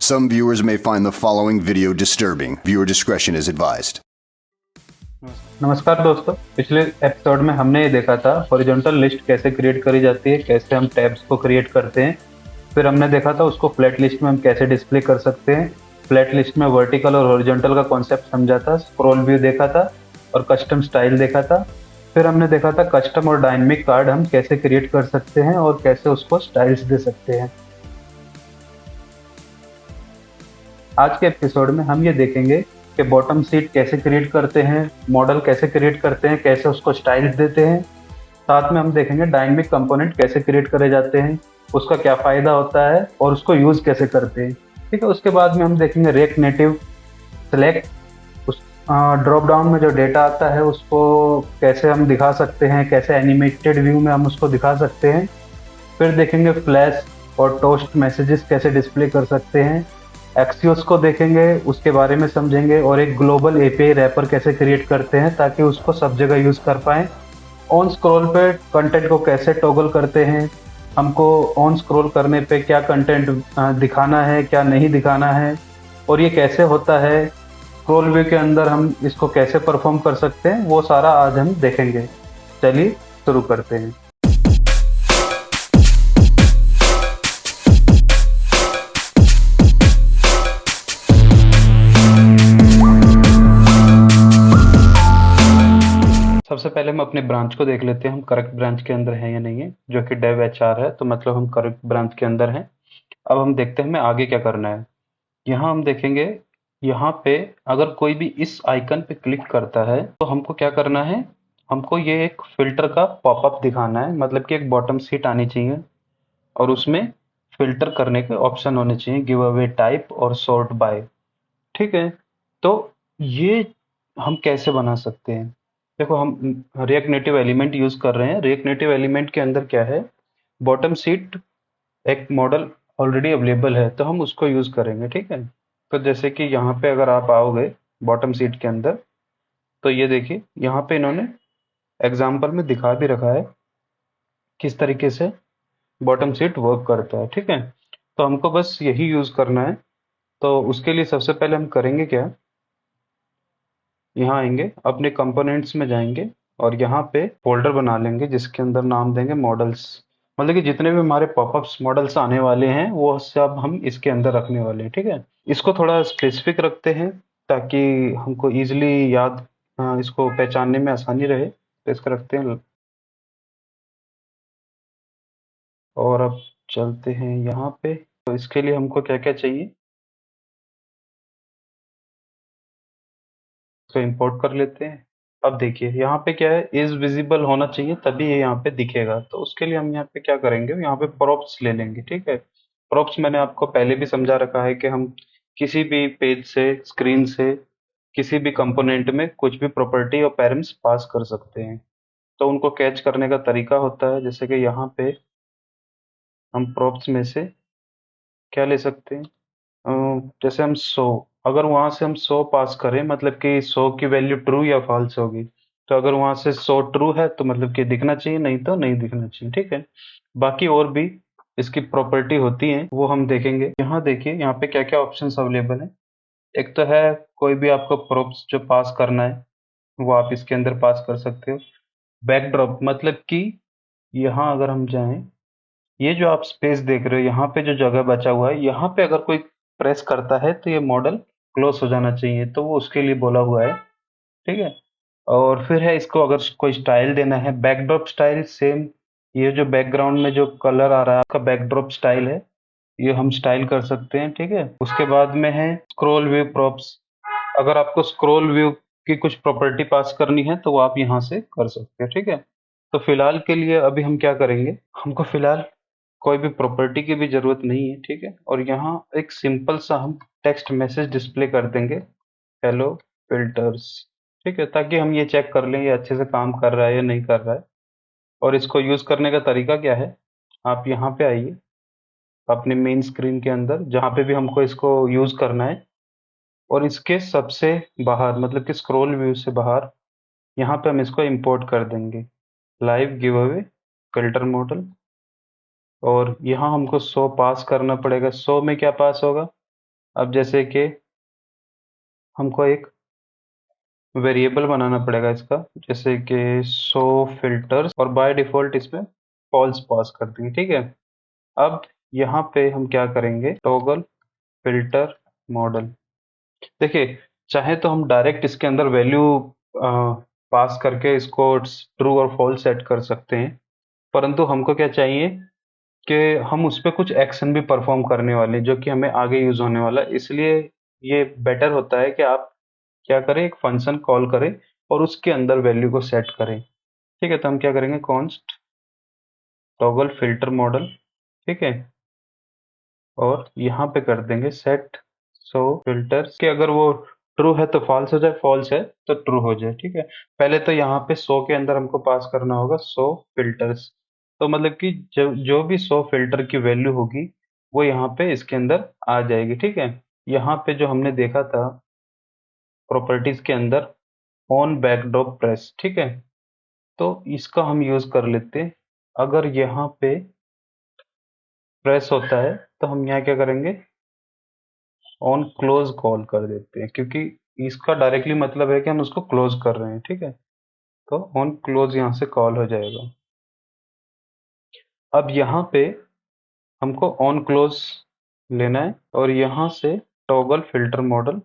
Some viewers may find the following video disturbing. Viewer discretion is advised. नमस्कार दोस्तों, पिछले episode में हमने ये देखा था हॉरिजॉन्टल लिस्ट कैसे क्रिएट करी जाती है, कैसे हम टैब्स को क्रिएट करते हैं। फिर हमने देखा था उसको फ्लैट लिस्ट में हम कैसे डिस्प्ले कर सकते हैं। फ्लैट लिस्ट में वर्टिकल और हॉरिजॉन्टल का कॉन्सेप्ट समझा था, स्क्रॉल व्यू देखा था और कस्टम स्टाइल देखा था। फिर हमने देखा था कस्टम और डायनेमिक कार्ड हम कैसे क्रिएट कर सकते हैं और कैसे उसको स्टाइल्स दे सकते हैं। आज के एपिसोड में हम ये देखेंगे कि बॉटम सीट कैसे क्रिएट करते हैं, मॉडल कैसे क्रिएट करते हैं, कैसे उसको स्टाइल्स देते हैं। साथ में हम देखेंगे डायनेमिक कंपोनेंट कैसे क्रिएट करे जाते हैं, उसका क्या फ़ायदा होता है और उसको यूज़ कैसे करते हैं। ठीक है, उसके बाद में हम देखेंगे रिएक्ट नेटिव सेलेक्ट, उस ड्रॉप डाउन में जो डेटा आता है उसको कैसे हम दिखा सकते हैं, कैसे एनिमेटेड व्यू में हम उसको दिखा सकते हैं। फिर देखेंगे फ्लैश और टोस्ट मैसेजेस कैसे डिस्प्ले कर सकते हैं। एक्सियोस को देखेंगे, उसके बारे में समझेंगे और एक ग्लोबल एपीआई रैपर कैसे क्रिएट करते हैं ताकि उसको सब जगह यूज़ कर पाएँ। ऑन स्क्रॉल पे कंटेंट को कैसे टॉगल करते हैं, हमको ऑन स्क्रॉल करने पे क्या कंटेंट दिखाना है, क्या नहीं दिखाना है और ये कैसे होता है। स्क्रॉल व्यू के अंदर हम इसको कैसे परफॉर्म कर सकते हैं, वो सारा आज हम देखेंगे। चलिए शुरू करते हैं। सबसे पहले हम अपने ब्रांच को देख लेते हैं, हम करेक्ट ब्रांच के अंदर हैं या नहीं है, जो कि डेव एचआर है, तो मतलब हम करेक्ट ब्रांच के अंदर हैं। अब हम देखते हैं हमें आगे क्या करना है। यहाँ हम देखेंगे, यहाँ पे अगर कोई भी इस आइकन पे क्लिक करता है तो हमको क्या करना है, हमको ये एक फिल्टर का पॉपअप दिखाना है, मतलब कि एक बॉटम सीट आनी चाहिए और उसमें फिल्टर करने के ऑप्शन होने चाहिए, गिव अवे टाइप और सॉर्ट बाय। ठीक है, तो ये हम कैसे बना सकते हैं। देखो, हम रिएक्ट नेटिव एलिमेंट यूज़ कर रहे हैं। रिएक्ट नेटिव एलिमेंट के अंदर क्या है, बॉटम सीट एक मॉडल ऑलरेडी अवेलेबल है, तो हम उसको यूज़ करेंगे। ठीक है, तो जैसे कि यहाँ पे अगर आप आओगे बॉटम सीट के अंदर, तो ये देखिए यहाँ पे इन्होंने एग्जाम्पल में दिखा भी रखा है किस तरीके से बॉटम सीट वर्क करता है। ठीक है, तो हमको बस यही यूज़ करना है। तो उसके लिए सबसे पहले हम करेंगे क्या, यहाँ आएंगे, अपने कंपोनेंट्स में जाएंगे और यहाँ पे फोल्डर बना लेंगे जिसके अंदर नाम देंगे मॉडल्स। मतलब कि जितने भी हमारे पॉपअप्स मॉडल्स आने वाले हैं वो सब हम इसके अंदर रखने वाले हैं। ठीक है, इसको थोड़ा स्पेसिफिक रखते हैं ताकि हमको इजीली याद, इसको पहचानने में आसानी रहे, तो इसको रखते हैं। और अब चलते हैं यहाँ पे, तो इसके लिए हमको क्या क्या चाहिए, इसको इंपोर्ट कर लेते हैं। अब देखिए यहाँ पे क्या है, इज विजिबल होना चाहिए तभी ये यहाँ पे दिखेगा, तो उसके लिए हम यहाँ पे क्या करेंगे, यहाँ पे प्रॉप्स ले लेंगे। ठीक है, प्रॉप्स मैंने आपको पहले भी समझा रखा है कि हम किसी भी पेज से, स्क्रीन से, किसी भी कंपोनेंट में कुछ भी प्रॉपर्टी और पैरम्स पास कर सकते हैं। तो उनको कैच करने का तरीका होता है, जैसे कि यहाँ पे हम प्रॉप्स में से क्या ले सकते हैं, जैसे हम 100, अगर वहां से हम 100 पास करें, मतलब कि 100 की वैल्यू ट्रू या फॉल्स होगी, तो अगर वहां से 100 ट्रू है तो मतलब कि दिखना चाहिए, नहीं तो नहीं दिखना चाहिए। ठीक है, बाकी और भी इसकी प्रॉपर्टी होती हैं, वो हम देखेंगे। यहाँ देखिए, यहाँ पे क्या क्या ऑप्शंस अवेलेबल है। एक तो है कोई भी आपको प्रॉप्स जो पास करना है वो आप इसके अंदर पास कर सकते हो। बैकड्रॉप, मतलब कि यहाँ अगर हम जाएं, ये जो आप स्पेस देख रहे हो, यहाँ पे जो जगह बचा हुआ है, यहाँ पे अगर कोई प्रेस करता है तो ये मॉडल क्लोज हो जाना चाहिए, तो वो उसके लिए बोला हुआ है। ठीक है, और फिर है इसको अगर कोई स्टाइल देना है, बैकड्रॉप स्टाइल, सेम ये जो बैकग्राउंड में जो कलर आ रहा है आपका बैकड्रॉप स्टाइल है, ये हम स्टाइल कर सकते हैं। ठीक है, उसके बाद में है स्क्रॉल व्यू प्रॉप्स, अगर आपको स्क्रॉल व्यू की कुछ प्रॉपर्टी पास करनी है तो वो आप यहाँ से कर सकते हैं। ठीक है, तो फिलहाल के लिए अभी हम क्या करेंगे, हमको फिलहाल कोई भी प्रॉपर्टी की भी जरूरत नहीं है। ठीक है, और यहाँ एक सिंपल सा हम टेक्स्ट मैसेज डिस्प्ले कर देंगे, हेलो फिल्टर्स। ठीक है, ताकि हम ये चेक कर लें ये अच्छे से काम कर रहा है या नहीं कर रहा है। और इसको यूज करने का तरीका क्या है, आप यहाँ पे आइए अपने मेन स्क्रीन के अंदर, जहाँ पे भी हमको इसको यूज करना है, और इसके सबसे बाहर, मतलब कि स्क्रॉल व्यू से बाहर, यहाँ पे हम इसको इंपोर्ट कर देंगे, live give away filter model. और यहाँ हमको 100 पास करना पड़ेगा। 100 में क्या पास होगा, अब जैसे कि हमको एक वेरिएबल बनाना पड़ेगा इसका, जैसे कि शो फिल्टर्स, और बाय डिफॉल्ट इसमें फॉल्स पास कर देंगे, ठीक है। अब यहाँ पे हम क्या करेंगे, टॉगल फिल्टर मॉडल। देखिए, चाहे तो हम डायरेक्ट इसके अंदर वैल्यू पास करके इसको ट्रू और फॉल्स सेट कर सकते हैं, परंतु हमको क्या चाहिए कि हम उस पे कुछ एक्शन भी परफॉर्म करने वाले हैं जो कि हमें आगे यूज होने वाला है। इसलिए ये बेटर होता है कि आप क्या करें, एक फंक्शन कॉल करें और उसके अंदर वैल्यू को सेट करें, ठीक है। तो हम क्या करेंगे, कॉन्स्ट टॉगल फिल्टर मॉडल, ठीक है, और यहाँ पे कर देंगे सेट सो फिल्टर्स के, अगर वो ट्रू है तो फॉल्स हो जाए, फॉल्स है तो ट्रू हो जाए, ठीक है। पहले तो यहाँ पे सो के अंदर हमको पास करना होगा सो फिल्टर्स, तो मतलब कि जो जो भी सो फिल्टर की वैल्यू होगी वो यहाँ पे इसके अंदर आ जाएगी, ठीक है। यहाँ पे जो हमने देखा था प्रॉपर्टीज के अंदर ऑन बैकड्रॉप प्रेस, ठीक है, तो इसका हम यूज कर लेते हैं। अगर यहाँ पे प्रेस होता है तो हम यहाँ क्या करेंगे, ऑन क्लोज कॉल कर देते हैं, क्योंकि इसका डायरेक्टली मतलब है कि हम उसको क्लोज कर रहे हैं, ठीक है। तो ऑन क्लोज यहाँ से कॉल हो जाएगा। अब यहाँ पे हमको ऑन क्लोज लेना है और यहाँ से टॉगल फिल्टर मॉडल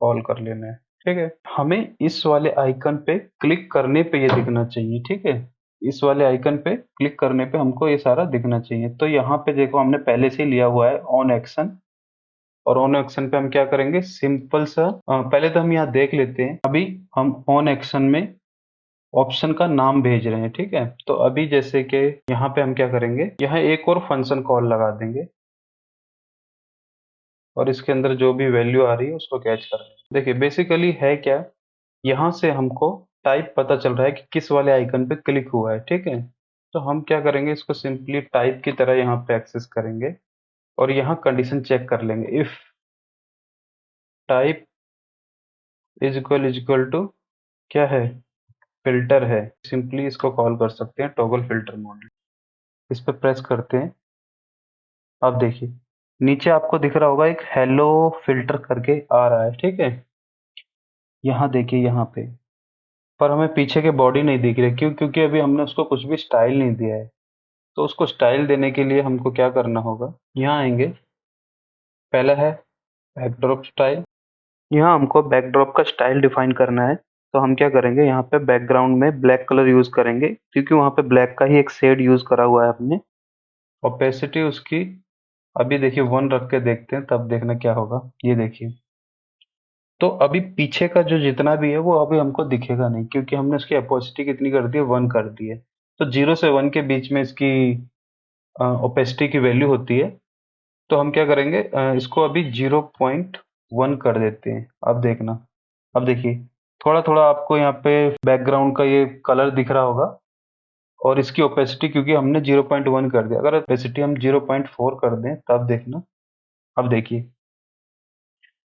कॉल कर लेना है, ठीक है। हमें इस वाले आइकन पे क्लिक करने पे ये दिखना चाहिए, ठीक है। इस वाले आइकन पे क्लिक करने पे हमको ये सारा दिखना चाहिए। तो यहाँ पे देखो, हमने पहले से ही लिया हुआ है ऑन एक्शन, और ऑन एक्शन पे हम क्या करेंगे, सिंपल सा पहले तो हम यहाँ देख लेते हैं। अभी हम ऑन एक्शन में ऑप्शन का नाम भेज रहे हैं, ठीक है। तो अभी जैसे कि यहाँ पे हम क्या करेंगे, यहाँ एक और फंक्शन कॉल लगा देंगे और इसके अंदर जो भी वैल्यू आ रही है उसको कैच कर लेंगे। देखिए बेसिकली है क्या, यहाँ से हमको टाइप पता चल रहा है कि किस वाले आइकन पे क्लिक हुआ है, ठीक है। तो हम क्या करेंगे, इसको सिंपली टाइप की तरह यहाँ पे एक्सेस करेंगे और यहाँ कंडीशन चेक कर लेंगे, if type is equal to क्या है, फिल्टर है, सिंपली इसको कॉल कर सकते हैं टॉगल फिल्टर मॉडल। इस पे प्रेस करते हैं। अब देखिए नीचे आपको दिख रहा होगा एक हेलो फिल्टर करके आ रहा है, ठीक है। यहाँ देखिए यहाँ पे, पर हमें पीछे के बॉडी नहीं दिख रही, क्यों, क्योंकि अभी हमने उसको कुछ भी स्टाइल नहीं दिया है। तो उसको स्टाइल देने के लिए हमको क्या करना होगा, यहाँ आएंगे, पहला है बैकड्रॉप स्टाइल। यहाँ हमको बैकड्रॉप का स्टाइल डिफाइन करना है। तो हम क्या करेंगे, यहाँ पे बैकग्राउंड में ब्लैक कलर यूज करेंगे, क्योंकि वहाँ पे ब्लैक का ही एक शेड यूज करा हुआ है हमने। ओपेसिटी उसकी अभी देखिए 1 रख के देखते हैं, तब देखना क्या होगा। ये देखिए, तो अभी पीछे का जो जितना भी है वो अभी हमको दिखेगा नहीं, क्योंकि हमने उसकी ओपेसिटी कितनी कर दी है, 1 कर दी है। तो 0 से 1 के बीच में इसकी ओपेसिटी की वैल्यू होती है। तो हम क्या करेंगे, इसको अभी 0.1 कर देते हैं। अब देखना, अब देखिए थोड़ा थोड़ा आपको यहाँ पे बैकग्राउंड का ये कलर दिख रहा होगा, और इसकी ओपेसिटी क्योंकि हमने 0.1 कर दिया, अगर ओपेसिटी हम 0.4 कर दें तब देखना। अब देखिए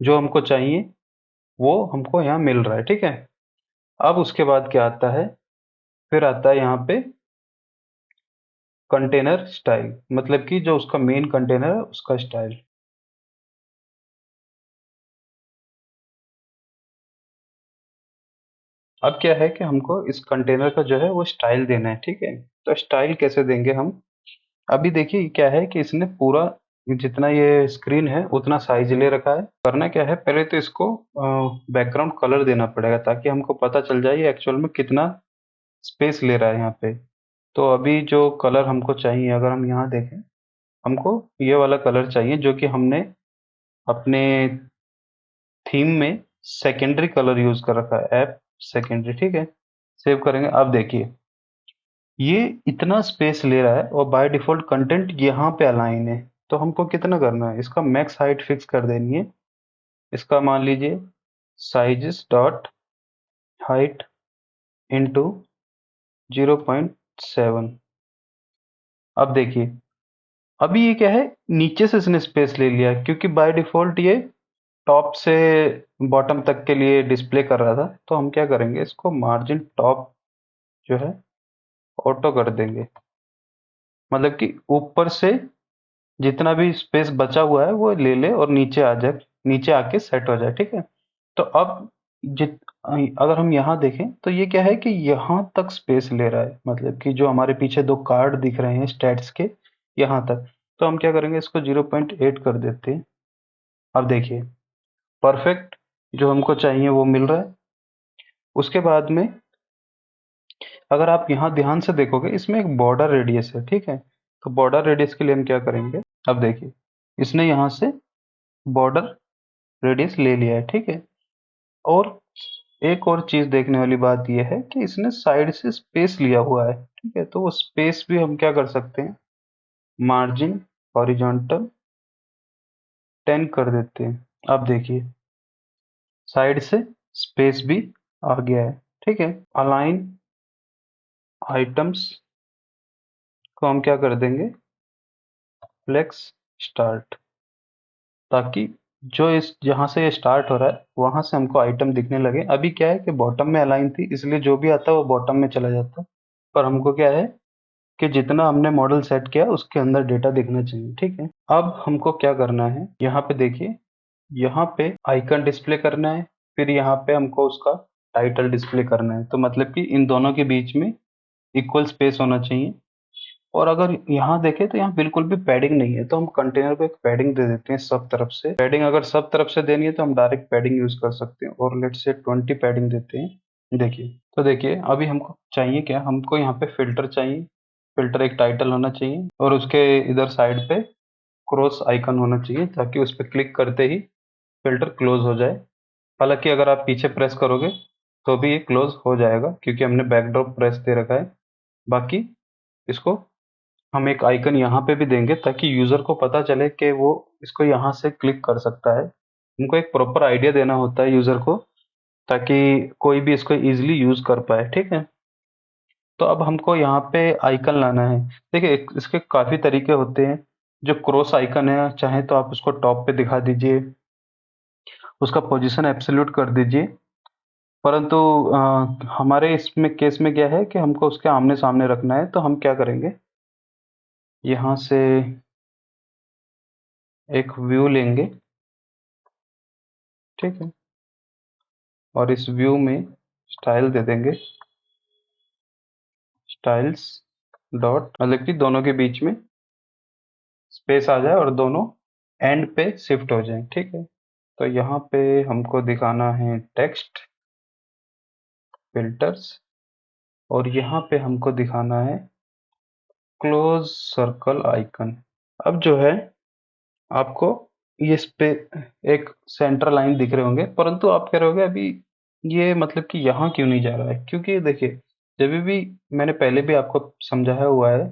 जो हमको चाहिए वो हमको यहाँ मिल रहा है, ठीक है। अब उसके बाद क्या आता है, फिर आता है यहाँ पे कंटेनर स्टाइल, मतलब कि जो उसका मेन कंटेनर है उसका स्टाइल। अब क्या है कि हमको इस कंटेनर का जो है वो स्टाइल देना है, ठीक है। तो स्टाइल कैसे देंगे हम, अभी देखिए क्या है कि इसने पूरा जितना ये स्क्रीन है उतना साइज ले रखा है। करना क्या है, पहले तो इसको बैकग्राउंड कलर देना पड़ेगा, ताकि हमको पता चल जाए ये एक्चुअल में कितना स्पेस ले रहा है यहाँ पे। तो अभी जो कलर हमको चाहिए, अगर हम यहाँ देखें, हमको ये वाला कलर चाहिए जो कि हमने अपने थीम में सेकेंडरी कलर यूज कर रखा है, ऐप सेकेंडरी, ठीक है। सेव करेंगे। अब देखिए ये इतना स्पेस ले रहा है और बाय डिफॉल्ट कंटेंट यहाँ पे अलाइन है। तो हमको कितना करना है, इसका मैक्स हाइट फिक्स कर देनी है। इसका मान लीजिए साइजेस डॉट हाइट इंटू 0.7। अब देखिए अभी ये क्या है, नीचे से इसने स्पेस ले लिया, क्योंकि बाय डिफॉल्ट ये टॉप से बॉटम तक के लिए डिस्प्ले कर रहा था। तो हम क्या करेंगे, इसको मार्जिन टॉप जो है ऑटो कर देंगे, मतलब कि ऊपर से जितना भी स्पेस बचा हुआ है वो ले ले और नीचे आ जाए नीचे आके सेट हो जाए, ठीक है। तो अब जित अगर हम यहाँ देखें तो ये क्या है कि यहाँ तक स्पेस ले रहा है, मतलब कि जो हमारे पीछे दो कार्ड दिख रहे हैं स्टैट्स के, यहाँ तक। तो हम क्या करेंगे, इसको 0.8 कर देते हैं। अब देखिए परफेक्ट जो हमको चाहिए वो मिल रहा है। उसके बाद में अगर आप यहाँ ध्यान से देखोगे, इसमें एक बॉर्डर रेडियस है, ठीक है। तो बॉर्डर रेडियस के लिए हम क्या करेंगे, अब देखिए इसने यहाँ से बॉर्डर रेडियस ले लिया है, ठीक है। और एक और चीज देखने वाली बात यह है कि इसने साइड से स्पेस लिया हुआ है, ठीक है। तो वो स्पेस भी हम क्या कर सकते हैं, मार्जिन हॉरिजॉन्टल 10 कर देते हैं। अब देखिए साइड से स्पेस भी आ गया है, ठीक है। अलाइन आइटम्स को हम क्या कर देंगे, फ्लेक्स स्टार्ट, ताकि जो इस जहां से ये स्टार्ट हो रहा है वहां से हमको आइटम दिखने लगे। अभी क्या है कि बॉटम में अलाइन थी, इसलिए जो भी आता है वो बॉटम में चला जाता है। पर हमको क्या है कि जितना हमने मॉडल सेट किया उसके अंदर डेटा दिखना चाहिए, ठीक है। अब हमको क्या करना है, यहाँ पे देखिए, यहाँ पे आइकन डिस्प्ले करना है, फिर यहाँ पे हमको उसका टाइटल डिस्प्ले करना है। तो मतलब कि इन दोनों के बीच में इक्वल स्पेस होना चाहिए। और अगर यहाँ देखें तो यहाँ बिल्कुल भी पैडिंग नहीं है, तो हम कंटेनर को एक पैडिंग दे देते हैं सब तरफ से। पैडिंग अगर सब तरफ से देनी है तो हम डायरेक्ट पैडिंग यूज कर सकते हैं, और लेट से 20 पैडिंग देते हैं। देखिए, तो देखिए अभी हमको चाहिए क्या, हमको यहाँ पे फिल्टर चाहिए। फिल्टर एक टाइटल होना चाहिए और उसके इधर साइड पे क्रॉस आइकन होना चाहिए, ताकि उस पर क्लिक करते ही फिल्टर क्लोज हो जाए। हालांकि अगर आप पीछे प्रेस करोगे तो भी ये क्लोज हो जाएगा, क्योंकि हमने बैकड्रॉप प्रेस दे रखा है। बाकी इसको हम एक आइकन यहाँ पे भी देंगे, ताकि यूजर को पता चले कि वो इसको यहाँ से क्लिक कर सकता है। उनको एक प्रॉपर आइडिया देना होता है यूजर को, ताकि कोई भी इसको इजीली यूज कर पाए, ठीक है। तो अब हमको यहाँ पे आइकन लाना है। देखिए इसके काफी तरीके होते हैं। जो क्रॉस आइकन है, चाहे तो आप उसको टॉप पे दिखा दीजिए, उसका पोजीशन एब्सोल्यूट कर दीजिए। परंतु हमारे इसमें केस में क्या है कि हमको उसके आमने सामने रखना है। तो हम क्या करेंगे, यहाँ से एक व्यू लेंगे, ठीक है। और इस व्यू में स्टाइल दे देंगे, स्टाइल्स डॉट, मतलब कि दोनों के बीच में स्पेस आ जाए और दोनों एंड पे शिफ्ट हो जाए, ठीक है। तो यहाँ पे हमको दिखाना है टेक्स्ट फिल्टर्स, और यहाँ पे हमको दिखाना है क्लोज सर्कल आइकन। अब जो है आपको ये इस पे एक सेंटर लाइन दिख रहे होंगे, परंतु आप कह रहे होगे अभी ये मतलब कि यहाँ क्यों नहीं जा रहा है। क्योंकि देखिए जब भी, मैंने पहले भी आपको समझाया हुआ है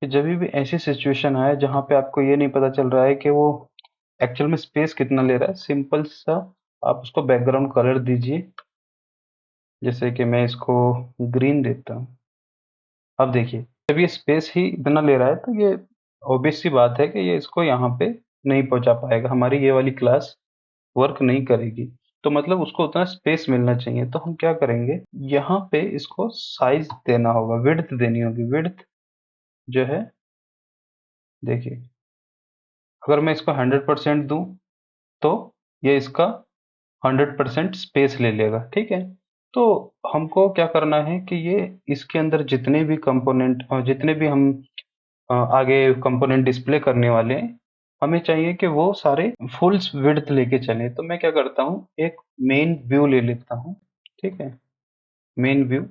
कि जब भी ऐसी सिचुएशन आए जहाँ पे आपको ये नहीं पता चल रहा है कि वो एक्चुअल में स्पेस कितना ले रहा है, सिंपल सा आप उसको बैकग्राउंड कलर दीजिए। जैसे कि मैं इसको ग्रीन देता हूँ। अब देखिए जब ये स्पेस ही इतना ले रहा है तो ये ऑब्वियस सी बात है कि ये इसको यहाँ पे नहीं पहुंचा पाएगा, हमारी ये वाली क्लास वर्क नहीं करेगी। तो मतलब उसको उतना स्पेस मिलना चाहिए। तो हम क्या करेंगे, यहाँ पे इसको साइज देना होगा, विड्थ देनी होगी। विड्थ जो है, देखिए अगर मैं इसको 100% दूं तो ये इसका 100% स्पेस ले लेगा, ठीक है। तो हमको क्या करना है कि ये इसके अंदर जितने भी कंपोनेंट और जितने भी हम आगे कंपोनेंट डिस्प्ले करने वाले हैं, हमें चाहिए कि वो सारे फुल विड्थ लेके चले। तो मैं क्या करता हूँ, एक मेन व्यू ले लेता हूँ, ठीक है, मेन व्यू।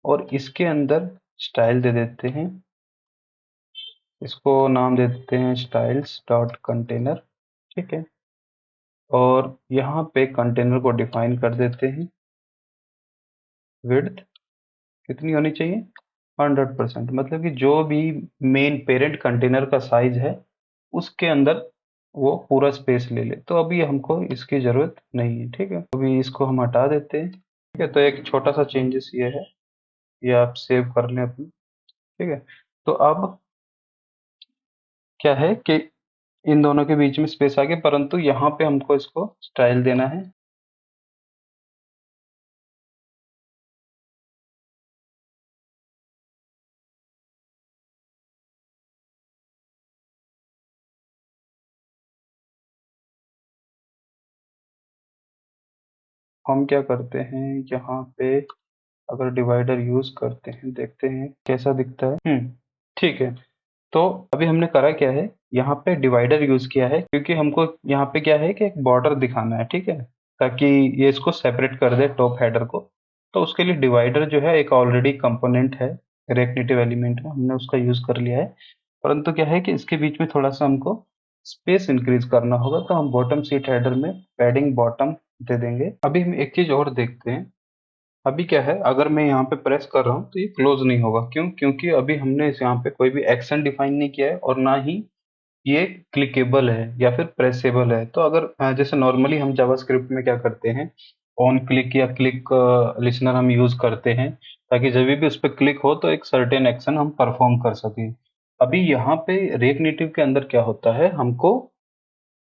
और इसके अंदर स्टाइल दे देते हैं, इसको नाम दे देते हैं स्टाइल्स डॉट कंटेनर, ठीक है। और यहाँ पे कंटेनर को डिफाइन कर देते हैं, विड्थ कितनी होनी चाहिए, 100%। मतलब कि जो भी मेन पेरेंट कंटेनर का साइज है उसके अंदर वो पूरा स्पेस ले ले। तो अभी हमको इसकी जरूरत नहीं है, ठीक है। अभी इसको हम हटा देते हैं, ठीक है। तो एक छोटा सा चेंजेस ये है, ये आप सेव कर लें अपनी, ठीक है। तो अब क्या है कि इन दोनों के बीच में स्पेस आ गया, परंतु यहाँ पे हमको इसको स्टाइल देना है। हम क्या करते हैं यहाँ पे, अगर डिवाइडर यूज करते हैं, देखते हैं कैसा दिखता है। ठीक है। तो अभी हमने करा क्या है, यहाँ पे डिवाइडर यूज किया है क्योंकि हमको यहाँ पे क्या है कि एक बॉर्डर दिखाना है, ठीक है, ताकि ये इसको सेपरेट कर दे टॉप हेडर को। तो उसके लिए डिवाइडर जो है एक ऑलरेडी कंपोनेंट है रिएक्ट नेटिव एलिमेंट में, हमने उसका यूज कर लिया है। परंतु क्या है कि इसके बीच में थोड़ा सा हमको स्पेस इंक्रीज करना होगा, तो हम बॉटम सीट हेडर में पैडिंग बॉटम दे देंगे। अभी हम एक चीज और देखते हैं। अभी क्या है, अगर मैं यहाँ पे प्रेस कर रहा हूँ तो ये क्लोज नहीं होगा। क्यों? क्योंकि अभी हमने इस यहाँ पे कोई भी एक्शन डिफाइन नहीं किया है और ना ही ये क्लिकेबल है या फिर प्रेसेबल है। तो अगर जैसे नॉर्मली हम जावास्क्रिप्ट में क्या करते हैं, ऑन क्लिक या क्लिक लिसनर हम यूज करते हैं ताकि जब भी उस पर क्लिक हो तो एक सर्टेन एक्शन हम परफॉर्म कर सकें। अभी यहाँ पे रिएक्ट नेटिव के अंदर क्या होता है, हमको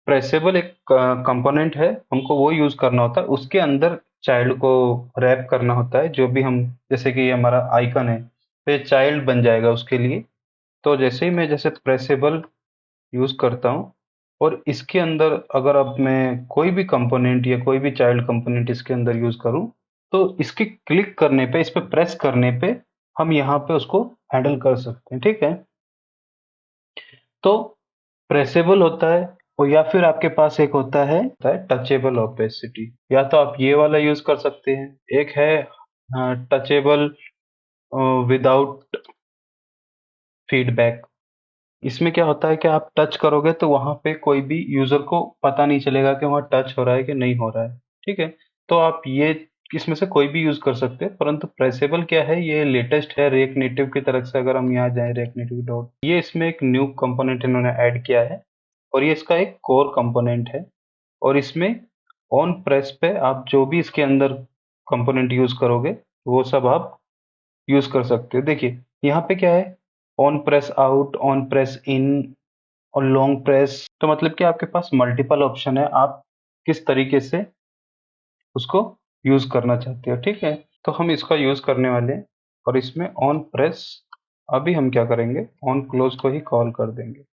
प्रेसेबल एक कंपोनेंट है, हमको वो यूज करना होता है, उसके अंदर चाइल्ड को रैप करना होता है। जो भी हम, जैसे कि ये हमारा आइकन है तो ये चाइल्ड बन जाएगा उसके लिए। तो जैसे ही मैं जैसे प्रेसेबल यूज करता हूँ और इसके अंदर अगर अब मैं कोई भी कंपोनेंट या कोई भी चाइल्ड कंपोनेंट इसके अंदर यूज करूँ, तो इसके क्लिक करने पे, इस पे प्रेस करने पे हम यहाँ पे उसको हैंडल कर सकते हैं। ठीक है। तो प्रेसेबल होता है, और या फिर आपके पास एक होता है टचेबल ओपेसिटी। या तो आप ये वाला यूज कर सकते हैं, एक है टचेबल विदाउट फीडबैक। इसमें क्या होता है कि आप टच करोगे तो वहां पे कोई भी यूजर को पता नहीं चलेगा कि वहां टच हो रहा है कि नहीं हो रहा है। ठीक है। तो आप ये इसमें से कोई भी यूज कर सकते हैं। परंतु प्रेसेबल क्या है, ये लेटेस्ट है रिएक्ट नेटिव की तरफ से। अगर हम यहाँ जाएं रिएक्ट नेटिव डॉट, ये इसमें एक न्यू कंपोनेंट इन्होंने ऐड किया है और ये इसका एक कोर कंपोनेंट है। और इसमें ऑन प्रेस पे आप जो भी इसके अंदर कंपोनेंट यूज करोगे वो सब आप यूज कर सकते हो। देखिए यहाँ पे क्या है, on press out, on press in और लॉन्ग प्रेस। तो मतलब कि आपके पास मल्टीपल ऑप्शन है, आप किस तरीके से उसको यूज करना चाहते हो। ठीक है। तो हम इसका यूज करने वाले हैं और इसमें ऑन प्रेस, अभी हम क्या करेंगे, ऑन क्लोज को ही कॉल कर देंगे।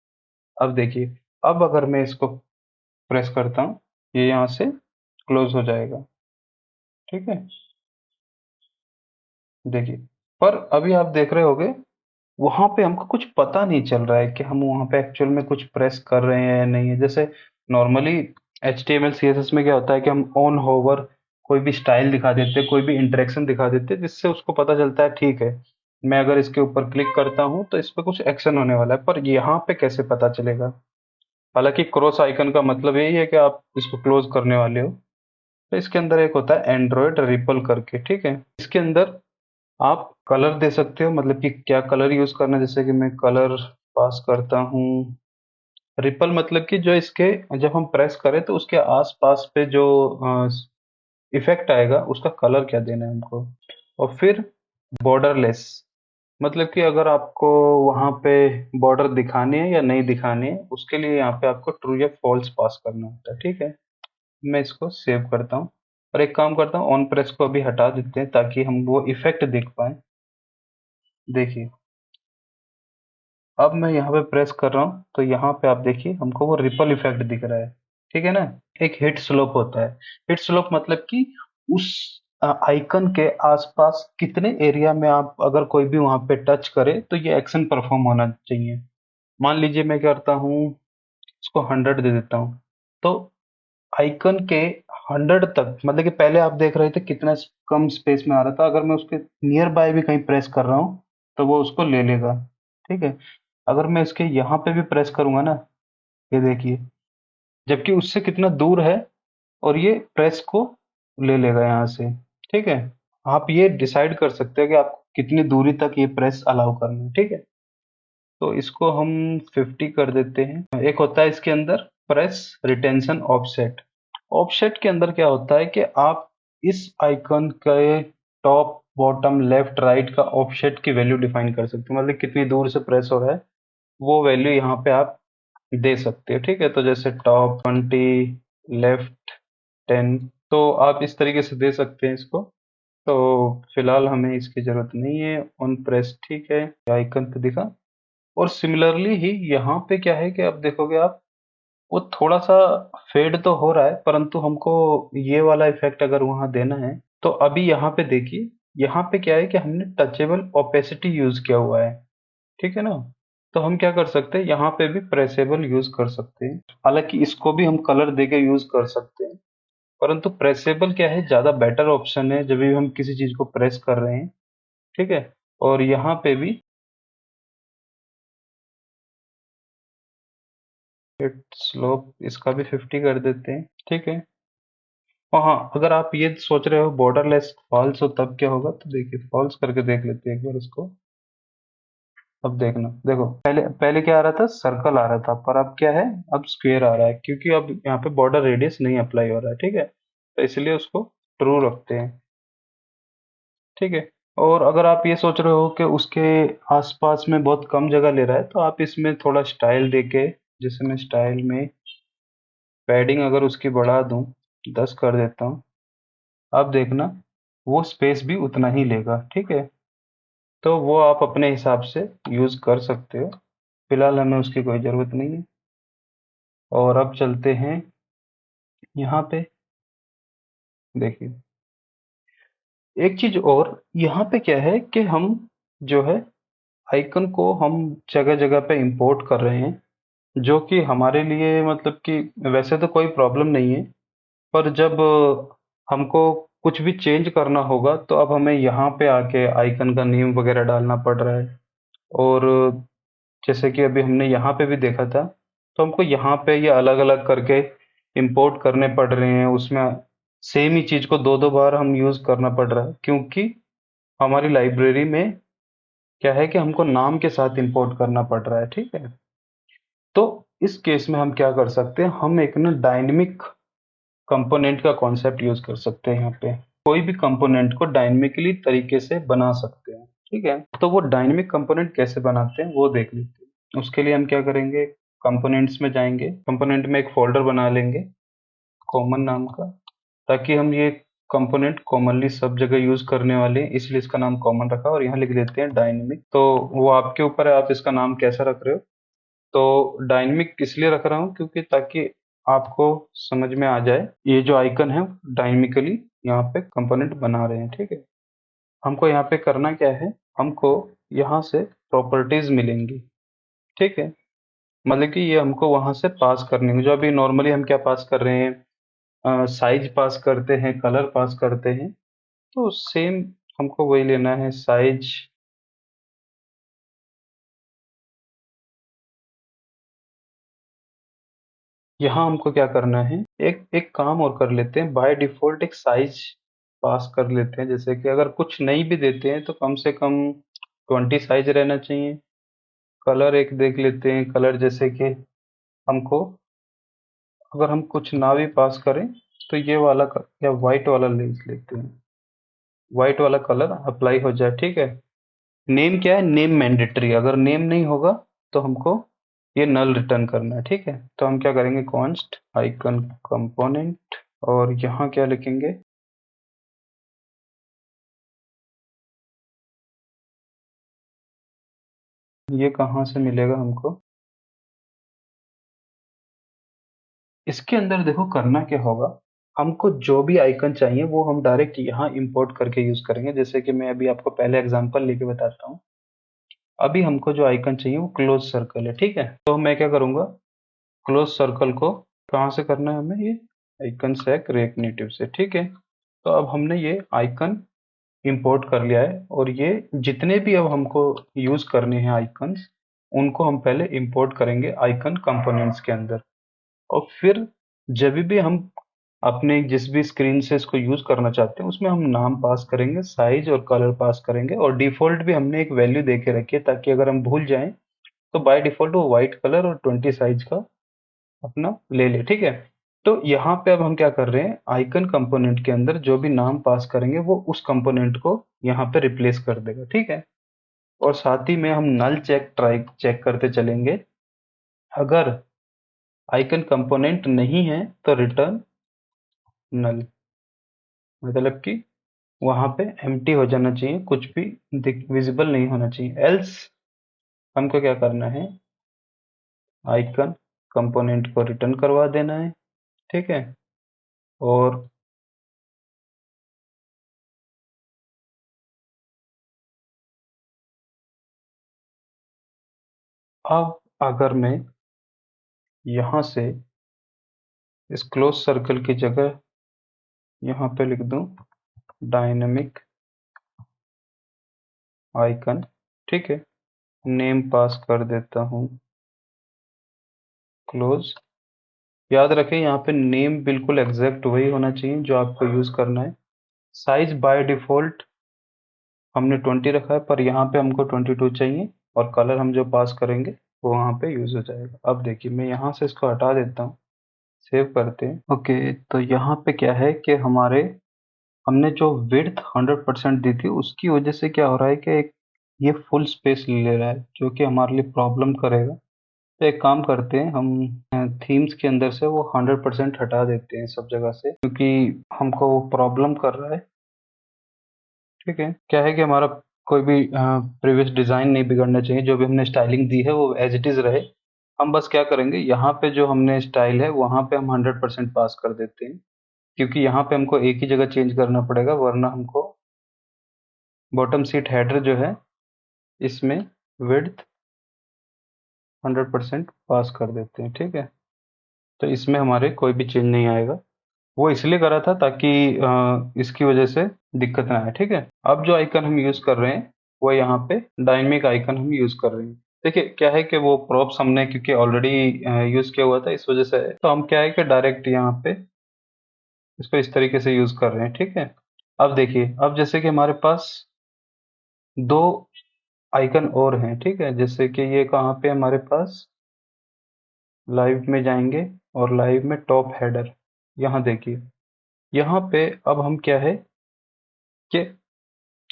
अब देखिए, अब अगर मैं इसको प्रेस करता हूँ, ये यहाँ से क्लोज हो जाएगा। ठीक है। देखिए, पर अभी आप देख रहे होगे वहां पे हमको कुछ पता नहीं चल रहा है कि हम वहां पे एक्चुअल में कुछ प्रेस कर रहे हैं या नहीं है। जैसे नॉर्मली HTML CSS में क्या होता है कि हम ऑन होवर कोई भी स्टाइल दिखा देते हैं, कोई भी इंटरेक्शन दिखा देते हैं, जिससे उसको पता चलता है ठीक है, मैं अगर इसके ऊपर क्लिक करता हूँ तो इस पे कुछ एक्शन होने वाला है। पर यहाँ पे कैसे पता चलेगा? हालांकि क्रॉस आइकन का मतलब यही है कि आप इसको क्लोज करने वाले हो। तो इसके अंदर एक होता है एंड्रॉयड रिपल करके। ठीक है। इसके अंदर आप कलर दे सकते हो, मतलब कि क्या कलर यूज करना है। जैसे कि मैं कलर पास करता हूँ रिपल, मतलब कि जो इसके, जब हम प्रेस करें तो उसके आसपास पे जो इफेक्ट आएगा उसका कलर क्या देना है हमको। और फिर बॉर्डरलेस, मतलब कि अगर आपको वहां पे बॉर्डर दिखाने हैं या नहीं दिखाने हैं, उसके लिए यहाँ पे आपको ट्रू या फॉल्स पास करना होता है। ठीक है। मैं इसको सेव करता हूँ और एक काम करता हूँ, ऑन प्रेस को अभी हटा देते हैं ताकि हम वो इफेक्ट देख पाए। देखिए, अब मैं यहाँ पे प्रेस कर रहा हूँ तो यहाँ पे आप देखिए हमको वो रिपल इफेक्ट दिख रहा है। ठीक है ना। एक हिट स्लोप होता है। हिट स्लोप मतलब कि उस आइकन के आसपास कितने एरिया में आप अगर कोई भी वहां पे टच करे तो ये एक्शन परफॉर्म होना चाहिए। मान लीजिए मैं करता हूँ, इसको 100 दे देता हूँ, तो आइकन के 100 तक, मतलब कि पहले आप देख रहे थे कितना कम स्पेस में आ रहा था, अगर मैं उसके नियर बाय भी कहीं प्रेस कर रहा हूँ तो वो उसको ले लेगा। ठीक है। अगर मैं इसके यहाँ पे भी प्रेस करूंगा ना, ये देखिए, जबकि उससे कितना दूर है और ये प्रेस को ले लेगा यहाँ से। ठीक है। आप ये डिसाइड कर सकते हैं कि आप कितनी दूरी तक ये प्रेस अलाउ करना है। ठीक है। तो इसको हम 50 कर देते हैं। एक होता है इसके अंदर प्रेस रिटेंशन ऑफसेट। ऑफसेट के अंदर क्या होता है कि आप इस आइकन के टॉप बॉटम लेफ्ट राइट का ऑफसेट की वैल्यू डिफाइन कर सकते हैं, मतलब कितनी दूर से प्रेस हो रहा है वो वैल्यू यहाँ पे आप दे सकते हो। ठीक है। तो जैसे टॉप 20, लेफ्ट 10, तो आप इस तरीके से दे सकते हैं इसको। तो फिलहाल हमें इसकी जरूरत नहीं है। ऑन प्रेस ठीक है, आइकन पे दिखा। और सिमिलरली ही यहाँ पे क्या है कि अब देखोगे आप, वो थोड़ा सा फेड तो हो रहा है, परंतु हमको ये वाला इफेक्ट अगर वहां देना है तो अभी यहाँ पे देखिए, यहाँ पे क्या है कि हमने टचेबल ओपेसिटी यूज किया हुआ है, ठीक है ना। तो हम क्या कर सकते हैं, यहाँ पे भी प्रेसेबल यूज कर सकते हैं। हालांकि इसको भी हम कलर देके यूज कर सकते हैं, परंतु प्रेसेबल क्या है, ज्यादा बेटर ऑप्शन है जब भी हम किसी चीज को प्रेस कर रहे हैं, ठीक है। और यहाँ पे भी स्लोप इसका भी 50 कर देते हैं, ठीक है। और हाँ, अगर आप ये सोच रहे हो बॉर्डरलेस फॉल्स हो तब क्या होगा, तो देखिए फॉल्स करके देख लेते हैं एक बार इसको। अब देखना, देखो पहले पहले क्या आ रहा था, सर्कल आ रहा था, पर अब क्या है, अब स्क्वायर आ रहा है, क्योंकि अब यहाँ पे बॉर्डर रेडियस नहीं अप्लाई हो रहा है, ठीक है। तो इसलिए उसको ट्रू रखते हैं, ठीक है। और अगर आप ये सोच रहे हो कि उसके आसपास में बहुत कम जगह ले रहा है, तो आप इसमें थोड़ा स्टाइल देके, जैसे मैं स्टाइल में पैडिंग अगर उसकी बढ़ा दूं, 10 कर देता हूँ, अब देखना वो स्पेस भी उतना ही लेगा, ठीक है। तो वो आप अपने हिसाब से यूज कर सकते हो, फिलहाल हमें उसकी कोई जरूरत नहीं है। और अब चलते हैं यहाँ पे, देखिए एक चीज और, यहाँ पे क्या है कि हम जो है आइकन को हम जगह जगह पे इंपोर्ट कर रहे हैं, जो कि हमारे लिए मतलब कि वैसे तो कोई प्रॉब्लम नहीं है, पर जब हमको कुछ भी चेंज करना होगा तो अब हमें यहाँ पे आके आइकन का नेम वगैरह डालना पड़ रहा है। और जैसे कि अभी हमने यहाँ पे भी देखा था, तो हमको यहाँ पे ये अलग अलग करके इंपोर्ट करने पड़ रहे हैं, उसमें सेम ही चीज को दो दो बार हम यूज करना पड़ रहा है, क्योंकि हमारी लाइब्रेरी में क्या है कि हमको नाम के साथ इंपोर्ट करना पड़ रहा है, ठीक है। तो इस केस में हम क्या कर सकते हैं, हम एक ना डायनेमिक कंपोनेंट का कॉन्सेप्ट यूज कर सकते हैं। यहाँ पे कोई भी कंपोनेंट को डायनेमिकली तरीके से बना सकते हैं, ठीक है। तो वो डायनेमिक कंपोनेंट कैसे बनाते हैं वो देख लेते हैं। उसके लिए हम क्या करेंगे, कंपोनेंट्स में जाएंगे, कंपोनेंट में एक फोल्डर बना लेंगे कॉमन नाम का, ताकि हम ये कंपोनेंट कॉमनली सब जगह यूज करने वाले हैं, इसलिए इसका नाम कॉमन रखा, और यहाँ लिख देते हैं डायनेमिक। तो वो आपके ऊपर है, आप इसका नाम कैसा रख रहे हो। तो डायनेमिक इसलिए रख रहा हूँ क्योंकि ताकि आपको समझ में आ जाए, ये जो आइकन है डायनेमिकली यहाँ पे कंपोनेंट बना रहे हैं, ठीक है। हमको यहाँ पे करना क्या है, हमको यहाँ से प्रॉपर्टीज मिलेंगी, ठीक है। मतलब कि ये हमको वहां से पास करनी है, जो अभी नॉर्मली हम क्या पास कर रहे हैं, साइज पास करते हैं, कलर पास करते हैं, तो सेम हमको वही लेना है, साइज। यहाँ हमको क्या करना है, एक एक काम और कर लेते हैं, बाय डिफॉल्ट एक साइज पास कर लेते हैं, जैसे कि अगर कुछ नहीं भी देते हैं तो कम से कम 20 साइज रहना चाहिए। कलर एक देख लेते हैं, कलर जैसे कि हमको अगर हम कुछ ना भी पास करें तो ये वाला या वाइट वाला ले लेते हैं, वाइट वाला कलर अप्लाई हो जाए, ठीक है। नेम क्या है, नेम मैंडेटरी, अगर नेम नहीं होगा तो हमको ये नल रिटर्न करना है, ठीक है। तो हम क्या करेंगे, कॉन्स्ट आइकन कंपोनेंट, और यहाँ क्या लिखेंगे, ये कहाँ से मिलेगा हमको, इसके अंदर देखो करना क्या होगा, हमको जो भी आइकन चाहिए वो हम डायरेक्ट यहाँ इंपोर्ट करके यूज करेंगे। जैसे कि मैं अभी आपको पहले एग्जांपल लेके बताता हूँ। अभी हमको जो आइकन चाहिए वो क्लोज सर्कल है, ठीक है। तो मैं क्या करूंगा, क्लोज सर्कल को कहाँ से करना है हमें, ये आइकन सेक रिएक्ट नेटिव से, ठीक है। तो अब हमने ये आइकन इंपोर्ट कर लिया है, और ये जितने भी अब हमको यूज करने हैं आइकन्स, उनको हम पहले इंपोर्ट करेंगे आइकन कंपोनेंट्स के अंदर। और फिर जब भी हम अपने जिस भी स्क्रीन से इसको यूज करना चाहते हैं उसमें हम नाम पास करेंगे, साइज और कलर पास करेंगे, और डिफॉल्ट भी हमने एक वैल्यू दे के रखी है, ताकि अगर हम भूल जाएं तो बाय डिफॉल्ट वो व्हाइट कलर और 20 साइज का अपना ले ले, ठीक है। तो यहाँ पे अब हम क्या कर रहे हैं, आइकन कंपोनेंट के अंदर जो भी नाम पास करेंगे वो उस कंपोनेंट को यहाँ पे रिप्लेस कर देगा, ठीक है। और साथ ही में हम नल चेक करते चलेंगे, अगर आइकन कंपोनेंट नहीं है तो रिटर्न नल, मतलब कि वहां पे एम्प्टी हो जाना चाहिए, कुछ भी विजिबल नहीं होना चाहिए। एल्स हमको क्या करना है, आइकन कंपोनेंट को रिटर्न करवा देना है, ठीक है। और अब अगर मैं यहाँ से इस क्लोज सर्कल की जगह यहाँ पे लिख दूं डायनेमिक आइकन, ठीक है। नेम पास कर देता हूँ क्लोज। याद रखें यहाँ पे नेम बिल्कुल एग्जैक्ट वही होना चाहिए जो आपको यूज करना है। साइज बाय डिफॉल्ट हमने 20 रखा है, पर यहाँ पे हमको 22 चाहिए, और कलर हम जो पास करेंगे वो वहाँ पे यूज हो जाएगा। अब देखिए मैं यहाँ से इसको हटा देता हूँ, सेव करते हैं। ओके, तो यहाँ पे क्या है कि हमारे हमने जो विड्थ 100% दी थी उसकी वजह से क्या हो रहा है कि ये फुल स्पेस ले रहा है, जो कि हमारे लिए प्रॉब्लम करेगा। तो एक काम करते हैं, हम थीम्स के अंदर से वो 100% हटा देते हैं सब जगह से, क्योंकि हमको वो प्रॉब्लम कर रहा है, ठीक है। क्या है कि हमारा कोई भी प्रीवियस डिजाइन नहीं बिगड़ना चाहिए, जो भी हमने स्टाइलिंग दी है वो एज इट इज रहे। हम बस क्या करेंगे, यहाँ पे जो हमने स्टाइल है वहाँ पे हम 100% पास कर देते हैं, क्योंकि यहाँ पे हमको एक ही जगह चेंज करना पड़ेगा, वरना हमको बॉटम सीट हेडर जो है इसमें विड्थ 100% पास कर देते हैं, ठीक है। तो इसमें हमारे कोई भी चेंज नहीं आएगा। वो इसलिए करा था ताकि इसकी वजह से दिक्कत ना आए, ठीक है। अब जो आइकन हम यूज कर रहे हैं वो यहाँ पे डायनेमिक आइकन हम यूज कर रहे हैं। देखिए क्या है कि वो प्रॉप्स हमने क्योंकि ऑलरेडी यूज किया हुआ था, इस वजह से तो हम क्या है कि डायरेक्ट यहाँ पे इसको इस तरीके से यूज कर रहे हैं, ठीक है। अब देखिए, अब जैसे कि हमारे पास दो आइकन और हैं, ठीक है। जैसे कि ये कहाँ पे हमारे पास लाइव में जाएंगे, और लाइव में टॉप हेडर, यहाँ देखिए, यहाँ पे अब हम क्या है कि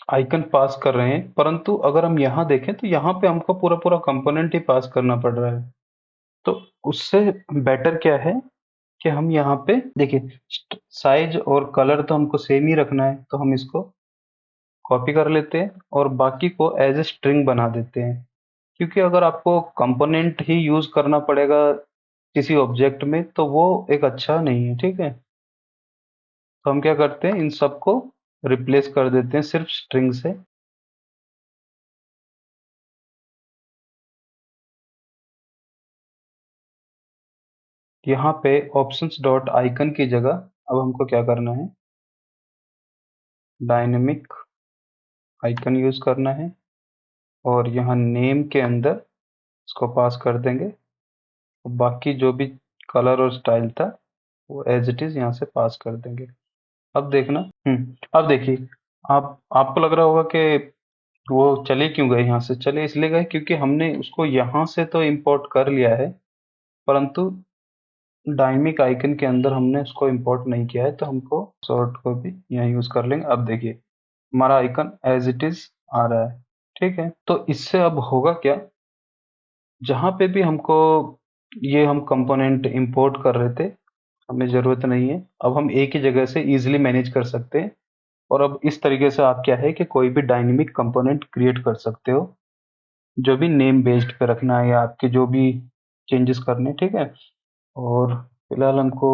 आइकन पास कर रहे हैं, परंतु अगर हम यहाँ देखें तो यहाँ पे हमको पूरा पूरा कंपोनेंट ही पास करना पड़ रहा है। तो उससे बेटर क्या है कि हम यहाँ पे देखिए, साइज और कलर तो हमको सेम ही रखना है, तो हम इसको कॉपी कर लेते हैं और बाकी को एज ए स्ट्रिंग बना देते हैं। क्योंकि अगर आपको कंपोनेंट ही यूज करना पड़ेगा किसी ऑब्जेक्ट में तो वो एक अच्छा नहीं है, ठीक है। तो हम क्या करते हैं, इन सबको रिप्लेस कर देते हैं सिर्फ स्ट्रिंग से। यहाँ पे ऑप्शंस डॉट आइकन की जगह अब हमको क्या करना है, डायनेमिक आइकन यूज करना है, और यहाँ नेम के अंदर इसको पास कर देंगे। बाकी जो भी कलर और स्टाइल था वो एज इट इज यहाँ से पास कर देंगे। अब देखना, अब देखिए, आप आपको लग रहा होगा कि वो चले क्यों गए, यहाँ से चले इसलिए गए क्योंकि हमने उसको यहाँ से तो इंपोर्ट कर लिया है, परंतु डायनेमिक आइकन के अंदर हमने उसको इंपोर्ट नहीं किया है, तो हमको सॉर्ट को भी यहाँ यूज कर लेंगे। अब देखिए हमारा आइकन एज इट इज आ रहा है, ठीक है। तो इससे अब होगा क्या, जहाँ पे भी हमको ये हम कंपोनेंट इंपोर्ट कर रहे थे हमें जरूरत नहीं है, अब हम एक ही जगह से इजीली मैनेज कर सकते हैं। और अब इस तरीके से आप क्या है कि कोई भी डायनेमिक कंपोनेंट क्रिएट कर सकते हो, जो भी नेम बेस्ड पे रखना है या आपके जो भी चेंजेस करने, ठीक है। और फिलहाल हमको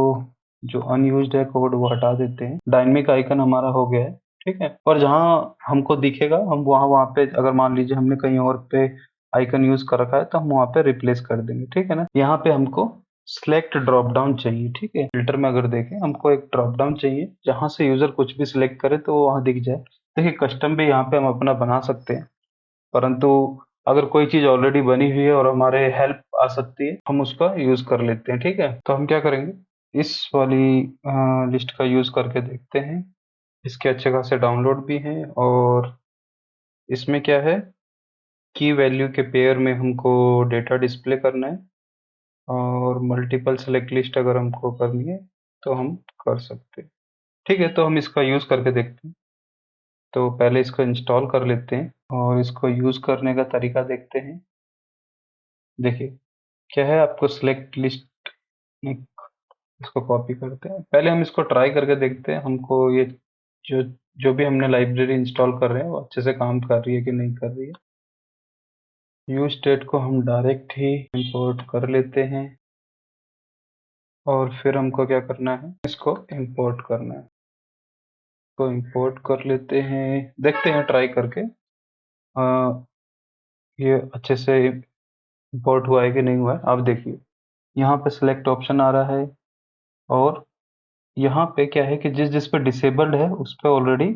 जो अनयूज्ड है कोड वो हटा देते हैं। डायनेमिक आइकन हमारा हो गया है, ठीक है। और जहाँ हमको दिखेगा हम वहाँ वहाँ पे, अगर मान लीजिए हमने कहीं और पे आइकन यूज कर रखा है तो हम वहाँ पे रिप्लेस कर देंगे, ठीक है ना। यहाँ पे हमको सिलेक्ट ड्रॉप डाउन चाहिए, ठीक है। फिल्टर में अगर देखें हमको एक ड्रॉप डाउन चाहिए जहाँ से यूजर कुछ भी सिलेक्ट करे तो वो वहाँ दिख जाए। देखिए कस्टम भी यहाँ पे हम अपना बना सकते हैं, परंतु अगर कोई चीज ऑलरेडी बनी हुई है और हमारे हेल्प आ सकती है हम उसका यूज कर लेते हैं, ठीक है। तो हम क्या करेंगे, इस वाली लिस्ट का यूज करके देखते हैं। इसके अच्छे खासे डाउनलोड भी हैं, और इसमें क्या है, की वैल्यू के पेयर में हमको डेटा डिस्प्ले करना है, और मल्टीपल सेलेक्ट लिस्ट अगर हमको करनी है तो हम कर सकते हैं, ठीक है। तो हम इसका यूज करके देखते हैं। तो पहले इसको इंस्टॉल कर लेते हैं और इसको यूज करने का तरीका देखते हैं। देखिए क्या है, आपको सिलेक्ट लिस्ट में इसको कॉपी करते हैं। पहले हम इसको ट्राई करके देखते हैं हमको ये जो जो भी हमने लाइब्रेरी इंस्टॉल कर रहे हैं वो अच्छे से काम कर रही है कि नहीं कर रही है। यूज स्टेट को हम डायरेक्ट ही इंपोर्ट कर लेते हैं। और फिर हमको क्या करना है, इसको इंपोर्ट करना है। तो इंपोर्ट कर लेते हैं, देखते हैं ट्राई करके ये अच्छे से इंपोर्ट हुआ है कि नहीं हुआ है। आप देखिए यहाँ पे सिलेक्ट ऑप्शन आ रहा है, और यहाँ पे क्या है कि जिस जिस पे डिसेबल्ड है उस पे ऑलरेडी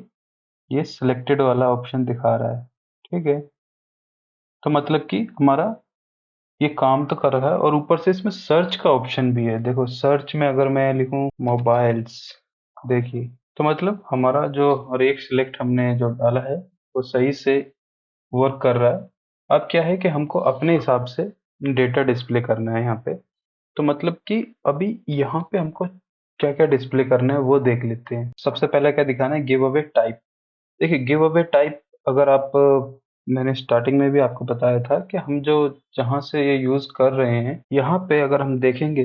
ये सिलेक्टेड वाला ऑप्शन दिखा रहा है। ठीक है, तो मतलब कि हमारा ये काम तो कर रहा है, और ऊपर से इसमें सर्च का ऑप्शन भी है। देखो सर्च में अगर मैं लिखूं मोबाइल्स, देखिए तो मतलब हमारा जो हर एक सिलेक्ट हमने जो डाला है वो सही से वर्क कर रहा है। अब क्या है कि हमको अपने हिसाब से डेटा डिस्प्ले करना है यहाँ पे। तो मतलब कि अभी यहाँ पे हमको क्या क्या डिस्प्ले करना है वो देख लेते हैं। सबसे पहले क्या दिखाना है, गिव अवे टाइप। देखिए गिव अवे टाइप, अगर आप मैंने स्टार्टिंग में भी आपको बताया था कि हम जो जहाँ से ये यूज कर रहे हैं, यहाँ पे अगर हम देखेंगे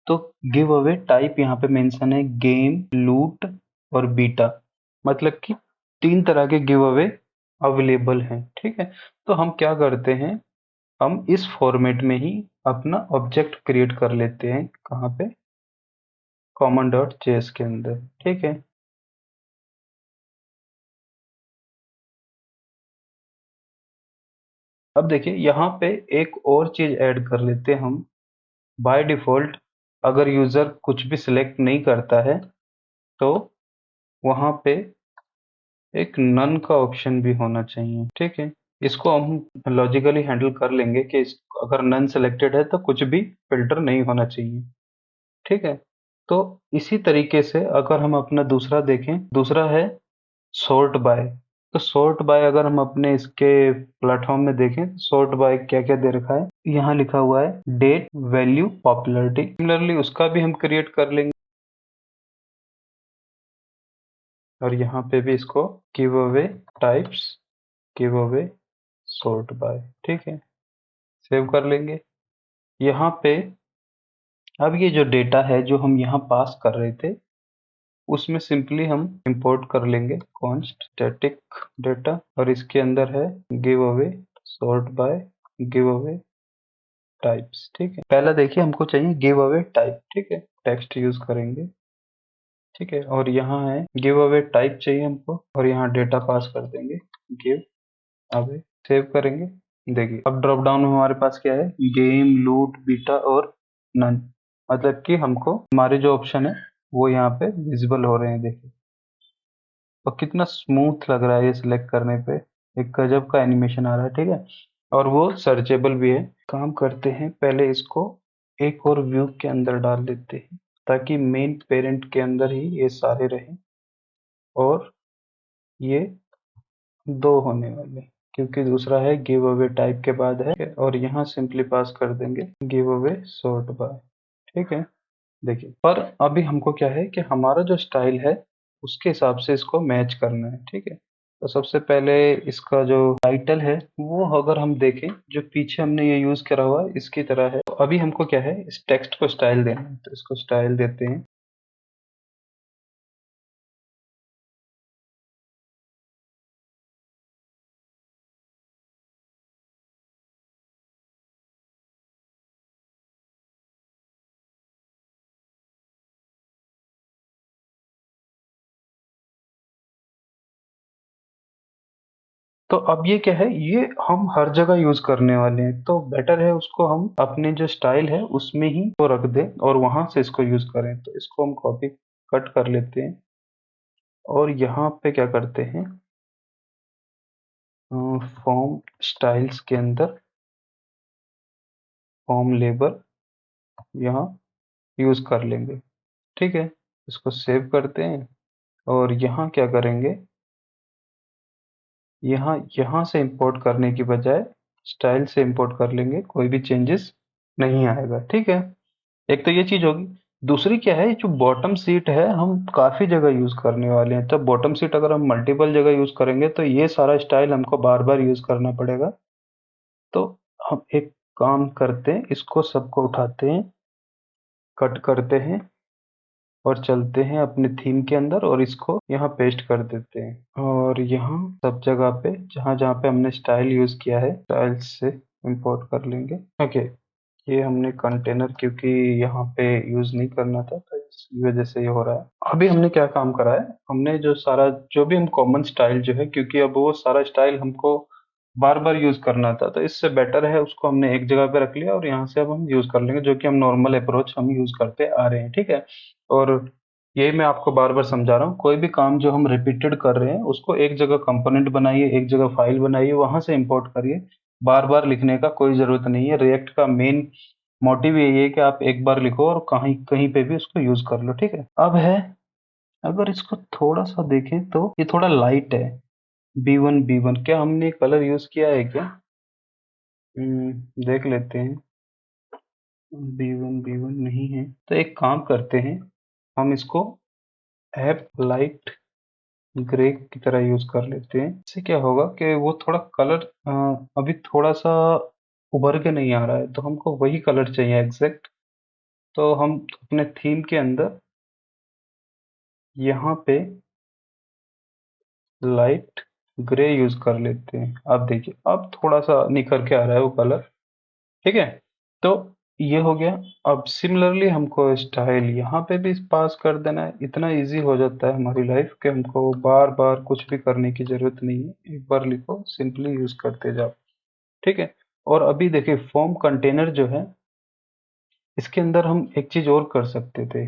तो गिव अवे टाइप यहाँ पे मेंशन है गेम, लूट और बीटा। मतलब कि 3 तरह के गिव अवे अवेलेबल हैं। ठीक है, तो हम क्या करते हैं, हम इस फॉर्मेट में ही अपना ऑब्जेक्ट क्रिएट कर लेते हैं। कहाँ पे, कॉमन डॉट जेएस के अंदर। ठीक है, अब देखिए यहाँ पे एक और चीज ऐड कर लेते हैं हम। बाय डिफॉल्ट अगर यूजर कुछ भी सिलेक्ट नहीं करता है तो वहां पे एक नन का ऑप्शन भी होना चाहिए। ठीक है, इसको हम लॉजिकली हैंडल कर लेंगे कि अगर नन सेलेक्टेड है तो कुछ भी फिल्टर नहीं होना चाहिए। ठीक है, तो इसी तरीके से अगर हम अपना दूसरा देखें, दूसरा है सॉर्ट बाय। तो सॉर्ट बाय अगर हम अपने इसके प्लेटफॉर्म में देखें, सॉर्ट बाय क्या क्या दे रखा है, यहाँ लिखा हुआ है डेट, वैल्यू, पॉपुलैरिटी। सिमिलरली उसका भी हम क्रिएट कर लेंगे, और यहाँ पे भी इसको give away types, give away sort by. ठीक है, सेव कर लेंगे। यहाँ पे अब ये जो डेटा है जो हम यहाँ पास कर रहे थे, उसमें सिंपली हम इंपोर्ट कर लेंगे कॉन्स्ट स्टैटिक डेटा, और इसके अंदर है give away sort by, give away types. ठीक है, पहला देखिए हमको चाहिए गिव अवे टाइप। ठीक है, टेक्स्ट यूज करेंगे। ठीक है, और यहाँ है गिव अवे टाइप चाहिए हमको, और यहाँ डेटा पास कर देंगे गिव अवे। सेव करेंगे। देखिए अब ड्रॉप डाउन में हमारे पास क्या है, गेम, लूट, बीटा और नन। मतलब कि हमको हमारे जो ऑप्शन है वो यहाँ पे विजिबल हो रहे हैं। देखिए और कितना स्मूथ लग रहा है ये सिलेक्ट करने पे, एक गजब का एनिमेशन आ रहा है। ठीक है, और वो सर्चेबल भी है। काम करते हैं, पहले इसको एक और व्यू के अंदर डाल देते हैं ताकि मेन पेरेंट के अंदर ही ये सारे रहें, और ये दो होने वाले, क्योंकि दूसरा है गिव अवे टाइप के बाद है, और यहाँ सिंपली पास कर देंगे गिव अवे सॉर्ट बाय। ठीक है, देखिए पर अभी हमको क्या है कि हमारा जो स्टाइल है उसके हिसाब से इसको मैच करना है। ठीक है, तो सबसे पहले इसका जो टाइटल है वो अगर हम देखें, जो पीछे हमने ये यूज करा हुआ है इसकी तरह है। तो अभी हमको क्या है, इस टेक्स्ट को स्टाइल देना है, तो इसको स्टाइल देते हैं। तो अब ये क्या है, ये हम हर जगह यूज करने वाले हैं, तो बेटर है उसको हम अपने जो स्टाइल है उसमें ही वो रख दें और वहां से इसको यूज करें। तो इसको हम कॉपी कट कर लेते हैं, और यहाँ पे क्या करते हैं, फॉर्म स्टाइल्स के अंदर फॉर्म लेबर यहाँ यूज कर लेंगे। ठीक है, इसको सेव करते हैं, और यहाँ क्या करेंगे, यहाँ यहाँ से इंपोर्ट करने की बजाय स्टाइल से इंपोर्ट कर लेंगे, कोई भी चेंजेस नहीं आएगा। ठीक है, एक तो ये चीज होगी। दूसरी क्या है, जो बॉटम सीट है हम काफी जगह यूज करने वाले हैं, तो बॉटम सीट अगर हम मल्टीपल जगह यूज करेंगे तो ये सारा स्टाइल हमको बार बार यूज करना पड़ेगा। तो हम एक काम करते हैं, इसको सबको उठाते हैं, कट करते हैं, और चलते हैं अपने थीम के अंदर, और इसको यहाँ पेस्ट कर देते हैं, और यहाँ सब जगह पे जहाँ जहाँ पे हमने स्टाइल यूज किया है स्टाइल से इंपोर्ट कर लेंगे। ओके, ये हमने कंटेनर क्योंकि यहाँ पे यूज नहीं करना था तो इस वजह से ये हो रहा है। अभी हमने क्या काम करा है, हमने जो सारा जो भी हम कॉमन स्टाइल जो है, क्योंकि अब वो सारा स्टाइल हमको बार बार यूज करना था, तो इससे बेटर है उसको हमने एक जगह पे रख लिया और यहाँ से अब हम यूज कर लेंगे, जो कि हम नॉर्मल अप्रोच हम यूज करते आ रहे हैं, ठीक है। और यही मैं आपको बार बार समझा रहा हूँ, कोई भी काम जो हम रिपीटेड कर रहे हैं उसको एक जगह कंपोनेंट बनाइए, एक जगह फाइल बनाइए, वहां से इंपोर्ट करिए। बार बार लिखने का कोई जरूरत नहीं है। रिएक्ट का मेन मोटिव यही है कि आप एक बार लिखो और कहीं कहीं पे भी उसको यूज कर लो, ठीक है। अब है, अगर इसको थोड़ा सा देखें तो ये थोड़ा लाइट है। B1 क्या हमने कलर यूज किया है क्या? देख लेते हैं। B1 नहीं है, तो एक काम करते हैं, हम इसको एप लाइट ग्रे की तरह यूज कर लेते हैं। इससे क्या होगा कि वो थोड़ा कलर अभी थोड़ा सा उभर के नहीं आ रहा है, तो हमको वही कलर चाहिए एग्जैक्ट। तो हम अपने थीम के अंदर यहाँ पे लाइट ग्रे यूज कर लेते हैं। अब देखिए, अब थोड़ा सा निखर के आ रहा है वो कलर, ठीक है। तो ये हो गया। अब सिमिलरली हमको स्टाइल यहाँ पे भी पास कर देना है। इतना इजी हो जाता है हमारी लाइफ कि हमको बार बार कुछ भी करने की जरूरत नहीं है, एक बार लिखो, सिंपली यूज करते जाओ, ठीक है। और अभी देखिए, फॉर्म कंटेनर जो है, इसके अंदर हम एक चीज और कर सकते थे।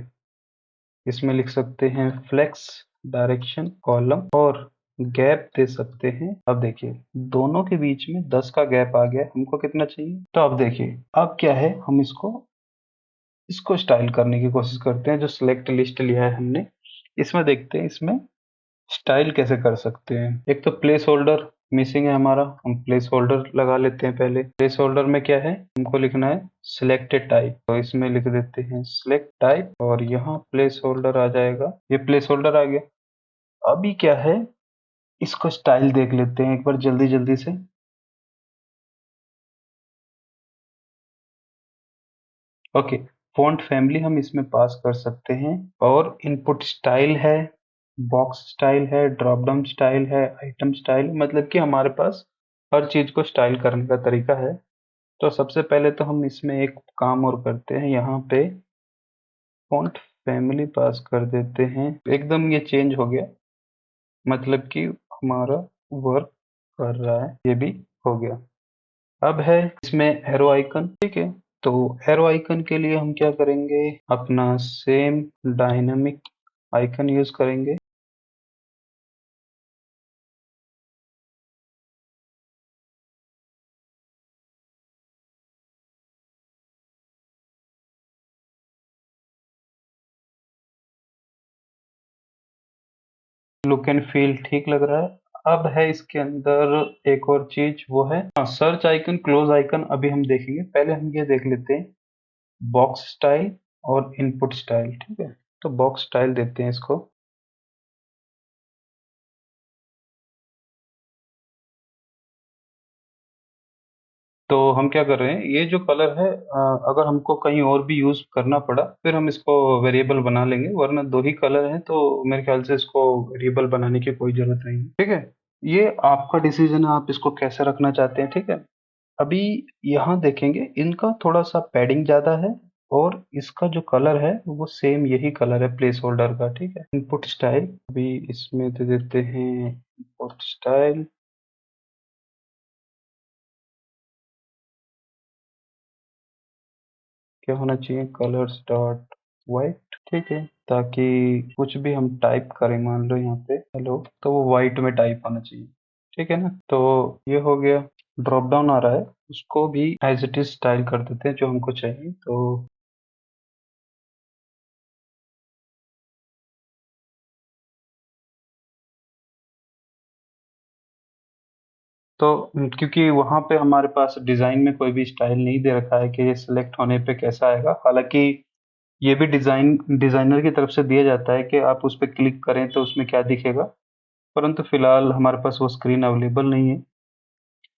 इसमें लिख सकते हैं फ्लेक्स डायरेक्शन कॉलम और गैप दे सकते हैं। अब देखिए, दोनों के बीच में 10 का गैप आ गया। हमको कितना चाहिए? तो अब देखिए, अब क्या है, हम इसको इसको स्टाइल करने की कोशिश करते हैं। जो सिलेक्ट लिस्ट लिया है हमने, इसमें देखते हैं इसमें स्टाइल कैसे कर सकते हैं। एक तो प्लेस होल्डर मिसिंग है हमारा, हम प्लेस होल्डर लगा लेते हैं। पहले प्लेस होल्डर में क्या है, हमको लिखना है सिलेक्टेड टाइप, तो इसमें लिख देते हैं सिलेक्ट टाइप और यहाँ प्लेस होल्डर आ जाएगा। ये प्लेस होल्डर आ गया। अभी क्या है, इसको स्टाइल देख लेते हैं एक बार जल्दी जल्दी से। ओके, फॉन्ट फैमिली हम इसमें पास कर सकते हैं और इनपुट स्टाइल है, बॉक्स स्टाइल है, ड्रॉप डाउन स्टाइल है, आइटम स्टाइल, मतलब कि हमारे पास हर चीज को स्टाइल करने का तरीका है। तो सबसे पहले तो हम इसमें एक काम और करते हैं, यहाँ पे फॉन्ट फैमिली पास कर देते हैं। एकदम ये चेंज हो गया, मतलब कि हमारा वर्क कर रहा है, ये भी हो गया। अब है इसमें एरो आइकन, ठीक है। तो एरो आइकन के लिए हम क्या करेंगे, अपना सेम डायनामिक आइकन यूज करेंगे। लुक एंड फील ठीक लग रहा है। अब है इसके अंदर एक और चीज, वो है सर्च आइकन क्लोज आइकन। अभी हम देखेंगे, पहले हम ये देख लेते हैं बॉक्स स्टाइल और इनपुट स्टाइल, ठीक है। तो बॉक्स स्टाइल देते हैं इसको। तो हम क्या कर रहे हैं, ये जो कलर है, अगर हमको कहीं और भी यूज करना पड़ा फिर हम इसको वेरिएबल बना लेंगे, वरना दो ही कलर हैं तो मेरे ख्याल से इसको वेरिएबल बनाने की कोई जरूरत नहीं है, ठीक है। ये आपका डिसीजन है, आप इसको कैसे रखना चाहते हैं, ठीक है। अभी यहाँ देखेंगे, इनका थोड़ा सा पैडिंग ज्यादा है और इसका जो कलर है वो सेम यही कलर है प्लेस होल्डर का, ठीक है। इनपुट स्टाइल अभी इसमें दे देते हैं इनपुट स्टाइल, क्या होना चाहिए, कलर्स डॉट वाइट, ठीक है। ताकि कुछ भी हम टाइप करें, मान लो यहाँ पे हेलो, तो वो वाइट में टाइप होना चाहिए, ठीक है ना। तो ये हो गया। ड्रॉप डाउन आ रहा है, उसको भी एज इट इज स्टाइल कर देते हैं जो हमको चाहिए। क्योंकि वहां पे हमारे पास डिजाइन में कोई भी स्टाइल नहीं दे रखा है कि ये सिलेक्ट होने पे कैसा आएगा। हालांकि ये भी डिजाइनर की तरफ से दिया जाता है कि आप उस पर क्लिक करें तो उसमें क्या दिखेगा, परंतु फिलहाल हमारे पास वो स्क्रीन अवेलेबल नहीं है।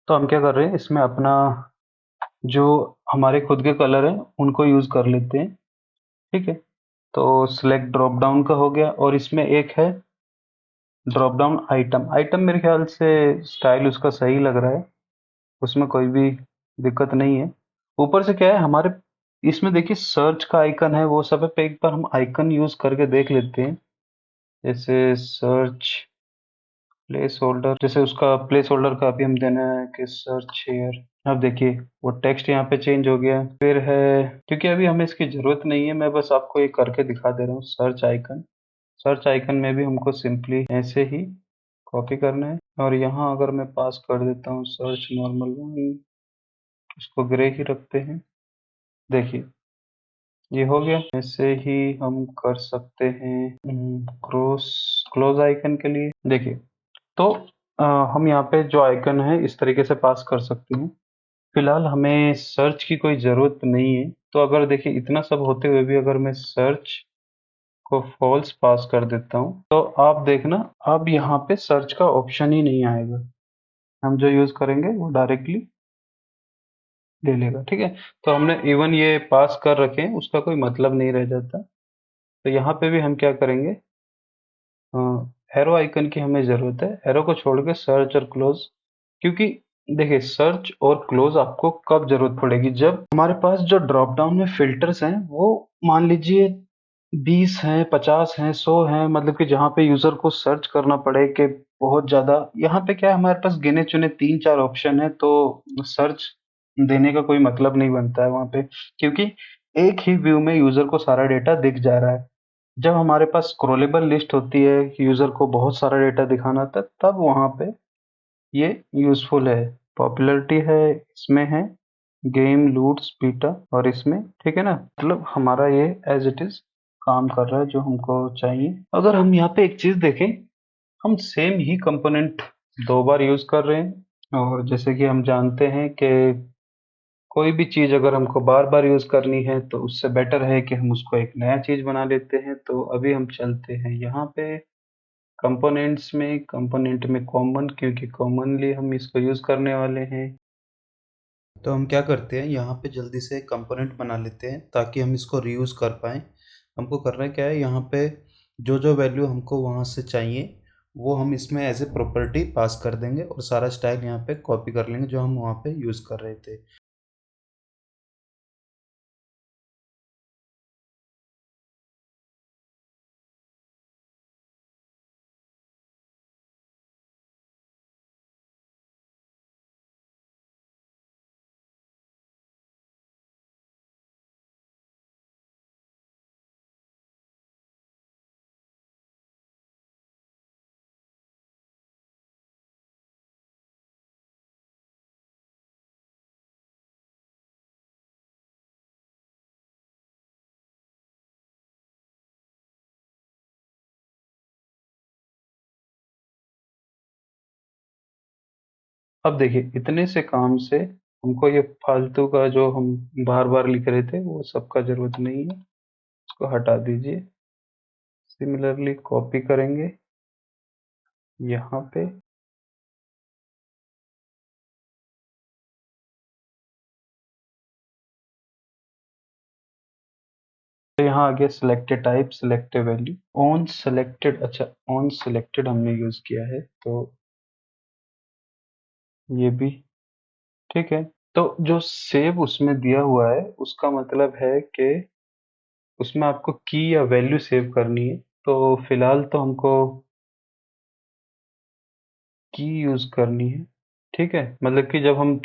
तो हम क्या कर रहे हैं, इसमें अपना जो हमारे खुद के कलर हैं उनको यूज कर लेते हैं, ठीक है। तो सिलेक्ट ड्रॉप डाउन का हो गया और इसमें एक है ड्रॉप डाउन आइटम। आइटम मेरे ख्याल से स्टाइल उसका सही लग रहा है, उसमें कोई भी दिक्कत नहीं है। ऊपर से क्या है हमारे इसमें देखिए सर्च का आइकन है वो सब है, पे एक बार हम आइकन यूज करके देख लेते हैं। जैसे सर्च प्लेस होल्डर, जैसे उसका प्लेस होल्डर का अभी हम देना है कि सर्च हेयर। अब देखिए वो टेक्स्ट यहाँ पे चेंज हो गया। फिर है, क्योंकि अभी हमें इसकी जरूरत नहीं है, मैं बस आपको ये करके दिखा दे रहा हूँ। सर्च आइकन, सर्च आइकन में भी हमको सिंपली ऐसे ही कॉपी करना है, और यहाँ अगर मैं पास कर देता हूँ सर्च नॉर्मल वन, इसको ग्रे ही रखते हैं। देखिए ये हो गया। ऐसे ही हम कर सकते हैं क्रॉस क्लोज आइकन के लिए। देखिए तो अ, हम यहाँ पे जो आइकन है इस तरीके से पास कर सकते हैं। फिलहाल हमें सर्च की कोई ज़रूरत नहीं है, तो अगर देखिए इतना सब होते हुए भी अगर मैं सर्च को फॉल्स पास कर देता हूँ, तो आप देखना अब यहाँ पे सर्च का ऑप्शन ही नहीं आएगा। हम जो यूज़ करेंगे वो डायरेक्टली ले लेगा, ठीक है। तो हमने इवन ये पास कर रखे हैं, उसका कोई मतलब नहीं रह जाता। तो यहाँ पे भी हम क्या करेंगे, एरो आइकन की हमें ज़रूरत है, एरो को छोड़ के सर्च और क्लोज। क्योंकि देखिए सर्च और क्लोज आपको कब ज़रूरत पड़ेगी, जब हमारे पास जो ड्रॉप डाउन में फिल्टर्स हैं वो मान लीजिए 20 हैं, 50 हैं, 100 हैं, मतलब कि जहाँ पे यूज़र को सर्च करना पड़े कि बहुत ज़्यादा। यहाँ पे क्या है हमारे पास गिने चुने 3-4 ऑप्शन है, तो सर्च देने का कोई मतलब नहीं बनता है वहाँ पे, क्योंकि एक ही व्यू में यूज़र को सारा डेटा दिख जा रहा है। जब हमारे पास स्क्रॉलेबल लिस्ट होती है कि यूजर को बहुत सारा डेटा दिखाना था, तब वहां पे ये यूजफुल है। पॉपुलैरिटी है, इसमें है गेम लूट्स बीटा, और इसमें ठीक है ना, मतलब हमारा ये एज इट इज काम कर रहा है जो हमको चाहिए। अगर हम यहाँ पे एक चीज देखें, हम सेम ही कंपोनेंट 2 बार यूज कर रहे हैं, और जैसे कि हम जानते हैं कि कोई भी चीज अगर हमको बार बार यूज करनी है तो उससे बेटर है कि हम उसको एक नया चीज बना लेते हैं। तो अभी हम चलते हैं यहाँ पे कंपोनेंट्स में, कंपोनेंट में कॉमन, क्योंकि कॉमनली हम इसको यूज करने वाले हैं। तो हम क्या करते हैं, यहाँ पे जल्दी से एक कंपोनेंट बना लेते हैं ताकि हम इसको रीयूज कर पाएँ। हमको करना क्या है, यहाँ पे जो जो वैल्यू हमको वहाँ से चाहिए वो हम इसमें एज ए प्रॉपर्टी पास कर देंगे, और सारा स्टाइल यहाँ पे कॉपी कर लेंगे जो हम वहाँ पे यूज़ कर रहे थे। अब देखिए इतने से काम से हमको ये फालतू का जो हम बार बार लिख रहे थे वो सबका जरूरत नहीं है, इसको हटा दीजिए। सिमिलरली कॉपी करेंगे यहाँ पे, तो यहाँ आ गया selected type, selected value, on selected. अच्छा, ऑन सेलेक्टेड हमने यूज किया है, तो ये भी ठीक है। तो जो सेव उसमें दिया हुआ है उसका मतलब है कि उसमें आपको की या वैल्यू सेव करनी है। तो फिलहाल तो हमको की यूज करनी है, ठीक है। मतलब कि जब हम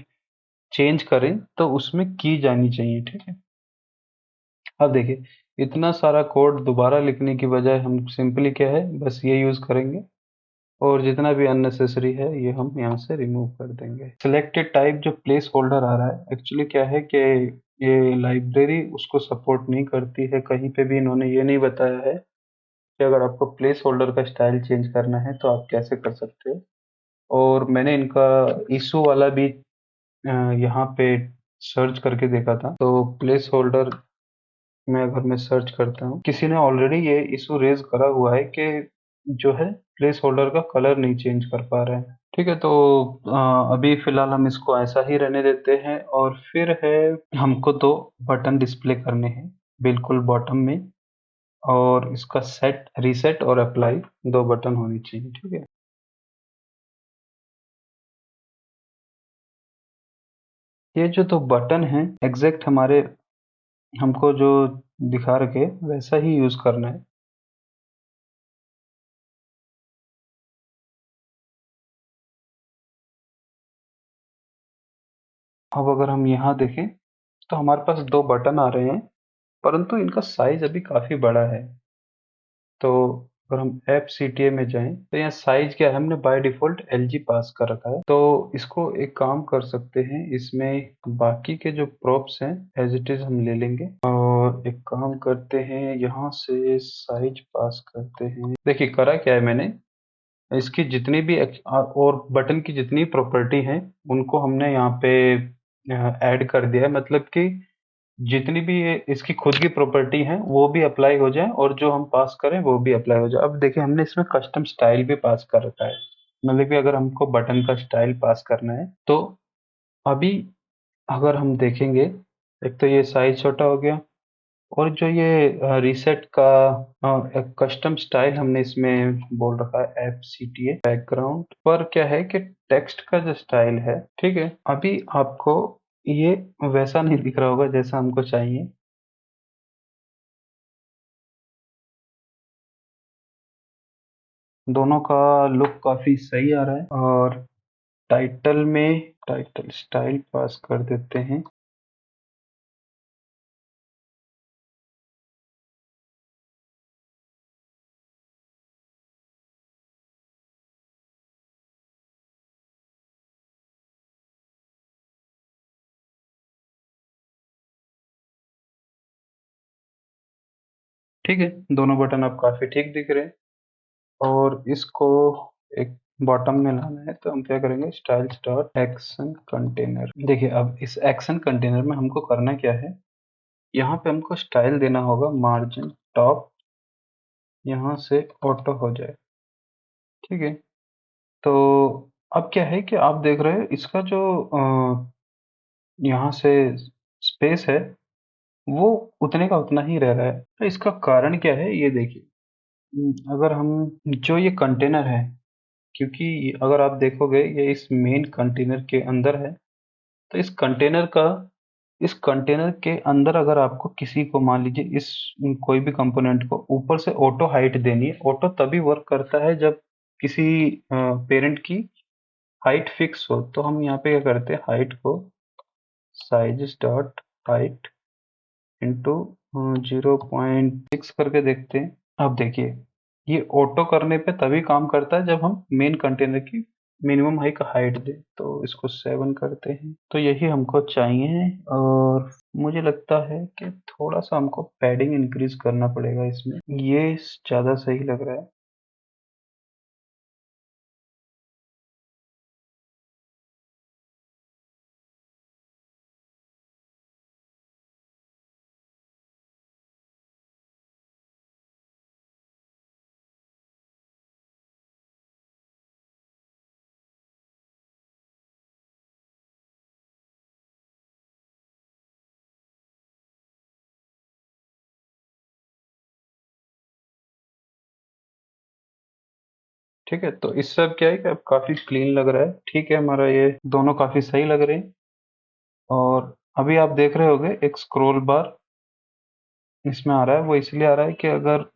चेंज करें तो उसमें की जानी चाहिए, ठीक है। अब देखिए इतना सारा कोड दोबारा लिखने की बजाय हम सिंपली क्या है बस ये यूज करेंगे, और जितना भी अननेसेसरी है ये हम यहाँ से रिमूव कर देंगे। सिलेक्टेड टाइप जो प्लेस होल्डर आ रहा है, एक्चुअली क्या है कि ये लाइब्रेरी उसको सपोर्ट नहीं करती है। कहीं पे भी इन्होंने ये नहीं बताया है कि अगर आपको प्लेस होल्डर का स्टाइल चेंज करना है तो आप कैसे कर सकते हो। और मैंने इनका इशू वाला भी यहाँ पे सर्च करके देखा था, तो प्लेस होल्डर में अगर मैं सर्च करता हूँ, किसी ने ऑलरेडी ये इशू रेज करा हुआ है कि जो है प्लेस होल्डर का कलर नहीं चेंज कर पा रहे हैं, ठीक है। तो अभी फिलहाल हम इसको ऐसा ही रहने देते हैं, और फिर है हमको 2 बटन डिस्प्ले करने हैं बिल्कुल बॉटम में, और इसका सेट, रीसेट और अप्लाई 2 बटन होनी चाहिए, ठीक है। ये जो दो बटन हैं एग्जैक्ट हमारे हमको जो दिखा रखे वैसा ही यूज करना है। अब अगर हम यहाँ देखें तो हमारे पास दो बटन आ रहे हैं, परंतु इनका साइज अभी काफी बड़ा है। तो अगर हम ऐप सीटीए में जाएं तो यहाँ साइज क्या है, हमने बाय डिफॉल्ट एलजी पास कर रखा है। तो इसको एक काम कर सकते हैं, इसमें बाकी के जो प्रॉप्स हैं एज इट इज हम ले लेंगे और एक काम करते हैं, यहाँ से साइज पास करते हैं। देखिए करा क्या है मैंने, इसकी जितनी भी और बटन की जितनी प्रॉपर्टी हैं उनको हमने यहाँ पे ऐड कर दिया है, मतलब कि जितनी भी ये इसकी खुद की प्रॉपर्टी है वो भी अप्लाई हो जाए और जो हम पास करें वो भी अप्लाई हो जाए। अब देखिए हमने इसमें कस्टम स्टाइल भी पास कर रखा है, मतलब कि अगर हमको बटन का स्टाइल पास करना है तो अभी अगर हम देखेंगे, एक तो ये साइज छोटा हो गया और जो ये रीसेट का एक कस्टम स्टाइल हमने इसमें बोल रखा है F C T A background पर, क्या है कि टेक्स्ट का जो स्टाइल है, ठीक है, अभी आपको ये वैसा नहीं दिख रहा होगा जैसा हमको चाहिए। दोनों का लुक काफी सही आ रहा है और टाइटल में टाइटल स्टाइल पास कर देते हैं। ठीक है, दोनों बटन अब काफी ठीक दिख रहे हैं और इसको एक बॉटम में लाना है तो हम क्या करेंगे, स्टाइल्स डॉट एक्शन कंटेनर। देखिए अब इस एक्शन कंटेनर में हमको करना क्या है, यहाँ पे हमको स्टाइल देना होगा मार्जिन टॉप, यहाँ से ऑटो हो जाए। ठीक है, तो अब क्या है कि आप देख रहे हो इसका जो यहाँ से स्पेस है वो उतने का उतना ही रह रहा है। तो इसका कारण क्या है ये देखिए, अगर हम जो ये कंटेनर है, क्योंकि अगर आप देखोगे ये इस मेन कंटेनर के अंदर है, तो इस कंटेनर के अंदर अगर आपको किसी को मान लीजिए इस कोई भी कंपोनेंट को ऊपर से ऑटो हाइट देनी है, ऑटो तभी वर्क करता है जब किसी पेरेंट की हाइट फिक्स हो। तो हम यहाँ पे क्या करते हैं, हाइट को साइज डॉट हाइट इंटू 0.6 करके देखते हैं। अब देखिए ये ऑटो करने पे तभी काम करता है जब हम मेन कंटेनर की मिनिमम हाइट दें। तो इसको 7 करते हैं, तो यही हमको चाहिए और मुझे लगता है कि थोड़ा सा हमको पैडिंग इंक्रीज करना पड़ेगा इसमें, ये ज़्यादा सही लग रहा है। ठीक है, तो इससे अब क्या है कि अब काफ़ी क्लीन लग रहा है। ठीक है, हमारा ये दोनों काफ़ी सही लग रहे हैं और अभी आप देख रहे होंगे एक स्क्रॉल बार इसमें आ रहा है, वो इसलिए आ रहा है कि अगर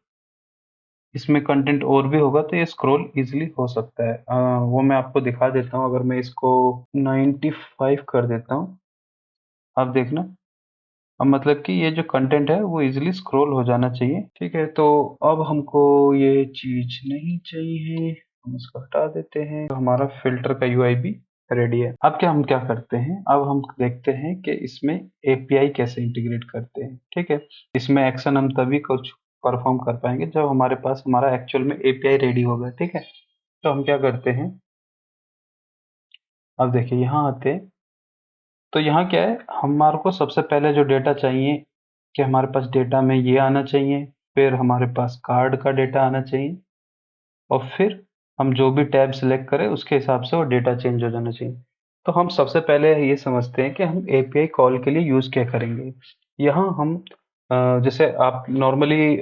इसमें कंटेंट और भी होगा तो ये स्क्रॉल इजीली हो सकता है। वो मैं आपको दिखा देता हूँ, अगर मैं इसको 95 कर देता हूँ, आप देखना, अब मतलब कि ये जो कंटेंट है वो इजीली स्क्रॉल हो जाना चाहिए। ठीक है, तो अब हमको ये चीज नहीं चाहिए, हम इसको हटा देते हैं। तो हमारा फिल्टर का यूआई भी रेडी है। अब क्या हम क्या करते हैं, अब हम देखते हैं कि इसमें एपीआई कैसे इंटीग्रेट करते हैं। ठीक है, इसमें एक्शन हम तभी कुछ परफॉर्म कर पाएंगे जब हमारे पास हमारा एक्चुअल में एपीआई रेडी होगा। ठीक है, तो हम क्या करते हैं, अब देखिए यहाँ आते हैं, तो यहाँ क्या है, हमारे को सबसे पहले जो डेटा चाहिए कि हमारे पास डेटा में ये आना चाहिए, फिर हमारे पास कार्ड का डेटा आना चाहिए और फिर हम जो भी टैब सेलेक्ट करें उसके हिसाब से वो डेटा चेंज हो जाना चाहिए। तो हम सबसे पहले ये समझते हैं कि हम एपीआई कॉल के लिए यूज़ क्या करेंगे। यहाँ हम जैसे आप नॉर्मली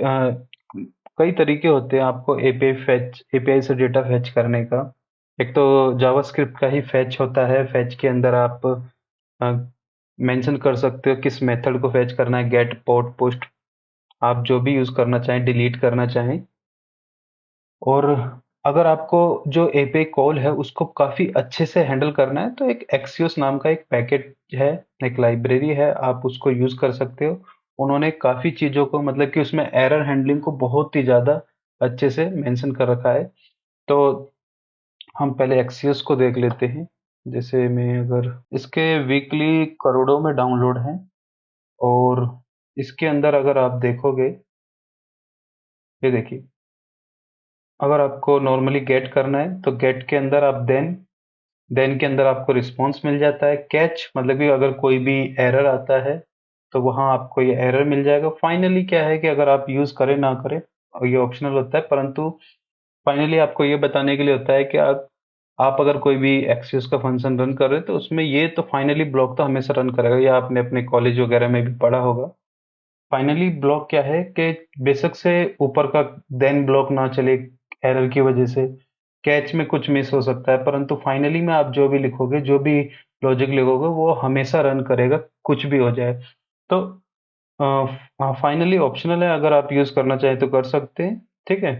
कई तरीके होते हैं आपको एपीआई से डेटा फेच करने का। एक तो जावास्क्रिप्ट का ही फेच होता है, फेच के अंदर आप मेंशन कर सकते हो किस मेथड को फेच करना है, गेट, पोर्ट, पुस्ट, आप जो भी यूज़ करना चाहें, डिलीट करना चाहें। और अगर आपको जो एपीआई कॉल है उसको काफ़ी अच्छे से हैंडल करना है तो एक एक्सियोस नाम का एक पैकेट है, एक लाइब्रेरी है, आप उसको यूज़ कर सकते हो। उन्होंने काफ़ी चीज़ों को मतलब कि उसमें एरर हैंडलिंग को बहुत ही ज़्यादा अच्छे से मेंशन कर रखा है। तो हम पहले एक्सियोस को देख लेते हैं। जैसे मैं अगर इसके वीकली करोड़ों में डाउनलोड हैं और इसके अंदर अगर आप देखोगे, ये देखिए, अगर आपको नॉर्मली गेट करना है तो गेट के अंदर आप देन के अंदर आपको रिस्पॉन्स मिल जाता है। कैच मतलब कि अगर कोई भी एरर आता है तो वहाँ आपको ये एरर मिल जाएगा। फाइनली क्या है कि अगर आप यूज़ करें ना करें और ये ऑप्शनल होता है, परंतु फाइनली आपको ये बताने के लिए होता है कि आप अगर कोई भी एक्सिस का फंक्शन रन कर रहे हैं तो उसमें ये तो फाइनली ब्लॉक तो हमेशा रन करेगा। ये आपने अपने कॉलेज वगैरह में भी पढ़ा होगा। फाइनली ब्लॉक क्या है कि बेशक से ऊपर का देन ब्लॉक ना चले एरर की वजह से, कैच में कुछ मिस हो सकता है, परंतु फाइनली में आप जो भी लिखोगे, जो भी लॉजिक लिखोगे वो हमेशा रन करेगा, कुछ भी हो जाए। तो फाइनली ऑप्शनल है, अगर आप यूज करना चाहें तो कर सकते हैं। ठीक है,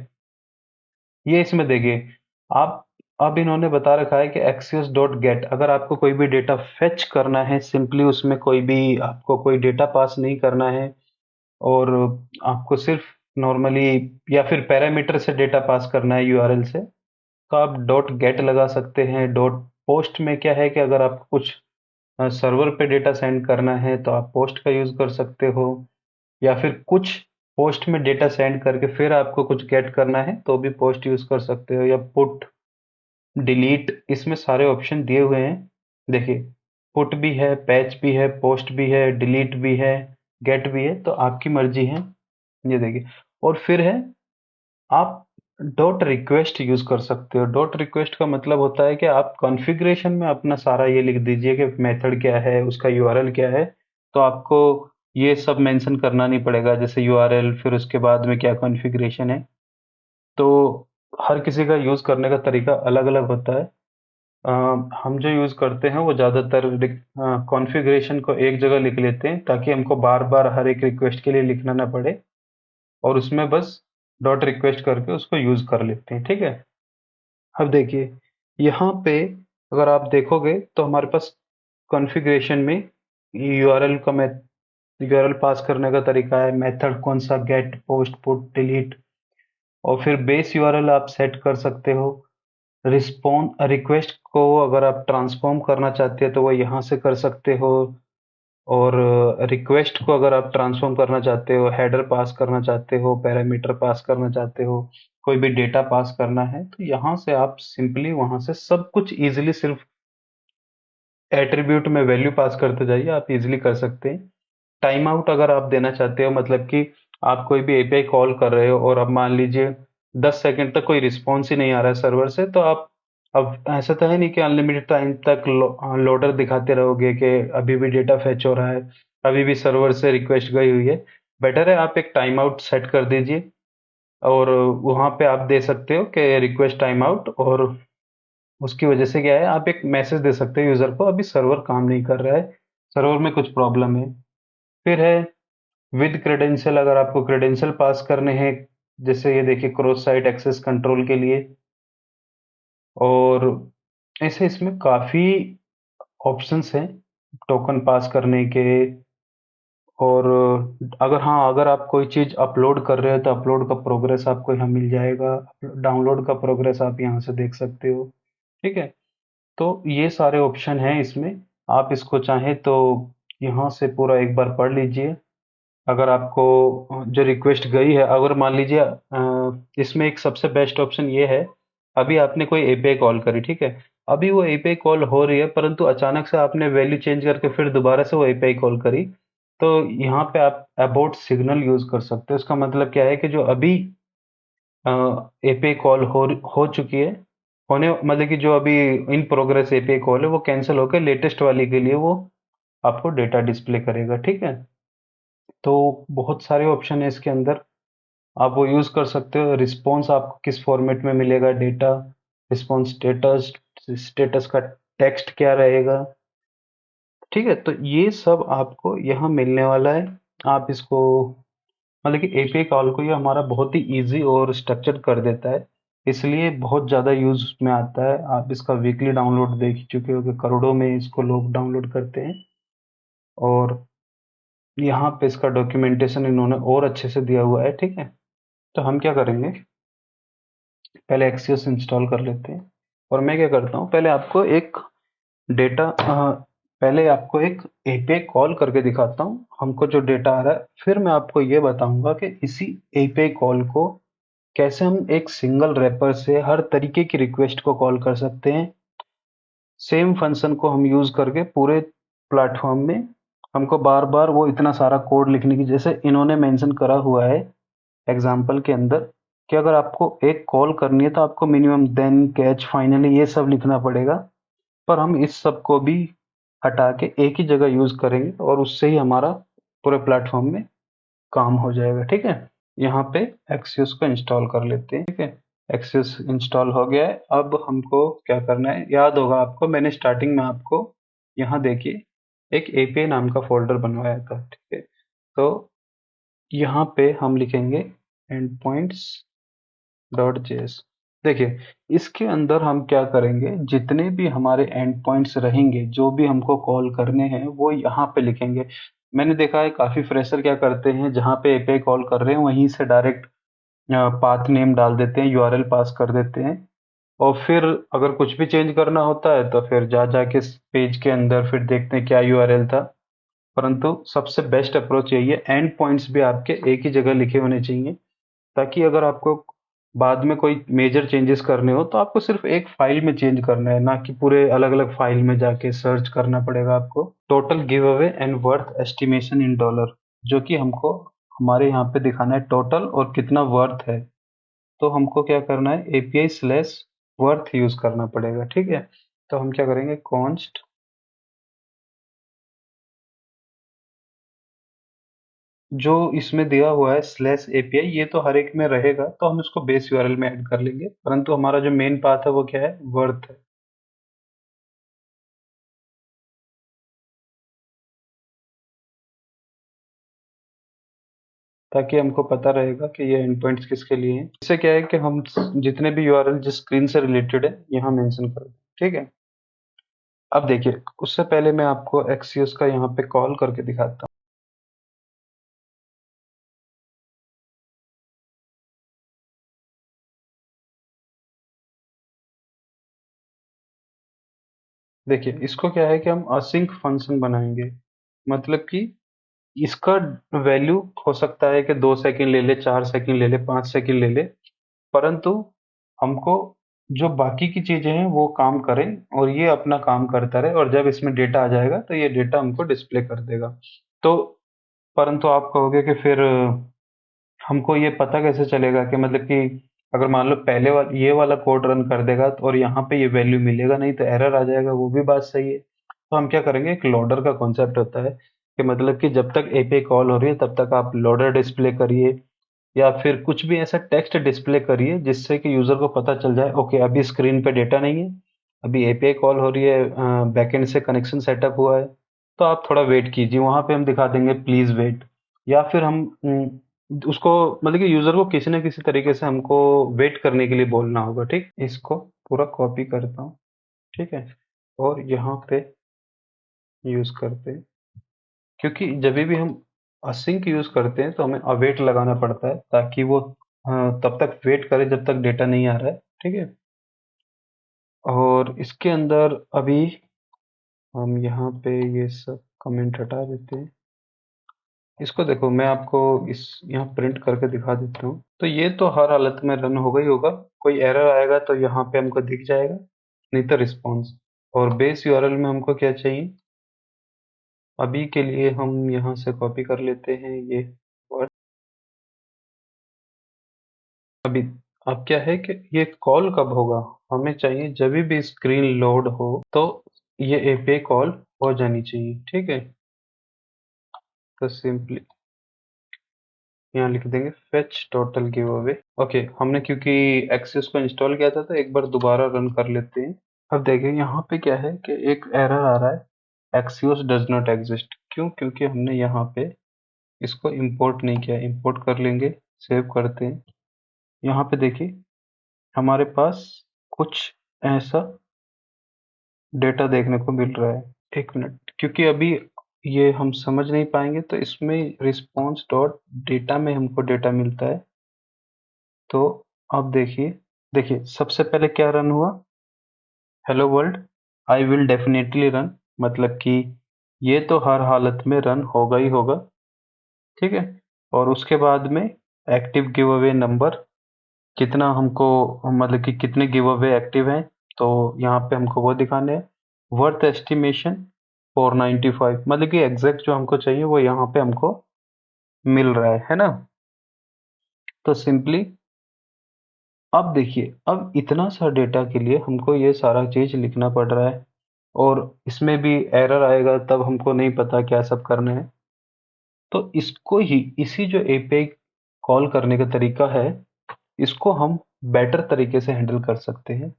ये इसमें देखिए, आप अब इन्होंने बता रखा है कि एक्सिस डॉट गेट, अगर आपको कोई भी डेटा फेच करना है, सिंपली उसमें कोई भी आपको कोई डेटा पास नहीं करना है और आपको सिर्फ नॉर्मली या फिर पैरामीटर से डेटा पास करना है यूआरएल से, तो आप डॉट गेट लगा सकते हैं। डॉट पोस्ट में क्या है कि अगर आपको कुछ सर्वर पे डेटा सेंड करना है तो आप पोस्ट का यूज़ कर सकते हो, या फिर कुछ पोस्ट में डेटा सेंड करके फिर आपको कुछ गेट करना है तो भी पोस्ट यूज़ कर सकते हो, या पुट, डिलीट, इसमें सारे ऑप्शन दिए हुए हैं। देखिए, पुट भी है, पैच भी है, पोस्ट भी है, डिलीट भी है, गेट भी है, तो आपकी मर्जी है। ये देखिए, और फिर है, आप डॉट रिक्वेस्ट यूज कर सकते हो। डॉट रिक्वेस्ट का मतलब होता है कि आप कॉन्फ़िगरेशन में अपना सारा ये लिख दीजिए कि मेथड क्या है, उसका यूआरएल क्या है, तो आपको ये सब मेंशन करना नहीं पड़ेगा, जैसे यूआरएल फिर उसके बाद में क्या कॉन्फ़िगरेशन है। तो हर किसी का यूज़ करने का तरीका अलग-अलग होता है। अ, हम जो यूज़ करते हैं वो ज़्यादातर कॉन्फ़िगरेशन को एक जगह लिख लेते हैं ताकि हमको बार-बार हर एक रिक्वेस्ट के लिए लिखना ना पड़े, और उसमें बस डॉट रिक्वेस्ट करके उसको यूज़ कर लेते हैं। ठीक है? अब देखिए, यहाँ पे अगर आप देखोगे तो हमारे पास कॉन्फ़िगरेशन में यूआरएल का मैं यूआरएल पास करने का तरीका है, मेथड कौन सा, गेट, पोस्ट, पुट, डिलीट, और फिर बेस यूआरएल आप सेट कर सकते हो। रिक्वेस्ट को अगर आप ट्रांसफॉर्म करना चाहते हैं तो वो यहाँ से कर सकते हो, और रिक्वेस्ट को अगर आप ट्रांसफॉर्म करना चाहते हो, हेडर पास करना चाहते हो, पैरामीटर पास करना चाहते हो, कोई भी डेटा पास करना है, तो यहाँ से आप सिंपली वहाँ से सब कुछ ईज़िली सिर्फ एट्रीब्यूट में वैल्यू पास करते जाइए, आप ईज़िली कर सकते हैं। टाइम आउट अगर आप देना चाहते हो, मतलब कि आप कोई भी एपीआई कॉल कर रहे हो और अब मान लीजिए 10 सेकंड तक कोई रिस्पॉन्स ही नहीं आ रहा है सर्वर से, तो आप, अब ऐसा तो है नहीं कि अनलिमिटेड टाइम तक लोडर दिखाते रहोगे कि अभी भी डेटा फेच हो रहा है, अभी भी सर्वर से रिक्वेस्ट गई हुई है। बेटर है आप एक टाइम आउट सेट कर दीजिए, और वहाँ पे आप दे सकते हो कि रिक्वेस्ट टाइम आउट, और उसकी वजह से क्या है, आप एक मैसेज दे सकते हो यूज़र को, अभी सर्वर काम नहीं कर रहा है, सर्वर में कुछ प्रॉब्लम है। फिर है विद क्रेडेंशियल, अगर आपको क्रेडेंशियल पास करने हैं, जैसे ये देखिए क्रॉस साइट एक्सेस कंट्रोल के लिए, और ऐसे इसमें काफ़ी ऑप्शंस हैं टोकन पास करने के। और अगर, हाँ, अगर आप कोई चीज़ अपलोड कर रहे हो तो अपलोड का प्रोग्रेस आपको यहाँ मिल जाएगा, डाउनलोड का प्रोग्रेस आप यहाँ से देख सकते हो। ठीक है, तो ये सारे ऑप्शन हैं इसमें, आप इसको चाहें तो यहाँ से पूरा एक बार पढ़ लीजिए। अगर आपको जो रिक्वेस्ट गई है, अगर मान लीजिए इसमें एक सबसे बेस्ट ऑप्शन ये है, अभी आपने कोई एपीआई कॉल करी, ठीक है, अभी वो एपीआई कॉल हो रही है परंतु अचानक से आपने वैल्यू चेंज करके फिर दोबारा से वो एपीआई कॉल करी, तो यहाँ पे आप अबाउट सिग्नल यूज कर सकते हो। इसका मतलब क्या है कि जो अभी एपीआई कॉल हो चुकी है, होने मतलब कि जो अभी इन प्रोग्रेस एपीआई कॉल है वो कैंसिल होकर लेटेस्ट वाली के लिए वो आपको डेटा डिस्प्ले करेगा। ठीक है, तो बहुत सारे ऑप्शन है इसके अंदर, आप वो यूज़ कर सकते हो। रिस्पॉन्स आपको किस फॉर्मेट में मिलेगा, डेटा रिस्पॉन्स स्टेटस, स्टेटस का टेक्स्ट क्या रहेगा, ठीक है, तो ये सब आपको यहाँ मिलने वाला है। आप इसको मतलब कि एपीआई कॉल को ये हमारा बहुत ही इजी और स्ट्रक्चर्ड कर देता है, इसलिए बहुत ज़्यादा यूज में आता है। आप इसका वीकली डाउनलोड देख ही चुके होंगे, करोड़ों में इसको लोग डाउनलोड करते हैं। और यहाँ पे इसका डॉक्यूमेंटेशन इन्होंने और अच्छे से दिया हुआ है। ठीक है, तो हम क्या करेंगे, पहले एक्सियोस इंस्टॉल कर लेते हैं। और मैं क्या करता हूँ, पहले आपको एक एपीआई कॉल करके दिखाता हूँ हमको जो डेटा आ रहा है, फिर मैं आपको ये बताऊंगा कि इसी एपीआई कॉल को कैसे हम एक सिंगल रैपर से हर तरीके की रिक्वेस्ट को कॉल कर सकते हैं। सेम फंक्शन को हम यूज करके पूरे प्लेटफॉर्म में हमको बार बार वो इतना सारा कोड लिखने की, जैसे इन्होंने मेंशन करा हुआ है एग्जाम्पल के अंदर, कि अगर आपको एक कॉल करनी है तो आपको मिनिमम देन कैच फाइनली ये सब लिखना पड़ेगा। पर हम इस सब को भी हटा के एक ही जगह यूज करेंगे और उससे ही हमारा पूरे प्लेटफॉर्म में काम हो जाएगा। ठीक है, यहाँ पे एक्सियोस को इंस्टॉल कर लेते हैं। ठीक है, एक्सियोस इंस्टॉल हो गया है। अब हमको क्या करना है, याद होगा आपको, मैंने स्टार्टिंग में आपको यहाँ देखिए एक एपीआई नाम का फोल्डर बनवाया था। ठीक है, तो यहाँ पे हम लिखेंगे endpoints डॉट जेएस। देखिए, इसके अंदर हम क्या करेंगे, जितने भी हमारे एंड पॉइंट्स रहेंगे, जो भी हमको कॉल करने हैं, वो यहाँ पे लिखेंगे। मैंने देखा है काफी फ्रेशर क्या करते हैं, जहाँ पे एपीआई कॉल कर रहे हैं वहीं से डायरेक्ट पाथ नेम डाल देते हैं, यूआरएल पास कर देते हैं। और फिर अगर कुछ भी चेंज करना होता है तो फिर जा जाके पेज के अंदर फिर देखते हैं क्या यूआरएल था। परंतु सबसे बेस्ट अप्रोच यही है, एंड पॉइंट्स भी आपके एक ही जगह लिखे होने चाहिए, ताकि अगर आपको बाद में कोई मेजर चेंजेस करने हो तो आपको सिर्फ एक फाइल में चेंज करना है, ना कि पूरे अलग अलग फाइल में जाके सर्च करना पड़ेगा आपको। Total give away and worth estimation in dollar, जो कि हमको हमारे यहाँ पे दिखाना है टोटल और कितना वर्थ है। तो हमको क्या करना है, एपीआई स्लैश वर्थ यूज करना पड़ेगा। ठीक है, तो हम क्या करेंगे, कॉन्स्ट जो इसमें दिया हुआ है स्लैश एपीआई, ये तो हर एक में रहेगा, तो हम इसको बेस यूआरएल में ऐड कर लेंगे, परंतु हमारा जो मेन पाथ है वो क्या है, वर्थ है। ताकि हमको पता रहेगा कि ये एंड पॉइंट्स किसके लिए हैं। इससे क्या है कि हम जितने भी यूआरएल जिस स्क्रीन से रिलेटेड है यहाँ मेंशन कर दें। ठीक है, अब देखिए, उससे पहले मैं आपको एक्सियोस का यहाँ पे कॉल करके दिखाता हूँ। देखिए, इसको क्या है कि हम असिंक फंक्शन बनाएंगे, मतलब कि इसका वैल्यू हो सकता है कि 2 सेकंड ले ले, 4 सेकंड ले ले, 5 सेकंड ले ले, परंतु हमको जो बाकी की चीजें हैं वो काम करें और ये अपना काम करता रहे, और जब इसमें डेटा आ जाएगा तो ये डेटा हमको डिस्प्ले कर देगा। तो परंतु आप कहोगे कि फिर हमको ये पता कैसे चलेगा कि मतलब कि अगर मान लो पहले वाला ये वाला कोड रन कर देगा तो और यहाँ पे ये वैल्यू मिलेगा नहीं तो एरर आ जाएगा, वो भी बात सही है। तो हम क्या करेंगे, एक लोडर का कॉन्सेप्ट होता है कि मतलब कि जब तक एपीआई कॉल हो रही है तब तक आप लोडर डिस्प्ले करिए, या फिर कुछ भी ऐसा टेक्स्ट डिस्प्ले करिए जिससे कि यूजर को पता चल जाए, ओके अभी स्क्रीन पे डेटा नहीं है, अभी एपीआई कॉल हो रही है, बैकएंड से कनेक्शन सेटअप हुआ है, तो आप थोड़ा वेट कीजिए। वहां पे हम दिखा देंगे प्लीज वेट, या फिर हम उसको मतलब कि यूजर को किसी न किसी तरीके से हमको वेट करने के लिए बोलना होगा। ठीक, इसको पूरा कॉपी करता हूँ। ठीक है, और यहाँ पे यूज करते हैं, क्योंकि जब भी हम असिंक यूज करते हैं तो हमें अवेट लगाना पड़ता है ताकि वो तब तक वेट करे जब तक डेटा नहीं आ रहा है। ठीक है, और इसके अंदर अभी हम यहाँ पे ये सब कमेंट हटा देते हैं। इसको देखो, मैं आपको इस यहाँ प्रिंट करके दिखा देता हूँ, तो ये तो हर हालत में रन होगा ही होगा। कोई एरर आएगा तो यहाँ पे हमको दिख जाएगा, नहीं तो रिस्पॉन्स। और बेस यूआरएल में हमको क्या चाहिए, अभी के लिए हम यहाँ से कॉपी कर लेते हैं ये वर्ड। अभी अब क्या है कि ये कॉल कब होगा, हमें चाहिए जब भी स्क्रीन लोड हो तो ये एपीआई कॉल हो जानी चाहिए। ठीक है, तो सिंपली यहाँ लिख देंगे fetch total give away. Okay, हमने क्योंकि एक्सेस को इंस्टॉल किया था तो एक बार दोबारा रन कर लेते हैं। अब देखिए यहाँ पे क्या है कि एक एरर आ रहा है, Axios does not exist। क्यों? क्योंकि हमने यहाँ पे इसको इंपोर्ट नहीं किया। इंपोर्ट कर लेंगे, सेव करते हैं। यहाँ पे देखिए हमारे पास कुछ ऐसा डेटा देखने को मिल रहा है। एक मिनट, क्योंकि अभी ये हम समझ नहीं पाएंगे, तो इसमें रिस्पॉन्स डॉट डेटा में हमको डेटा मिलता है। तो अब देखिए, देखिए सबसे पहले क्या रन हुआ, hello world I will definitely run, मतलब कि ये तो हर हालत में रन होगा ही होगा, ठीक है। और उसके बाद में एक्टिव गिव अवे नंबर, कितना हमको, मतलब कि कितने गिव अवे एक्टिव हैं, तो यहाँ पे हमको वो दिखाने हैं। वर्थ एस्टिमेशन 495, मतलब कि एग्जैक्ट जो हमको चाहिए वो यहाँ पे हमको मिल रहा है ना। तो सिंपली अब देखिए, अब इतना सा डेटा के लिए हमको ये सारा चीज लिखना पड़ रहा है, और इसमें भी एरर आएगा, तब हमको नहीं पता क्या सब करना है। तो इसको ही, इसी जो एपीआई कॉल करने का तरीका है, इसको हम बेटर तरीके से हैंडल कर सकते हैं।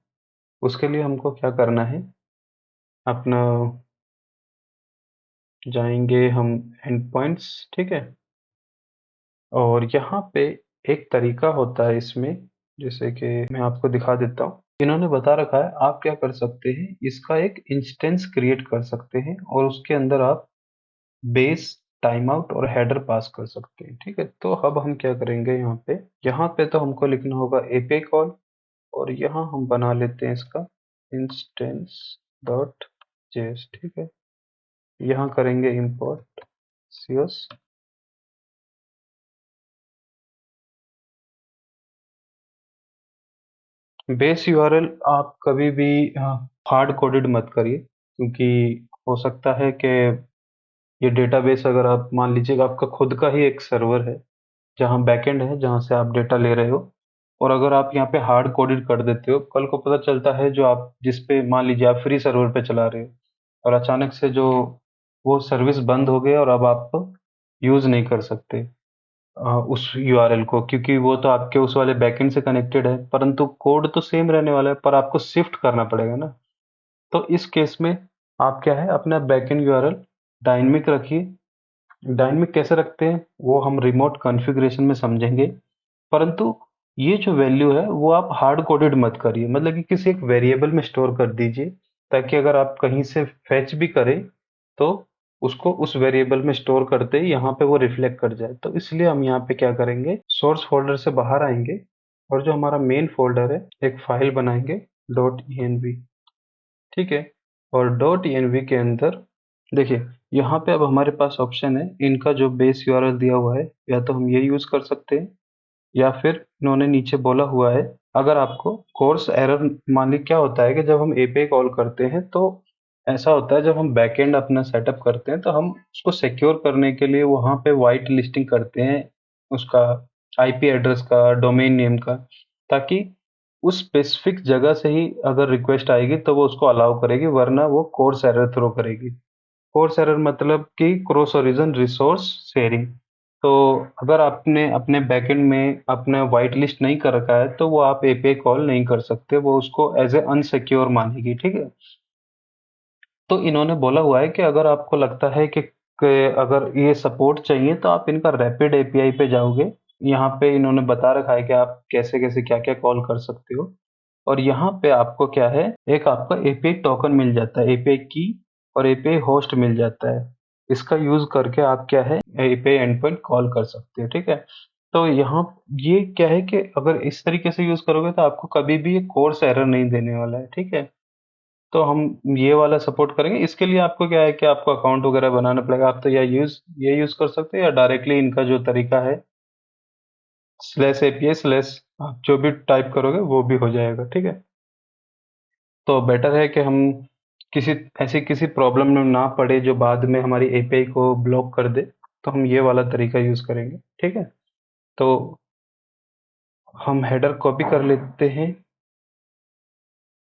उसके लिए हमको क्या करना है, अपना जाएंगे हम एंड पॉइंट्स, ठीक है। और यहाँ पे एक तरीका होता है इसमें, जैसे कि मैं आपको दिखा देता हूँ। इन्होंने बता रखा है आप क्या कर सकते हैं, इसका एक इंस्टेंस क्रिएट कर सकते हैं और उसके अंदर आप बेस, टाइम आउट और हेडर पास कर सकते हैं, ठीक है। तो अब हम क्या करेंगे, यहाँ पे तो हमको लिखना होगा एपीआई कॉल, और यहाँ हम बना लेते हैं इसका इंस्टेंस डॉट जेएस, ठीक है। यहाँ करेंगे इंपोर्ट सीएस। बेस यूआरएल आप कभी भी हार्ड कोडेड मत करिए, क्योंकि हो सकता है कि ये डेटाबेस, अगर आप मान लीजिएगा आपका खुद का ही एक सर्वर है जहाँ बैकएंड है जहाँ से आप डेटा ले रहे हो, और अगर आप यहाँ पे हार्ड कोडेड कर देते हो, कल को पता चलता है जो आप जिस पे मान लीजिए आप फ्री सर्वर पे चला रहे हो, और अचानक से जो वो सर्विस बंद हो गई और अब आप यूज नहीं कर सकते उस यूआरएल को, क्योंकि वो तो आपके उस वाले बैकएंड से कनेक्टेड है, परंतु कोड तो सेम रहने वाला है, पर आपको शिफ्ट करना पड़ेगा ना। तो इस केस में आप क्या है, अपना बैकएंड यूआरएल डायनेमिक रखिए। डायनेमिक कैसे रखते हैं वो हम रिमोट कॉन्फ़िगरेशन में समझेंगे, परंतु ये जो वैल्यू है वो आप हार्ड कोडेड मत करिए, मतलब कि किसी एक वेरिएबल में स्टोर कर दीजिए, ताकि अगर आप कहीं से फेच भी करें तो उसको उस वेरिएबल में स्टोर करते ही यहाँ पे वो रिफ्लेक्ट कर जाए। तो इसलिए हम यहाँ पे क्या करेंगे, सोर्स फोल्डर से बाहर आएंगे और जो हमारा मेन फोल्डर है एक फाइल बनाएंगे डॉट env, ठीक है। और डॉट env के अंदर देखिए, यहाँ पे अब हमारे पास ऑप्शन है, इनका जो बेस यूआरएल दिया हुआ है या तो हम ये यूज कर सकते हैं, या फिर इन्होंने नीचे बोला हुआ है अगर आपको कोर्स एरर, मान ली क्या होता है कि जब हम एपीआई कॉल करते हैं तो ऐसा होता है, जब हम बैकएंड अपना सेटअप करते हैं तो हम उसको सिक्योर करने के लिए वहाँ पे वाइट लिस्टिंग करते हैं उसका आईपी एड्रेस का, डोमेन नेम का, ताकि उस स्पेसिफिक जगह से ही अगर रिक्वेस्ट आएगी तो वो उसको अलाउ करेगी, वरना वो कोर्स एरर थ्रो करेगी। कोर्स एरर मतलब कि क्रॉस ओरिजिन रिसोर्स शेयरिंग। तो अगर आपने अपने बैकएंड में अपना वाइट लिस्ट नहीं कर रखा है तो वो आप एपीआई कॉल नहीं कर सकते, वो उसको एज ए अनसिक्योर मानेगी, ठीक है। तो इन्होंने बोला हुआ है कि अगर आपको लगता है कि अगर ये सपोर्ट चाहिए तो आप इनका रैपिड एपीआई पे जाओगे। यहाँ पे इन्होंने बता रखा है कि आप कैसे कैसे क्या क्या कॉल कर सकते हो, और यहाँ पे आपको क्या है, एक आपका एपीआई टोकन मिल जाता है, एपीआई की और एपीआई होस्ट मिल जाता है। इसका यूज करके आप क्या है, एपीआई एंडपॉइंट कॉल कर सकते हो, ठीक है। तो यहाँ ये क्या है कि अगर इस तरीके से यूज करोगे तो आपको कभी भी ये कोर्स एरर नहीं देने वाला है, ठीक है। तो हम ये वाला सपोर्ट करेंगे। इसके लिए आपको क्या है कि आपको अकाउंट वगैरह बनाना पड़ेगा। आप तो या ये यूज कर सकते हो, या डायरेक्टली इनका जो तरीका है स्लैश एपीआई स्लैश, आप जो भी टाइप करोगे वो भी हो जाएगा, ठीक है। तो बेटर है कि हम किसी ऐसी किसी प्रॉब्लम में ना पड़े जो बाद में हमारी एपीआई को ब्लॉक कर दे, तो हम ये वाला तरीका यूज करेंगे, ठीक है। तो हम हेडर कॉपी कर लेते हैं।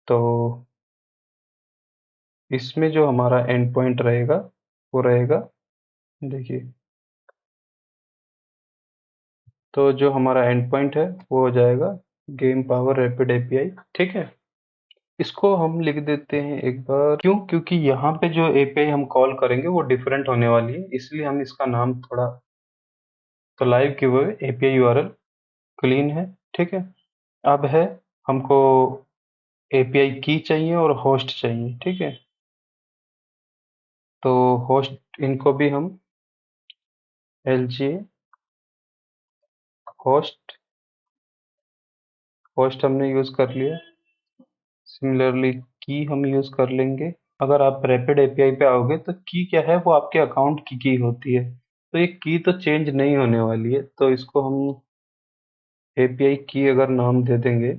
तो इसमें जो हमारा एंड पॉइंट रहेगा वो रहेगा, देखिए, तो जो हमारा एंड पॉइंट है वो हो जाएगा गेम पावर रैपिड एपीआई, ठीक है। इसको हम लिख देते हैं एक बार, क्यों? क्योंकि यहाँ पे जो एपीआई हम कॉल करेंगे वो डिफरेंट होने वाली है, इसलिए हम इसका नाम थोड़ा, तो live giveaway API URL clean है, ठीक है। अब है हमको एपीआई की चाहिए और होस्ट चाहिए, ठीक है। तो होस्ट, इनको भी हम एलजी होस्ट, होस्ट हमने यूज कर लिया। सिमिलरली की हम यूज कर लेंगे। अगर आप रैपिड एपीआई पे आओगे तो की क्या है, वो आपके अकाउंट की होती है, तो ये की तो चेंज नहीं होने वाली है, तो इसको हम एपीआई की अगर नाम दे देंगे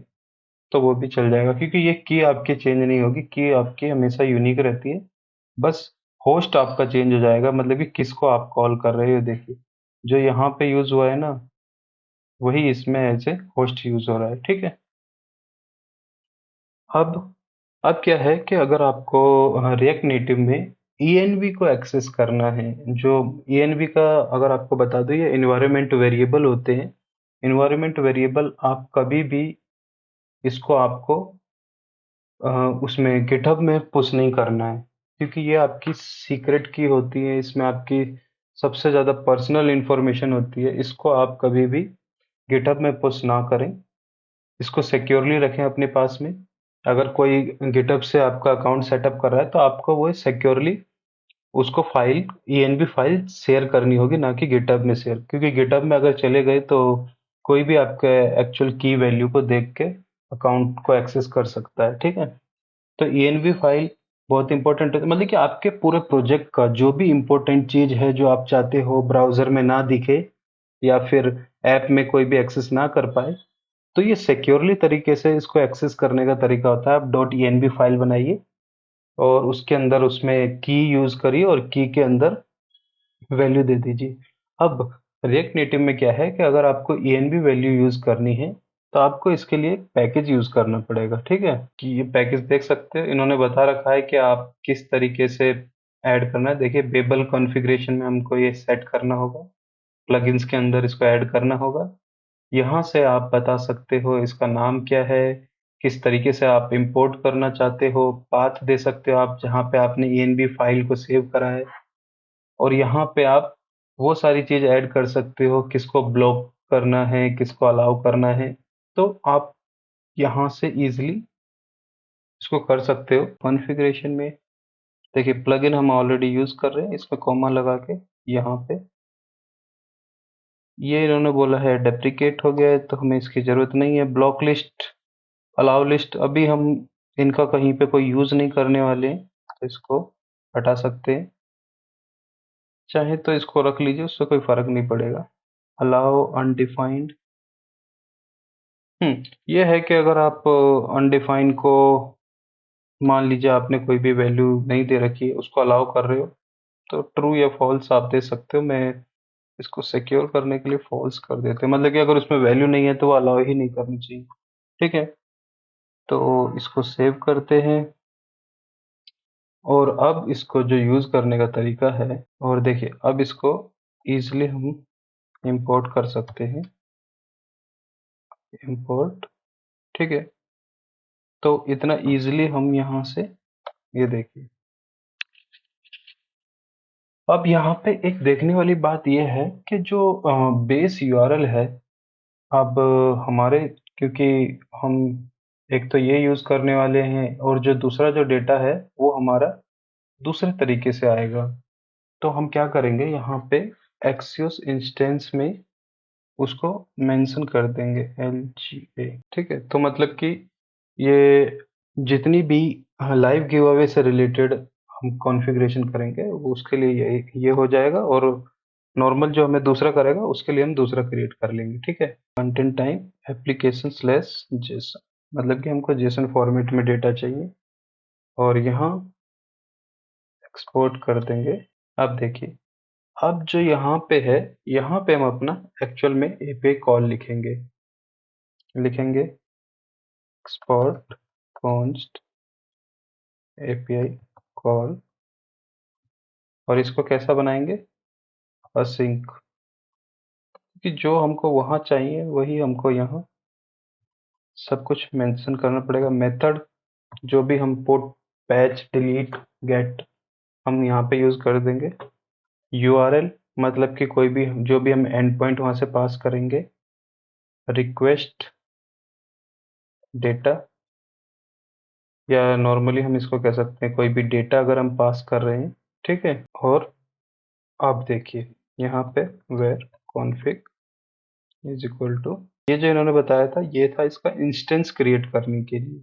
तो वो भी चल जाएगा, क्योंकि ये की आपकी चेंज नहीं होगी, की आपकी हमेशा यूनिक रहती है। बस होस्ट आपका चेंज हो जाएगा, मतलब कि किसको आप कॉल कर रहे हो। देखिए जो यहाँ पे यूज हुआ है ना, वही इसमें एज ए होस्ट यूज हो रहा है, ठीक है। अब अब क्या है कि अगर आपको रिएक्ट नेटिव में ईएनवी को एक्सेस करना है, जो ईएनवी का अगर आपको बता दूं, ये इन्वायरमेंट वेरिएबल होते हैं। इन्वायरमेंट वेरिएबल आप कभी भी इसको आपको उसमें गिटहब में पुश नहीं करना है, क्योंकि ये आपकी सीक्रेट की होती है, इसमें आपकी सबसे ज़्यादा पर्सनल इंफॉर्मेशन होती है। इसको आप कभी भी गिटहब में पुश ना करें, इसको सिक्योरली रखें अपने पास में। अगर कोई गिटहब से आपका अकाउंट सेटअप कर रहा है तो आपको वो सिक्योरली उसको फाइल, ईएनबी फाइल शेयर करनी होगी, ना कि गिटहब में शेयर, क्योंकि गिटहब में अगर चले गए तो कोई भी आपके एक्चुअल की वैल्यू को देख के अकाउंट को एक्सेस कर सकता है, ठीक है। तो ईएनवी फाइल बहुत इंपॉर्टेंट है, मतलब कि आपके पूरे प्रोजेक्ट का जो भी इंपॉर्टेंट चीज है जो आप चाहते हो ब्राउजर में ना दिखे या फिर ऐप में कोई भी एक्सेस ना कर पाए, तो ये सिक्योरली तरीके से इसको एक्सेस करने का तरीका होता है। आप डॉट ईएनवी फाइल बनाइए और उसके अंदर उसमें की यूज करिए और की के अंदर वैल्यू दे दीजिए। अब रिएक्ट नेटिव में क्या है कि अगर आपको ईएनवी वैल्यू यूज करनी है तो आपको इसके लिए एक पैकेज यूज करना पड़ेगा, ठीक है। कि ये पैकेज देख सकते हो, इन्होंने बता रखा है कि आप किस तरीके से ऐड करना है। देखिए बेबल कॉन्फ़िगरेशन में हमको ये सेट करना होगा, प्लगइन्स के अंदर इसको ऐड करना होगा। यहाँ से आप बता सकते हो इसका नाम क्या है, किस तरीके से आप इंपोर्ट करना चाहते हो, पाथ दे सकते हो आप जहाँ पे आपने ईएनवी फाइल को सेव करा है, और यहाँ पे आप वो सारी चीज ऐड कर सकते हो, किसको ब्लॉक करना है, किसको अलाउ करना है, तो आप यहाँ से इजीली इसको कर सकते हो। कॉन्फ़िगरेशन में देखिए प्लगइन हम ऑलरेडी यूज कर रहे हैं, इसमें कॉमा लगा के यहाँ पे ये इन्होंने बोला है डेप्रिकेट हो गया है, तो हमें इसकी जरूरत नहीं है। ब्लॉक लिस्ट, अलाउ लिस्ट, अभी हम इनका कहीं पे कोई यूज नहीं करने वाले हैं, तो इसको हटा सकते हैं। चाहे तो इसको रख लीजिए, उससे कोई फर्क नहीं पड़ेगा। अलाउ अनडिफाइंड, ये है कि अगर आप अनडिफाइन को, मान लीजिए आपने कोई भी वैल्यू नहीं दे रखी है, उसको अलाउ कर रहे हो, तो ट्रू या फॉल्स आप दे सकते हो। मैं इसको सिक्योर करने के लिए फॉल्स कर देते हैं, मतलब कि अगर उसमें वैल्यू नहीं है तो वो अलाउ ही नहीं करनी चाहिए, ठीक है। तो इसको सेव करते हैं, और अब इसको जो यूज करने का तरीका है, और देखिए अब इसको इजीली हम इंपोर्ट कर सकते हैं, इंपोर्ट, ठीक है। तो इतना इजीली हम यहाँ से, ये देखिए। अब यहाँ पे एक देखने वाली बात यह है कि जो बेस यूआरएल है, अब हमारे, क्योंकि हम एक तो ये यूज करने वाले हैं और जो दूसरा जो डेटा है वो हमारा दूसरे तरीके से आएगा, तो हम क्या करेंगे यहाँ पे एक्सियोस इंस्टेंस में उसको मेंशन कर देंगे LGA, ठीक है। तो मतलब कि ये जितनी भी लाइव गिव अवे से रिलेटेड हम कॉन्फ़िगरेशन करेंगे वो उसके लिए ये हो जाएगा, और नॉर्मल जो हमें दूसरा करेगा उसके लिए हम दूसरा क्रिएट कर लेंगे, ठीक है। Content type application slash Jason, मतलब कि हमको जेसन फॉर्मेट में डेटा चाहिए, और यहाँ एक्सपोर्ट कर देंगे। अब देखिए, अब जो यहाँ पे है, यहाँ पे हम अपना एक्चुअल में एपीआई कॉल लिखेंगे, लिखेंगे एक्सपोर्ट कॉन्स्ट एपीआई कॉल, और इसको कैसा बनाएंगे, असिंक, कि जो हमको वहाँ चाहिए वही हमको यहाँ सब कुछ मेंशन करना पड़ेगा। मेथड जो भी हम पुट, पैच, डिलीट, गेट हम यहाँ पे यूज़ कर देंगे। यूआरएल मतलब कि कोई भी जो भी हम एंड पॉइंट वहाँ से पास करेंगे। रिक्वेस्ट डेटा, या नॉर्मली हम इसको कह सकते हैं कोई भी डेटा अगर हम पास कर रहे हैं, ठीक है। और आप देखिए यहाँ पे where config is equal to, ये जो इन्होंने बताया था ये था इसका इंस्टेंस क्रिएट करने के लिए।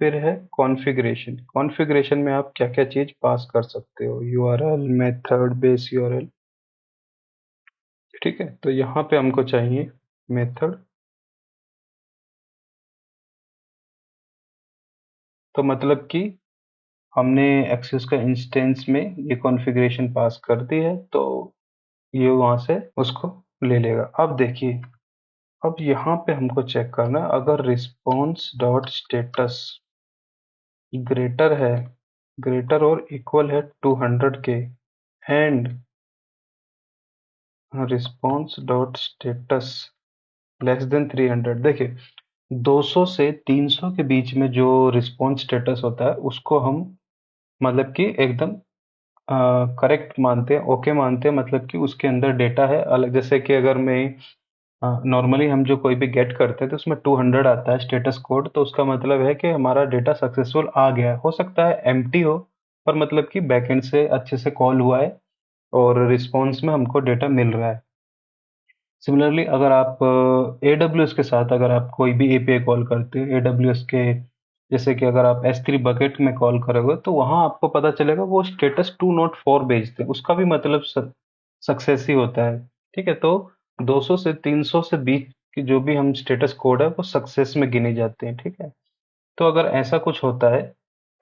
फिर है कॉन्फ़िगरेशन। कॉन्फ़िगरेशन में आप क्या क्या चीज़ पास कर सकते हो, यूआरएल, मेथड, बेस यूआरएल, ठीक है। तो यहाँ पे हमको चाहिए मेथड। तो मतलब कि हमने एक्सेस का इंस्टेंस में ये कॉन्फ़िगरेशन पास कर दी है, तो ये वहाँ से उसको ले लेगा। अब देखिए, अब यहाँ पे हमको चेक करना है, अगर रिस्पॉन्स डॉट स्टेटस ग्रेटर है, ग्रेटर और इक्वल है 200 के, and response dot status less than 300। देखिए 200 से 300 के बीच में जो रिस्पॉन्स स्टेटस होता है उसको हम मतलब कि एकदम करेक्ट मानते हैं, ओके मानते हैं, मतलब कि उसके अंदर डेटा है अलग। जैसे कि अगर मैं नॉर्मली हम जो कोई भी गेट करते हैं तो उसमें 200 आता है स्टेटस कोड, तो उसका मतलब है कि हमारा डेटा सक्सेसफुल आ गया है। हो सकता है एम्प्टी हो, पर मतलब कि बैकएंड से अच्छे से कॉल हुआ है और रिस्पॉन्स में हमको डेटा मिल रहा है। सिमिलरली अगर आप AWS के साथ अगर आप कोई भी एपीआई कॉल करते हो AWS के, जैसे कि अगर आप S3 बकेट में कॉल करोगे तो वहाँ आपको पता चलेगा वो स्टेटस 204 भेजते हैं, उसका भी मतलब सक्सेस ही होता है, ठीक है। तो 200 से 300 से बीच की जो भी हम स्टेटस कोड है वो सक्सेस में गिने जाते हैं, ठीक है। तो अगर ऐसा कुछ होता है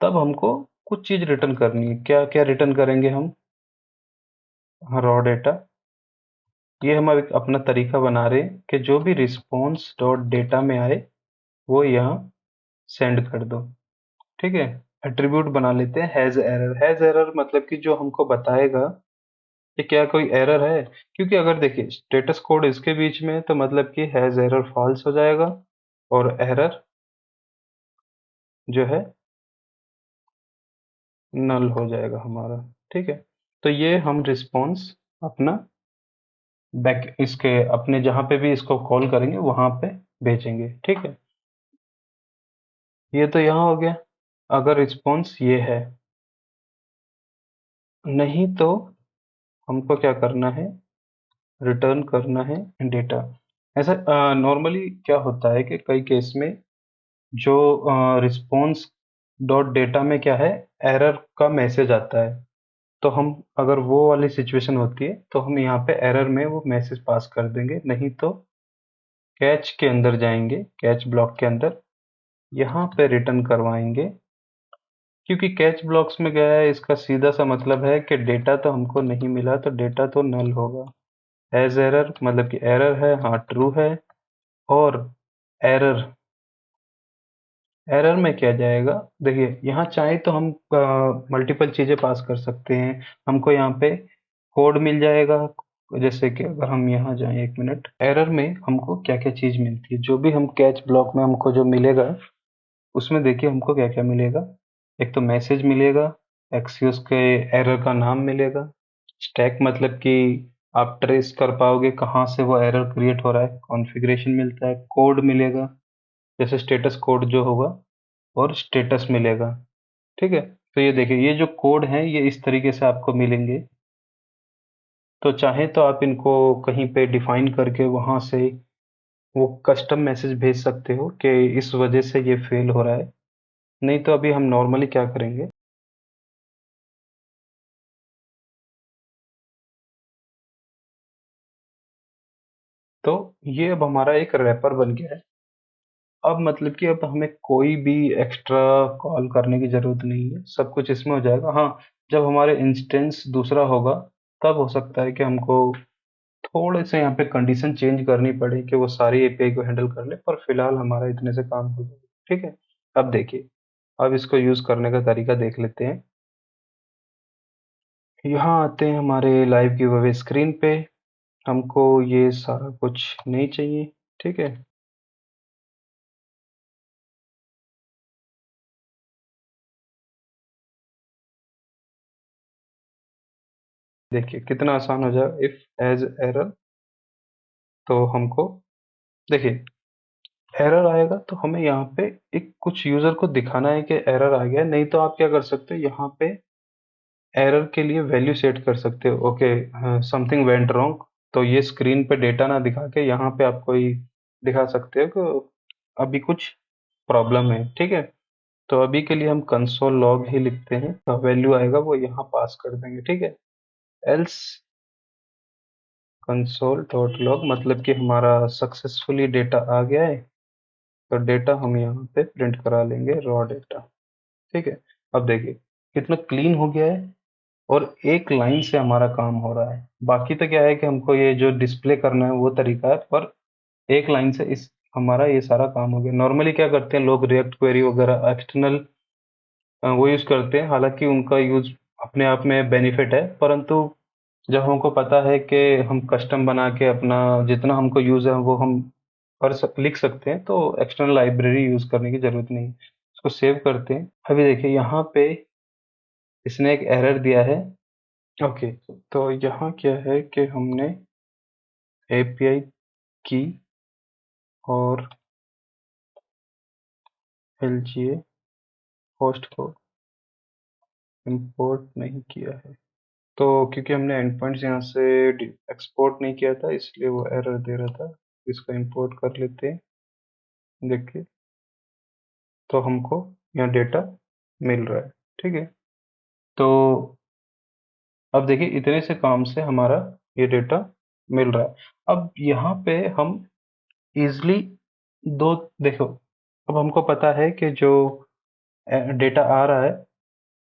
तब हमको कुछ चीज़ रिटर्न करनी है। क्या क्या रिटर्न करेंगे हम? Raw data. ये हम एक अपना तरीका बना रहे हैं कि जो भी रिस्पॉन्स डॉट डेटा में आए वो यहाँ सेंड कर दो, ठीक है। एट्रीब्यूट बना लेते हैं हैज एरर। हैज एरर मतलब कि जो हमको बताएगा कि क्या कोई एरर है, क्योंकि अगर देखिए स्टेटस कोड इसके बीच में है तो मतलब कि हैज एरर फॉल्स हो जाएगा और एरर जो है नल हो जाएगा हमारा, ठीक है। तो ये हम रिस्पॉन्स अपना बैक इसके अपने जहाँ पे भी इसको कॉल करेंगे वहां पे भेजेंगे, ठीक है। ये तो यहाँ हो गया अगर रिस्पॉन्स ये है। नहीं तो हमको क्या करना है, रिटर्न करना है डेटा। ऐसा नॉर्मली क्या होता है कि कई केस में जो रिस्पॉन्स डॉट डेटा में क्या है, एरर का मैसेज आता है। तो हम अगर वो वाली सिचुएशन होती है तो हम यहाँ पे एरर में वो मैसेज पास कर देंगे। नहीं तो कैच के अंदर जाएंगे, कैच ब्लॉक के अंदर यहाँ पे रिटर्न करवाएंगे, क्योंकि कैच ब्लॉक्स में गया है इसका सीधा सा मतलब है कि डेटा तो हमको नहीं मिला, तो डेटा तो नल होगा। एज एरर मतलब कि एरर है, हाँ ट्रू है। और एरर, एरर में क्या जाएगा, देखिए यहाँ चाहे तो हम मल्टीपल चीजें पास कर सकते हैं। हमको यहाँ पे कोड मिल जाएगा। जैसे कि अगर हम यहाँ जाएं, एक मिनट, एरर में हमको क्या क्या चीज मिलती है, जो भी हम कैच ब्लॉक में हमको जो मिलेगा उसमें देखिए हमको क्या क्या मिलेगा। एक तो मैसेज मिलेगा, एक्सियोस के एरर का नाम मिलेगा, स्टैक मतलब कि आप ट्रेस कर पाओगे कहाँ से वो एरर क्रिएट हो रहा है, कॉन्फ़िगरेशन मिलता है, कोड मिलेगा जैसे स्टेटस कोड जो होगा, और स्टेटस मिलेगा, ठीक है। तो ये देखिए ये जो कोड हैं ये इस तरीके से आपको मिलेंगे। तो चाहे तो आप इनको कहीं पे डिफाइन करके वहां से वो कस्टम मैसेज भेज सकते हो कि इस वजह से ये फेल हो रहा है। नहीं तो अभी हम नॉर्मली क्या करेंगे, तो ये अब हमारा एक रैपर बन गया है। अब मतलब कि अब हमें कोई भी एक्स्ट्रा कॉल करने की जरूरत नहीं है, सब कुछ इसमें हो जाएगा। हाँ, जब हमारे इंस्टेंस दूसरा होगा तब हो सकता है कि हमको थोड़े से यहाँ पे कंडीशन चेंज करनी पड़े कि वो सारी एपीआई को हैंडल कर ले, पर फिलहाल हमारा इतने से काम हो जाएगा, ठीक है। अब देखिए, अब इसको यूज करने का तरीका देख लेते हैं। यहाँ आते हैं हमारे लाइव गिव अवे स्क्रीन पे। हमको ये सारा कुछ नहीं चाहिए, ठीक है। देखिए कितना आसान हो जाएगा, इफ एज एरर। तो हमको देखिए एरर आएगा तो हमें यहाँ पे एक कुछ यूजर को दिखाना है कि एरर आ गया है। नहीं तो आप क्या कर सकते हो, यहाँ पे एरर के लिए वैल्यू सेट कर सकते हो। ओके, समथिंग वेंट रॉन्ग, तो ये स्क्रीन पे डेटा ना दिखा के यहाँ पे आपको ही दिखा सकते हो कि अभी कुछ प्रॉब्लम है। ठीक है, तो अभी के लिए हम कंसोल लॉग ही लिखते हैं, तो वैल्यू आएगा वो यहाँ पास कर देंगे। ठीक है, एल्स कंसोल डॉट लॉग मतलब कि हमारा सक्सेसफुली डेटा आ गया है, तो डेटा हम यहाँ पे प्रिंट करा लेंगे, रॉ डेटा। ठीक है, अब देखिए कितना क्लीन हो गया है और एक लाइन से हमारा काम हो रहा है। बाकी तो क्या है कि हमको ये जो डिस्प्ले करना है वो तरीका है, पर एक लाइन से इस हमारा ये सारा काम हो गया। नॉर्मली क्या करते हैं लोग, रिएक्ट क्वेरी वगैरह एक्सटर्नल वो यूज करते हैं, हालांकि उनका यूज अपने आप में बेनिफिट है, परंतु जब हमको पता है कि हम कस्टम बना के अपना जितना हमको यूज है वो हम लिख सकते हैं, तो एक्सटर्नल लाइब्रेरी यूज करने की जरूरत नहीं है। इसको सेव करते हैं। अभी देखिए यहाँ पे इसने एक एरर दिया है। ओके, तो यहाँ क्या है कि हमने एपीआई की और एलजीए होस्ट को इंपोर्ट नहीं किया है, तो क्योंकि हमने एंड पॉइंट्स यहाँ से एक्सपोर्ट नहीं किया था इसलिए वो एरर दे रहा था। इसको इंपोर्ट कर लेते हैं। देखिए तो हमको यहाँ डेटा मिल रहा है। ठीक है, तो अब देखिए इतने से काम से हमारा ये डेटा मिल रहा है। अब यहाँ पे हम इजली दो, देखो अब हमको पता है कि जो डेटा आ रहा है,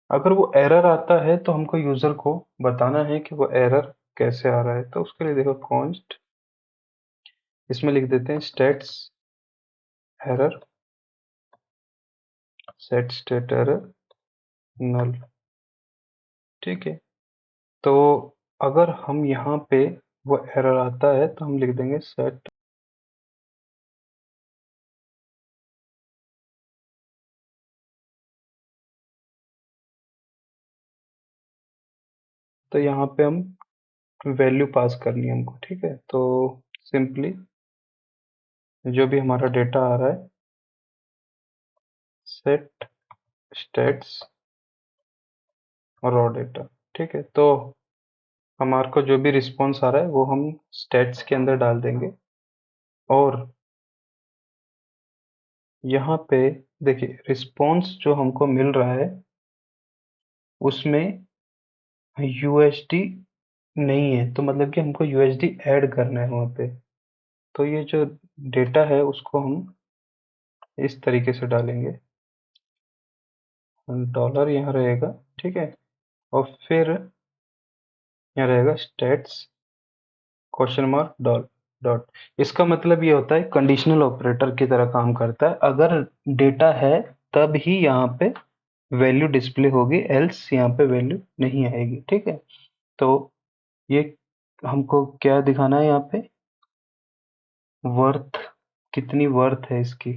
अगर वो एरर आता है तो हमको यूजर को बताना है कि वो एरर कैसे आ रहा है। तो उसके लिए देखो कॉन्स्ट, इसमें लिख देते हैं status error, set state error null. ठीक है, तो अगर हम यहाँ पे वो एरर आता है तो हम लिख देंगे सेट, तो यहाँ पे हम वैल्यू पास करनी है हमको। ठीक है, तो सिंपली जो भी हमारा डेटा आ रहा है सेट स्टेट्स रॉ डेटा। ठीक है, तो हमारे को जो भी रिस्पॉन्स आ रहा है वो हम स्टेट्स के अंदर डाल देंगे। और यहाँ पे देखिए रिस्पॉन्स जो हमको मिल रहा है उसमें यूएसडी नहीं है, तो मतलब कि हमको यूएसडी ऐड करना है वहाँ पे। तो ये जो डेटा है उसको हम इस तरीके से डालेंगे, डॉलर यहाँ रहेगा। ठीक है, और फिर यहाँ रहेगा states question mark dot dot. इसका मतलब ये होता है कंडीशनल ऑपरेटर की तरह काम करता है। अगर डेटा है तब ही यहाँ पे वैल्यू डिस्प्ले होगी, एल्स यहाँ पे वैल्यू नहीं आएगी। ठीक है, तो ये हमको क्या दिखाना है यहाँ पे, वर्थ, कितनी वर्थ है इसकी,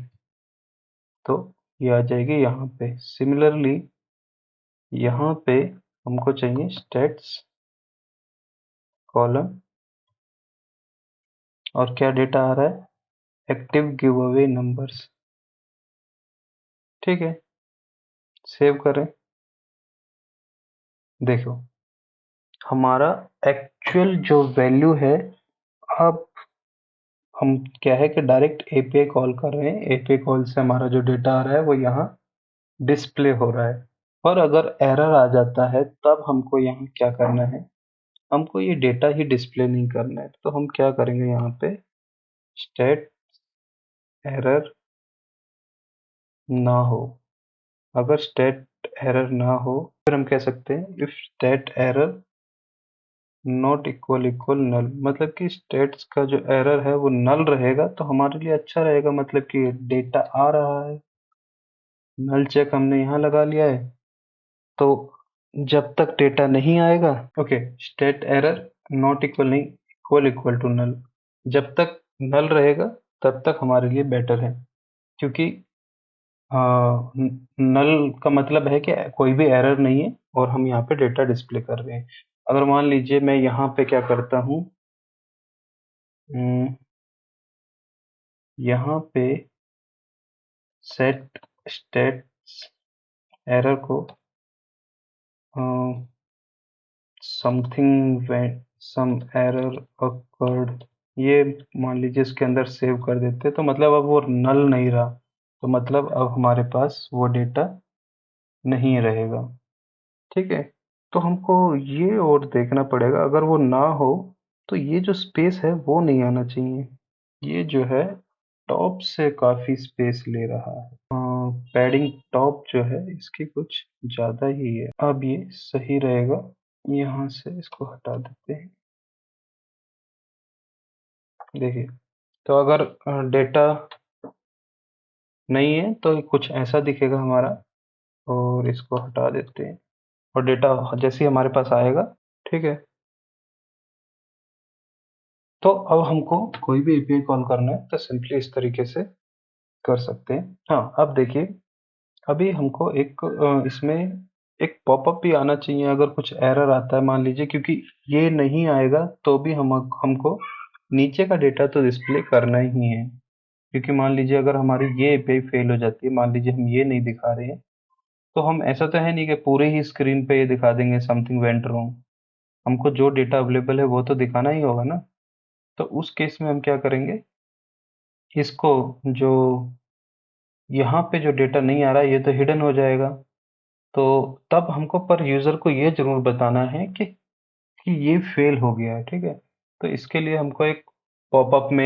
तो ये आ जाएगी यहाँ पे। सिमिलरली यहाँ पे हमको चाहिए स्टेट्स कॉलम, और क्या डेटा आ रहा है, एक्टिव गिव अवे नंबर्स। ठीक है, सेव करें। देखो हमारा एक्चुअल जो वैल्यू है, अब हम क्या है कि डायरेक्ट एपीआई कॉल कर रहे हैं, एपीआई कॉल से हमारा जो डेटा आ रहा है वो यहाँ डिस्प्ले हो रहा है। और अगर एरर आ जाता है तब हमको यहाँ क्या करना है, हमको ये डेटा ही डिस्प्ले नहीं करना है। तो हम क्या करेंगे, यहाँ पे स्टेट एरर ना हो, अगर स्टेट एरर ना हो फिर हम कह सकते हैं if state error not equal equal null, मतलब कि स्टेट्स का जो एरर है वो नल रहेगा तो हमारे लिए अच्छा रहेगा, मतलब कि डेटा आ रहा है। नल चेक हमने यहाँ लगा लिया है, तो जब तक डेटा नहीं आएगा, okay, state error not equal नहीं, इक्वल इक्वल टू नल, जब तक नल रहेगा तब तक हमारे लिए बेटर है। क्योंकि नल का मतलब है कि कोई भी एरर नहीं है और हम यहाँ पे डेटा डिस्प्ले कर रहे हैं। अगर मान लीजिए मैं यहाँ पे क्या करता हूँ, यहाँ पे सेट स्टेट्स एरर को समथिंग सम एरर अकर्ड, ये मान लीजिए इसके अंदर सेव कर देते, तो मतलब अब वो नल नहीं रहा, तो मतलब अब हमारे पास वो डेटा नहीं रहेगा। ठीक है, तो हमको ये और देखना पड़ेगा, अगर वो ना हो तो ये जो स्पेस है वो नहीं आना चाहिए, ये जो है टॉप से काफी स्पेस ले रहा है। पैडिंग टॉप जो है इसकी कुछ ज्यादा ही है, अब ये सही रहेगा, यहाँ से इसको हटा देते हैं। देखिए, तो अगर डेटा नहीं है तो कुछ ऐसा दिखेगा हमारा, और इसको हटा देते हैं, और डेटा जैसे ही हमारे पास आएगा, ठीक है, तो अब हमको कोई भी एपीआई कॉल करना है तो सिंपली इस तरीके से कर सकते हैं। हाँ, अब देखिए, अभी हमको एक इसमें एक पॉपअप भी आना चाहिए अगर कुछ एरर आता है मान लीजिए, क्योंकि ये नहीं आएगा तो भी हमको नीचे का डेटा तो डिस्प्ले करना ही है, क्योंकि मान लीजिए अगर हमारी ये एपीआई फेल हो जाती है, मान लीजिए हम ये नहीं दिखा रहे हैं, तो हम ऐसा तो है नहीं कि पूरे ही स्क्रीन पे ये दिखा देंगे समथिंग वेंट रॉन्ग, हमको जो डेटा अवेलेबल है वो तो दिखाना ही होगा ना। तो उस केस में हम क्या करेंगे, इसको जो यहाँ पे जो डेटा नहीं आ रहा है ये तो हिडन हो जाएगा, तो तब हमको पर यूजर को ये जरूर बताना है कि ये फेल हो गया है, ठीक है। तो इसके लिए हमको एक पॉपअप में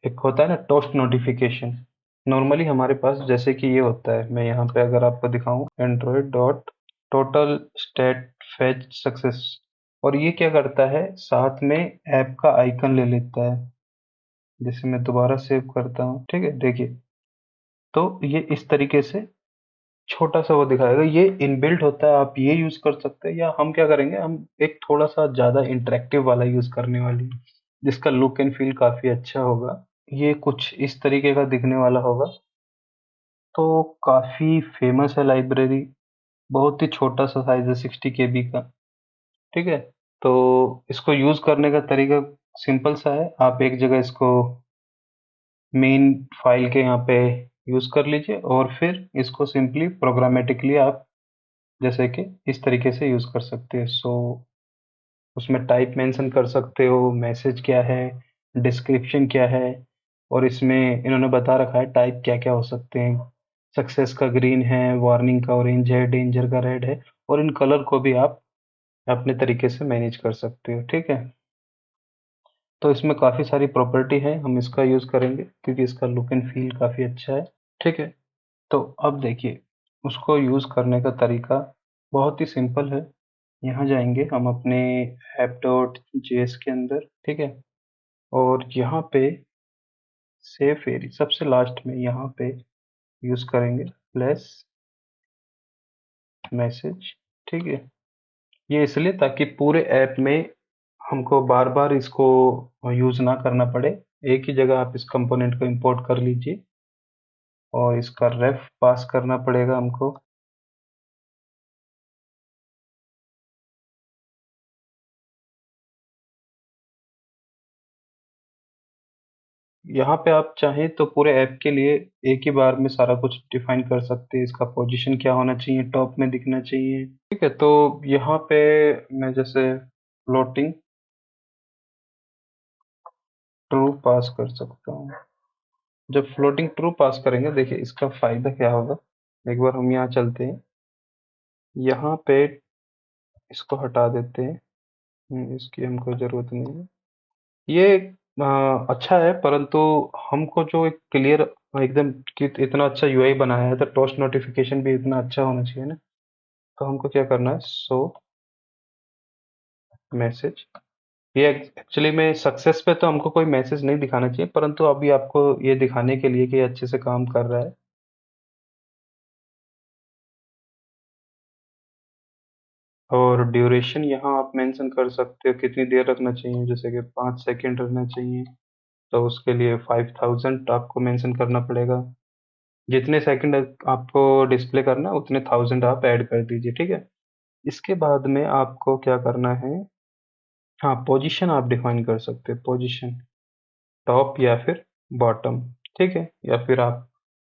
एक होता है ना टोस्ट नोटिफिकेशन, नॉर्मली हमारे पास जैसे कि ये होता है, मैं यहाँ पे अगर आपको दिखाऊं Android dot total state fetch success, और ये क्या करता है साथ में ऐप का आइकन ले लेता है, जैसे मैं दोबारा सेव करता हूँ, ठीक है, देखिए, तो ये इस तरीके से छोटा सा वो दिखाएगा, ये इनबिल्ट होता है, आप ये यूज कर सकते हैं, या हम क्या करेंगे, हम एक थोड़ा सा ज्यादा इंटरेक्टिव वाला यूज करने वाली है, जिसका लुक एंड फील काफी अच्छा होगा, ये कुछ इस तरीके का दिखने वाला होगा। तो काफी फेमस है लाइब्रेरी, बहुत ही छोटा सा साइज है 60 KB का, ठीक है। तो इसको यूज करने का तरीका सिंपल सा है, आप एक जगह इसको मेन फाइल के यहाँ पे यूज कर लीजिए, और फिर इसको सिंपली प्रोग्रामेटिकली आप जैसे कि इस तरीके से यूज कर सकते हैं। सो उसमें टाइप मेंशन कर सकते हो, मैसेज क्या है, डिस्क्रिप्शन क्या है, और इसमें इन्होंने बता रखा है टाइप क्या क्या हो सकते हैं, सक्सेस का ग्रीन है, वार्निंग का ऑरेंज है, डेंजर का रेड है, और इन कलर को भी आप अपने तरीके से मैनेज कर सकते हो, ठीक है। तो इसमें काफ़ी सारी प्रॉपर्टी है, हम इसका यूज़ करेंगे क्योंकि इसका लुक एंड फील काफ़ी अच्छा है, ठीक है। तो अब देखिए, उसको यूज़ करने का तरीका बहुत ही सिंपल है, यहाँ जाएंगे हम अपने ऐप डॉट जेएस के अंदर, ठीक है, और यहाँ पे सेव एरी सबसे लास्ट में यहाँ पे यूज़ करेंगे प्लस मैसेज, ठीक है। ये इसलिए ताकि पूरे ऐप में हमको बार बार इसको यूज़ ना करना पड़े, एक ही जगह आप इस कंपोनेंट को इंपोर्ट कर लीजिए, और इसका रेफ पास करना पड़ेगा हमको। यहाँ पे आप चाहें तो पूरे ऐप के लिए एक ही बार में सारा कुछ डिफाइन कर सकते हैं, इसका पोजीशन क्या होना चाहिए, टॉप में दिखना चाहिए, ठीक है। तो यहाँ पे मैं जैसे फ्लोटिंग ट्रू पास कर सकता हूँ। जब फ्लोटिंग ट्रू पास करेंगे, देखिए इसका फायदा क्या होगा, एक बार हम यहाँ चलते हैं, यहाँ पे इसको हटा देते हैं, इसकी हमको जरूरत नहीं है, ये अच्छा है, परंतु हमको जो एक क्लियर एकदम कि इतना अच्छा यूआई बनाया है तो टोस्ट नोटिफिकेशन भी इतना अच्छा होना चाहिए ना। तो हमको क्या करना है, सो मैसेज, ये एक्चुअली में सक्सेस पे तो हमको कोई मैसेज नहीं दिखाना चाहिए, परंतु अभी आपको ये दिखाने के लिए कि ये अच्छे से काम कर रहा है। और ड्यूरेशन यहाँ आप मेंशन कर सकते हो कितनी देर रखना चाहिए, जैसे कि 5 सेकंड रखना चाहिए, तो उसके लिए 5000 आपको मेंशन करना पड़ेगा, जितने सेकंड आपको डिस्प्ले करना है उतने 1000 आप ऐड कर दीजिए, ठीक है। इसके बाद में आपको क्या करना है, हाँ, पोजीशन आप डिफाइन कर सकते हैं, पोजीशन टॉप या फिर बॉटम, ठीक है, या फिर आप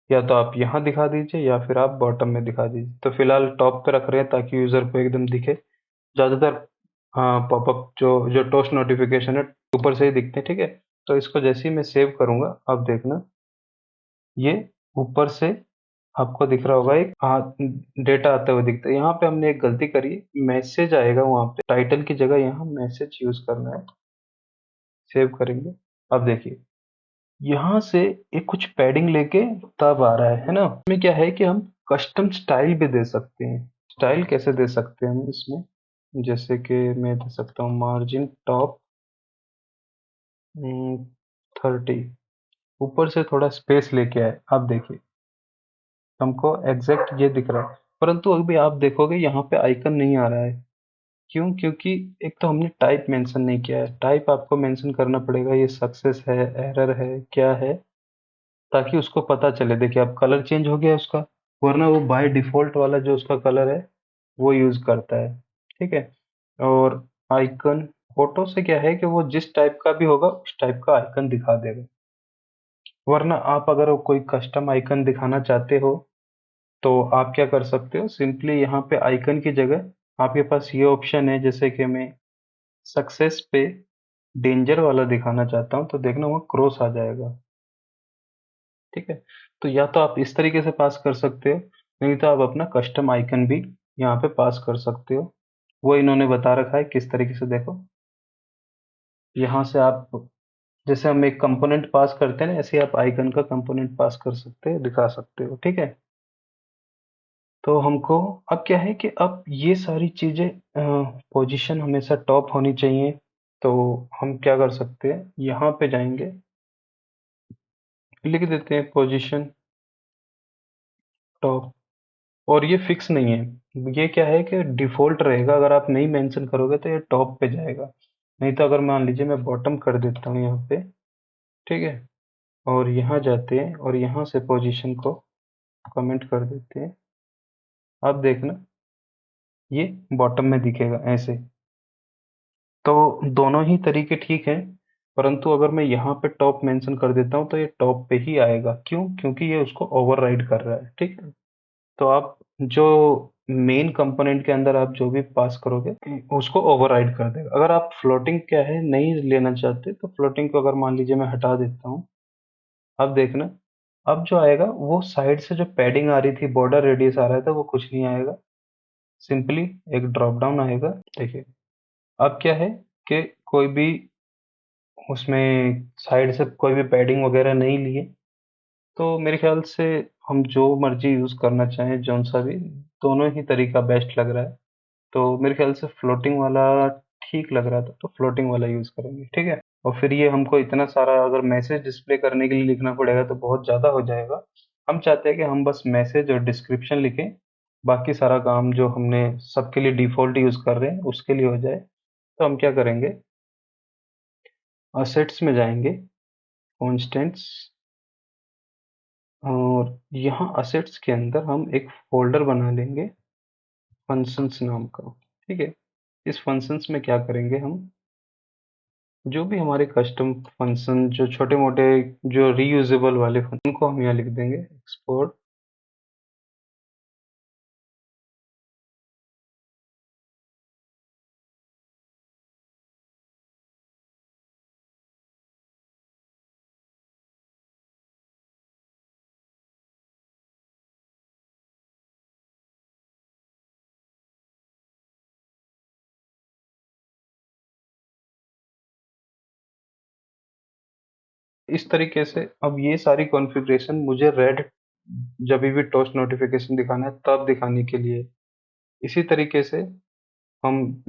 या तो आप यहाँ दिखा दीजिए या फिर आप बॉटम में दिखा दीजिए। तो फिलहाल टॉप पे रख रहे हैं ताकि यूजर को एकदम दिखे। ज्यादातर हाँ, पॉपअप जो जो टोस्ट नोटिफिकेशन है ऊपर से ही दिखते हैं, ठीक है। तो इसको जैसे ही मैं सेव करूंगा, अब देखना ये ऊपर से आपको दिख रहा होगा, एक डेटा आता हुआ दिखता है। यहाँ पे हमने एक गलती करी है, मैसेज आएगा वहां पे, टाइटल की जगह यहाँ मैसेज यूज करना है। सेव करेंगे, अब देखिए यहाँ से एक कुछ पैडिंग लेके तब आ रहा है ना। इसमें क्या है कि हम कस्टम स्टाइल भी दे सकते हैं। स्टाइल कैसे दे सकते हैं हम इसमें, जैसे कि मैं दे सकता हूँ मार्जिन टॉप 30, ऊपर से थोड़ा स्पेस लेके आए। अब देखिए हमको एग्जैक्ट ये दिख रहा है, परंतु अभी आप देखोगे यहाँ पे आइकन नहीं आ रहा है। क्यों? क्योंकि एक तो हमने टाइप मेंशन नहीं किया है। टाइप आपको मेंशन करना पड़ेगा, ये सक्सेस है, एरर है, क्या है, ताकि उसको पता चले। देखिए अब कलर चेंज हो गया उसका, वरना वो बाय डिफॉल्ट वाला जो उसका कलर है वो यूज करता है, ठीक है। और आइकन फोटो से क्या है कि वो जिस टाइप का भी होगा उस टाइप का आइकन दिखा देगा। वरना आप अगर कोई कस्टम आइकन दिखाना चाहते हो तो आप क्या कर सकते हो, सिंपली यहाँ पे आइकन की जगह आपके पास ये ऑप्शन है। जैसे कि मैं सक्सेस पे डेंजर वाला दिखाना चाहता हूँ, तो देखना वो क्रॉस आ जाएगा, ठीक है। तो या तो आप इस तरीके से पास कर सकते हो, नहीं तो आप अपना कस्टम आइकन भी यहाँ पे पास कर सकते हो। वो इन्होंने बता रखा है किस तरीके से। देखो यहाँ से आप, जैसे हम एक कंपोनेंट पास करते हैं ना, ऐसे ही आप आइकन का कंपोनेंट पास कर सकते हो, दिखा सकते हो, ठीक है। तो हमको अब क्या है कि अब ये सारी चीजें, पोजीशन हमेशा टॉप होनी चाहिए। तो हम क्या कर सकते हैं, यहाँ पे जाएंगे, लिख देते हैं पोजीशन टॉप। और ये फिक्स नहीं है, ये क्या है कि डिफॉल्ट रहेगा। अगर आप नहीं मेंशन करोगे तो ये टॉप पे जाएगा। नहीं तो अगर मान लीजिए मैं बॉटम कर देता हूँ यहाँ पे, ठीक है, और यहाँ जाते हैं और यहाँ से पोजीशन को कमेंट कर देते हैं। अब देखना ये बॉटम में दिखेगा ऐसे। तो दोनों ही तरीके ठीक हैं, परंतु अगर मैं यहाँ पे टॉप मेंशन कर देता हूँ तो ये टॉप पे ही आएगा। क्यों? क्योंकि ये उसको ओवरराइड कर रहा है, ठीक है। तो आप जो मेन कंपोनेंट के अंदर आप जो भी पास करोगे उसको ओवरराइड कर देगा। अगर आप फ्लोटिंग क्या है नहीं लेना चाहते तो फ्लोटिंग को अगर मान लीजिए मैं हटा देता हूँ, अब देखना अब जो आएगा वो साइड से जो पैडिंग आ रही थी, बॉर्डर रेडियस आ रहा था, वो कुछ नहीं आएगा। सिंपली एक ड्रॉप डाउन आएगा। देखिए अब क्या है कि कोई भी उसमें साइड से कोई भी पैडिंग वगैरह नहीं लिए, तो मेरे ख्याल से हम जो मर्जी यूज करना चाहें, जौन सा भी, दोनों ही तरीका बेस्ट लग रहा है। तो मेरे ख्याल से फ्लोटिंग वाला ठीक लग रहा था, तो फ्लोटिंग वाला यूज करेंगे, ठीक है। और फिर ये हमको इतना सारा अगर मैसेज डिस्प्ले करने के लिए लिखना पड़ेगा तो बहुत ज़्यादा हो जाएगा। हम चाहते हैं कि हम बस मैसेज और डिस्क्रिप्शन लिखें, बाकी सारा काम जो हमने सबके लिए डिफ़ॉल्ट यूज़ कर रहे हैं उसके लिए हो जाए। तो हम क्या करेंगे, असेट्स में जाएंगे, कॉन्स्टेंट्स, और यहाँ असेट्स के अंदर हम एक फोल्डर बना लेंगे फंक्शंस नाम का, ठीक है। इस फंक्शंस में क्या करेंगे, हम जो भी हमारे कस्टम फंक्शन, जो छोटे मोटे जो रीयूजेबल वाले फंक्शन को हम यहाँ लिख देंगे एक्सपोर्ट। इस तरीके से अब ये सारी कॉन्फ़िगरेशन मुझे रेड जब भी टोस्ट नोटिफिकेशन दिखाना है तब दिखाने के लिए। इसी तरीके से हम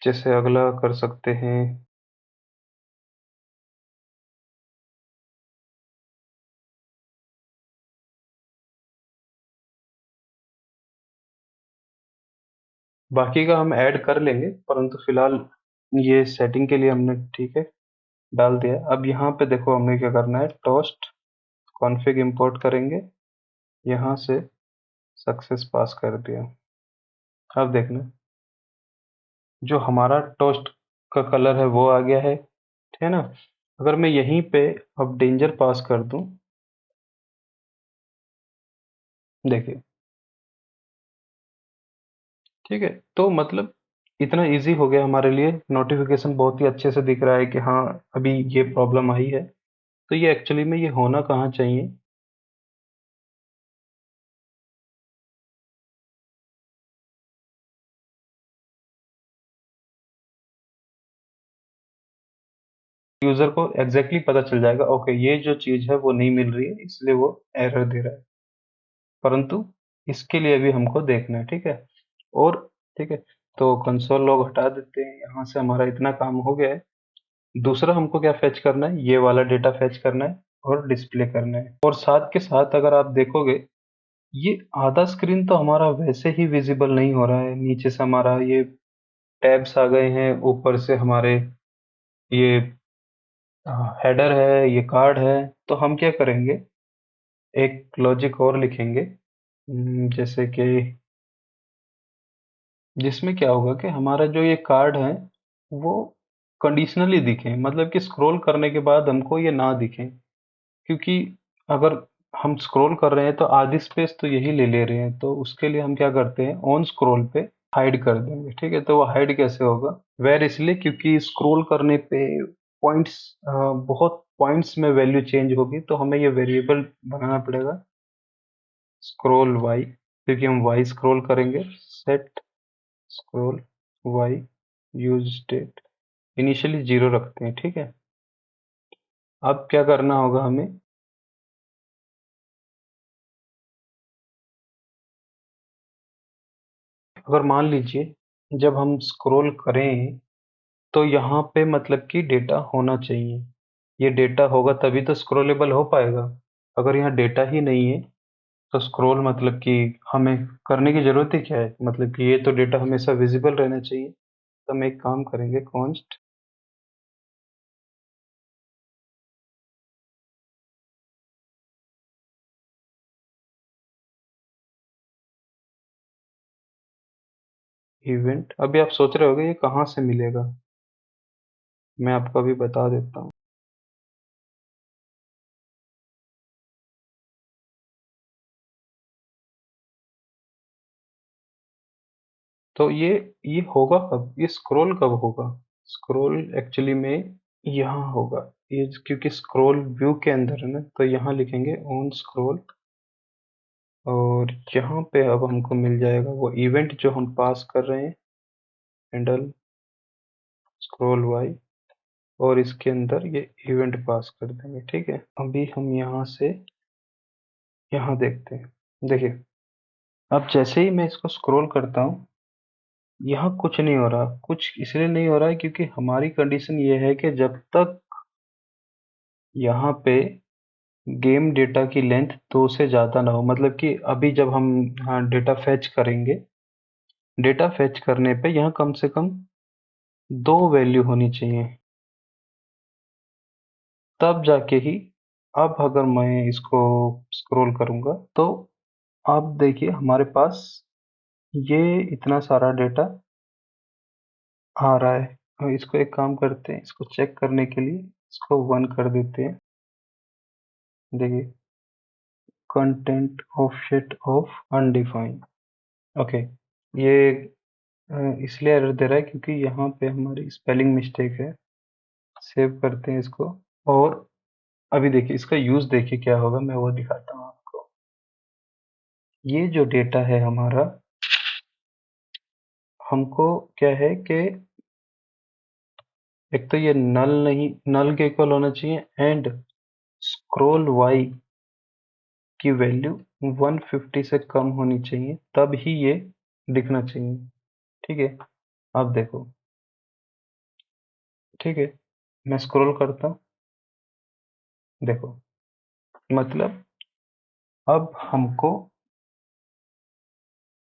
जैसे अगला कर सकते हैं, बाकी का हम ऐड कर लेंगे, परंतु फिलहाल ये सेटिंग के लिए हमने ठीक है डाल दिया। अब यहाँ पे देखो हमें क्या करना है, टोस्ट कॉन्फ़िग इंपोर्ट करेंगे, यहाँ से सक्सेस पास कर दिया। अब देखना जो हमारा टोस्ट का कलर है वो आ गया है, ठीक है ना। अगर मैं यहीं पे अब डेंजर पास कर दूं, देखिए, ठीक है, तो मतलब इतना इजी हो गया हमारे लिए, नोटिफिकेशन बहुत ही अच्छे से दिख रहा है कि हाँ अभी ये प्रॉब्लम आई है। तो ये एक्चुअली में ये होना कहाँ चाहिए, यूजर को एग्जैक्टली पता चल जाएगा, ओके ये जो चीज है वो नहीं मिल रही है इसलिए वो एरर दे रहा है। परंतु इसके लिए भी हमको देखना है, ठीक है। और ठीक है, तो कंसोल लॉग हटा देते हैं, यहाँ से हमारा इतना काम हो गया है। दूसरा हमको क्या फेच करना है, ये वाला डेटा फेच करना है और डिस्प्ले करना है। और साथ के साथ अगर आप देखोगे, ये आधा स्क्रीन तो हमारा वैसे ही विजिबल नहीं हो रहा है, नीचे से हमारा ये टैब्स आ गए हैं, ऊपर से हमारे ये हेडर है, ये कार्ड है। तो हम क्या करेंगे, एक लॉजिक और लिखेंगे, जैसे कि जिसमें क्या होगा कि हमारा जो ये कार्ड है वो कंडीशनली दिखे, मतलब कि स्क्रॉल करने के बाद हमको ये ना दिखे। क्योंकि अगर हम स्क्रॉल कर रहे हैं तो आधी स्पेस तो यही ले ले रहे हैं, तो उसके लिए हम क्या करते हैं, ऑन स्क्रॉल पे हाइड कर देंगे, ठीक है। तो वो हाइड कैसे होगा, वेर, इसलिए क्योंकि स्क्रॉल करने पे पॉइंट्स, बहुत पॉइंट्स में वैल्यू चेंज होगी, तो हमें ये वेरिएबल बनाना पड़ेगा, स्क्रॉल वाई, क्योंकि हम वाई स्क्रॉल करेंगे। Set scroll Y use state initially 0 रखते हैं, ठीक है। अब क्या करना होगा हमें, अगर मान लीजिए जब हम स्क्रॉल करें तो यहाँ पे मतलब कि डेटा होना चाहिए, ये डेटा होगा तभी तो स्क्रॉलेबल हो पाएगा। अगर यहाँ डेटा ही नहीं है तो स्क्रॉल मतलब कि हमें करने की जरूरत ही क्या है, मतलब कि ये तो डेटा हमेशा विजिबल रहना चाहिए। तो हम एक काम करेंगे, कॉन्स्ट इवेंट। अभी आप सोच रहे होगे ये कहाँ से मिलेगा, मैं आपको अभी बता देता हूँ। तो ये होगा कब, ये स्क्रॉल कब होगा, स्क्रॉल एक्चुअली में यहाँ होगा, ये क्योंकि स्क्रॉल व्यू के अंदर है ना, तो यहाँ लिखेंगे ऑन स्क्रॉल। और यहाँ पे अब हमको मिल जाएगा वो इवेंट जो हम पास कर रहे हैं, हैंडल स्क्रॉल वाई, और इसके अंदर ये इवेंट पास कर देंगे, ठीक है। अभी हम यहाँ से यहाँ देखते हैं, देखिए, अब जैसे ही मैं इसको स्क्रॉल करता हूँ, यहाँ कुछ नहीं हो रहा। कुछ इसलिए नहीं हो रहा है क्योंकि हमारी कंडीशन ये है कि जब तक यहाँ पे गेम डेटा की लेंथ 2 से ज़्यादा ना हो, मतलब कि अभी जब हम हाँ डेटा फेच करेंगे, डेटा फेच करने पे यहाँ कम से कम 2 वैल्यू होनी चाहिए, तब जाके ही। अब अगर मैं इसको स्क्रॉल करूँगा तो अब देखिए हमारे पास ये इतना सारा डेटा आ रहा है। इसको एक काम करते हैं, इसको चेक करने के लिए इसको 1 कर देते हैं। देखिए, content offset of undefined, okay. ये इसलिए एरर दे रहा है क्योंकि यहाँ पे हमारी स्पेलिंग मिस्टेक है। सेव करते हैं इसको। और अभी देखिए इसका यूज देखिए क्या होगा, मैं वो दिखाता हूँ आपको। ये जो डेटा है हमारा, हमको क्या है कि एक तो ये नल नहीं, नल के इक्वल होना चाहिए, एंड स्क्रॉल वाई की वैल्यू 150 से कम होनी चाहिए, तब ही ये दिखना चाहिए, ठीक है। अब देखो, ठीक है, मैं स्क्रॉल करता हूँ, देखो, मतलब अब हमको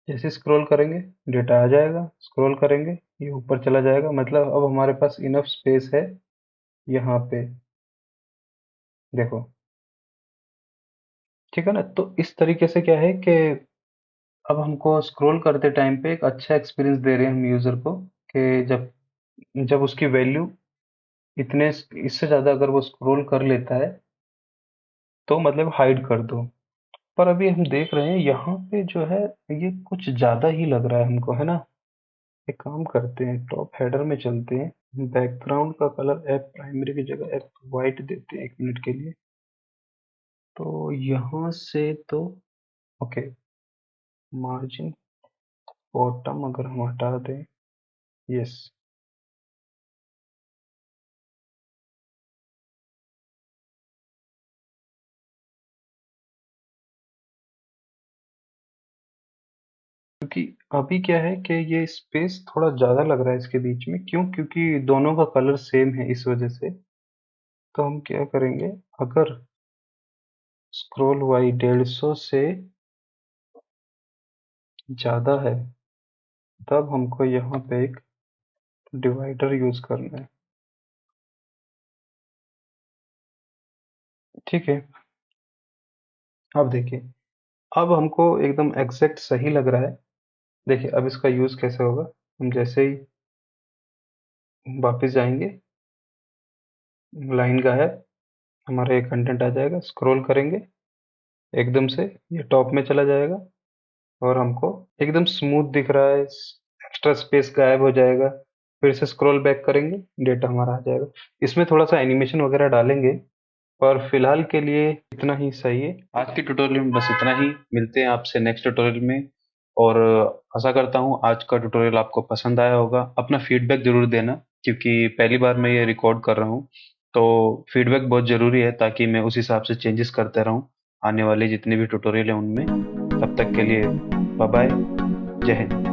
जैसे स्क्रॉल करेंगे डेटा आ जाएगा, स्क्रॉल करेंगे ये ऊपर चला जाएगा, मतलब अब हमारे पास इनफ स्पेस है यहाँ पे, देखो, ठीक है ना। तो इस तरीके से क्या है कि अब हमको स्क्रॉल करते टाइम पे एक अच्छा एक्सपीरियंस दे रहे हैं हम यूजर को, कि जब जब उसकी वैल्यू इतने इससे ज़्यादा अगर वो स्क्रॉल कर लेता है तो मतलब हाइड कर दो। पर अभी हम देख रहे हैं यहाँ पे जो है ये कुछ ज़्यादा ही लग रहा है हमको, है ना? एक काम करते हैं, टॉप हेडर में चलते हैं, बैकग्राउंड का कलर एफ प्राइमरी की जगह एफ वाइट देते हैं 1 मिनट के लिए। तो यहाँ से तो ओके, मार्जिन बॉटम अगर हम हटा दें, यस, क्योंकि अभी क्या है कि ये स्पेस थोड़ा ज़्यादा लग रहा है इसके बीच में, क्यों? क्योंकि दोनों का कलर सेम है इस वजह से। तो हम क्या करेंगे, अगर स्क्रॉल वाई 150 से ज़्यादा है तब हमको यहाँ पे एक डिवाइडर यूज करना है, ठीक है? अब देखिए, अब हमको एकदम एग्जैक्ट सही लग रहा है। देखिए अब इसका यूज कैसे होगा, हम जैसे ही वापस जाएंगे, लाइन का है, हमारा ये कंटेंट आ जाएगा, स्क्रॉल करेंगे, एकदम से ये टॉप में चला जाएगा और हमको एकदम स्मूथ दिख रहा है, एक्स्ट्रा स्पेस गायब हो जाएगा। फिर से स्क्रॉल बैक करेंगे, डेटा हमारा आ जाएगा। इसमें थोड़ा सा एनिमेशन वगैरह डालेंगे, पर फिलहाल के लिए इतना ही सही है। आज के ट्यूटोरियल में बस इतना ही, मिलते हैं आपसे नेक्स्ट ट्यूटोरियल में। और आशा करता हूँ आज का ट्यूटोरियल आपको पसंद आया होगा। अपना फीडबैक जरूर देना, क्योंकि पहली बार मैं ये रिकॉर्ड कर रहा हूँ, तो फीडबैक बहुत ज़रूरी है ताकि मैं उस हिसाब से चेंजेस करते रहूँ आने वाले जितने भी ट्यूटोरियल हैं उनमें। तब तक के लिए बाय बाय, जय हिंद।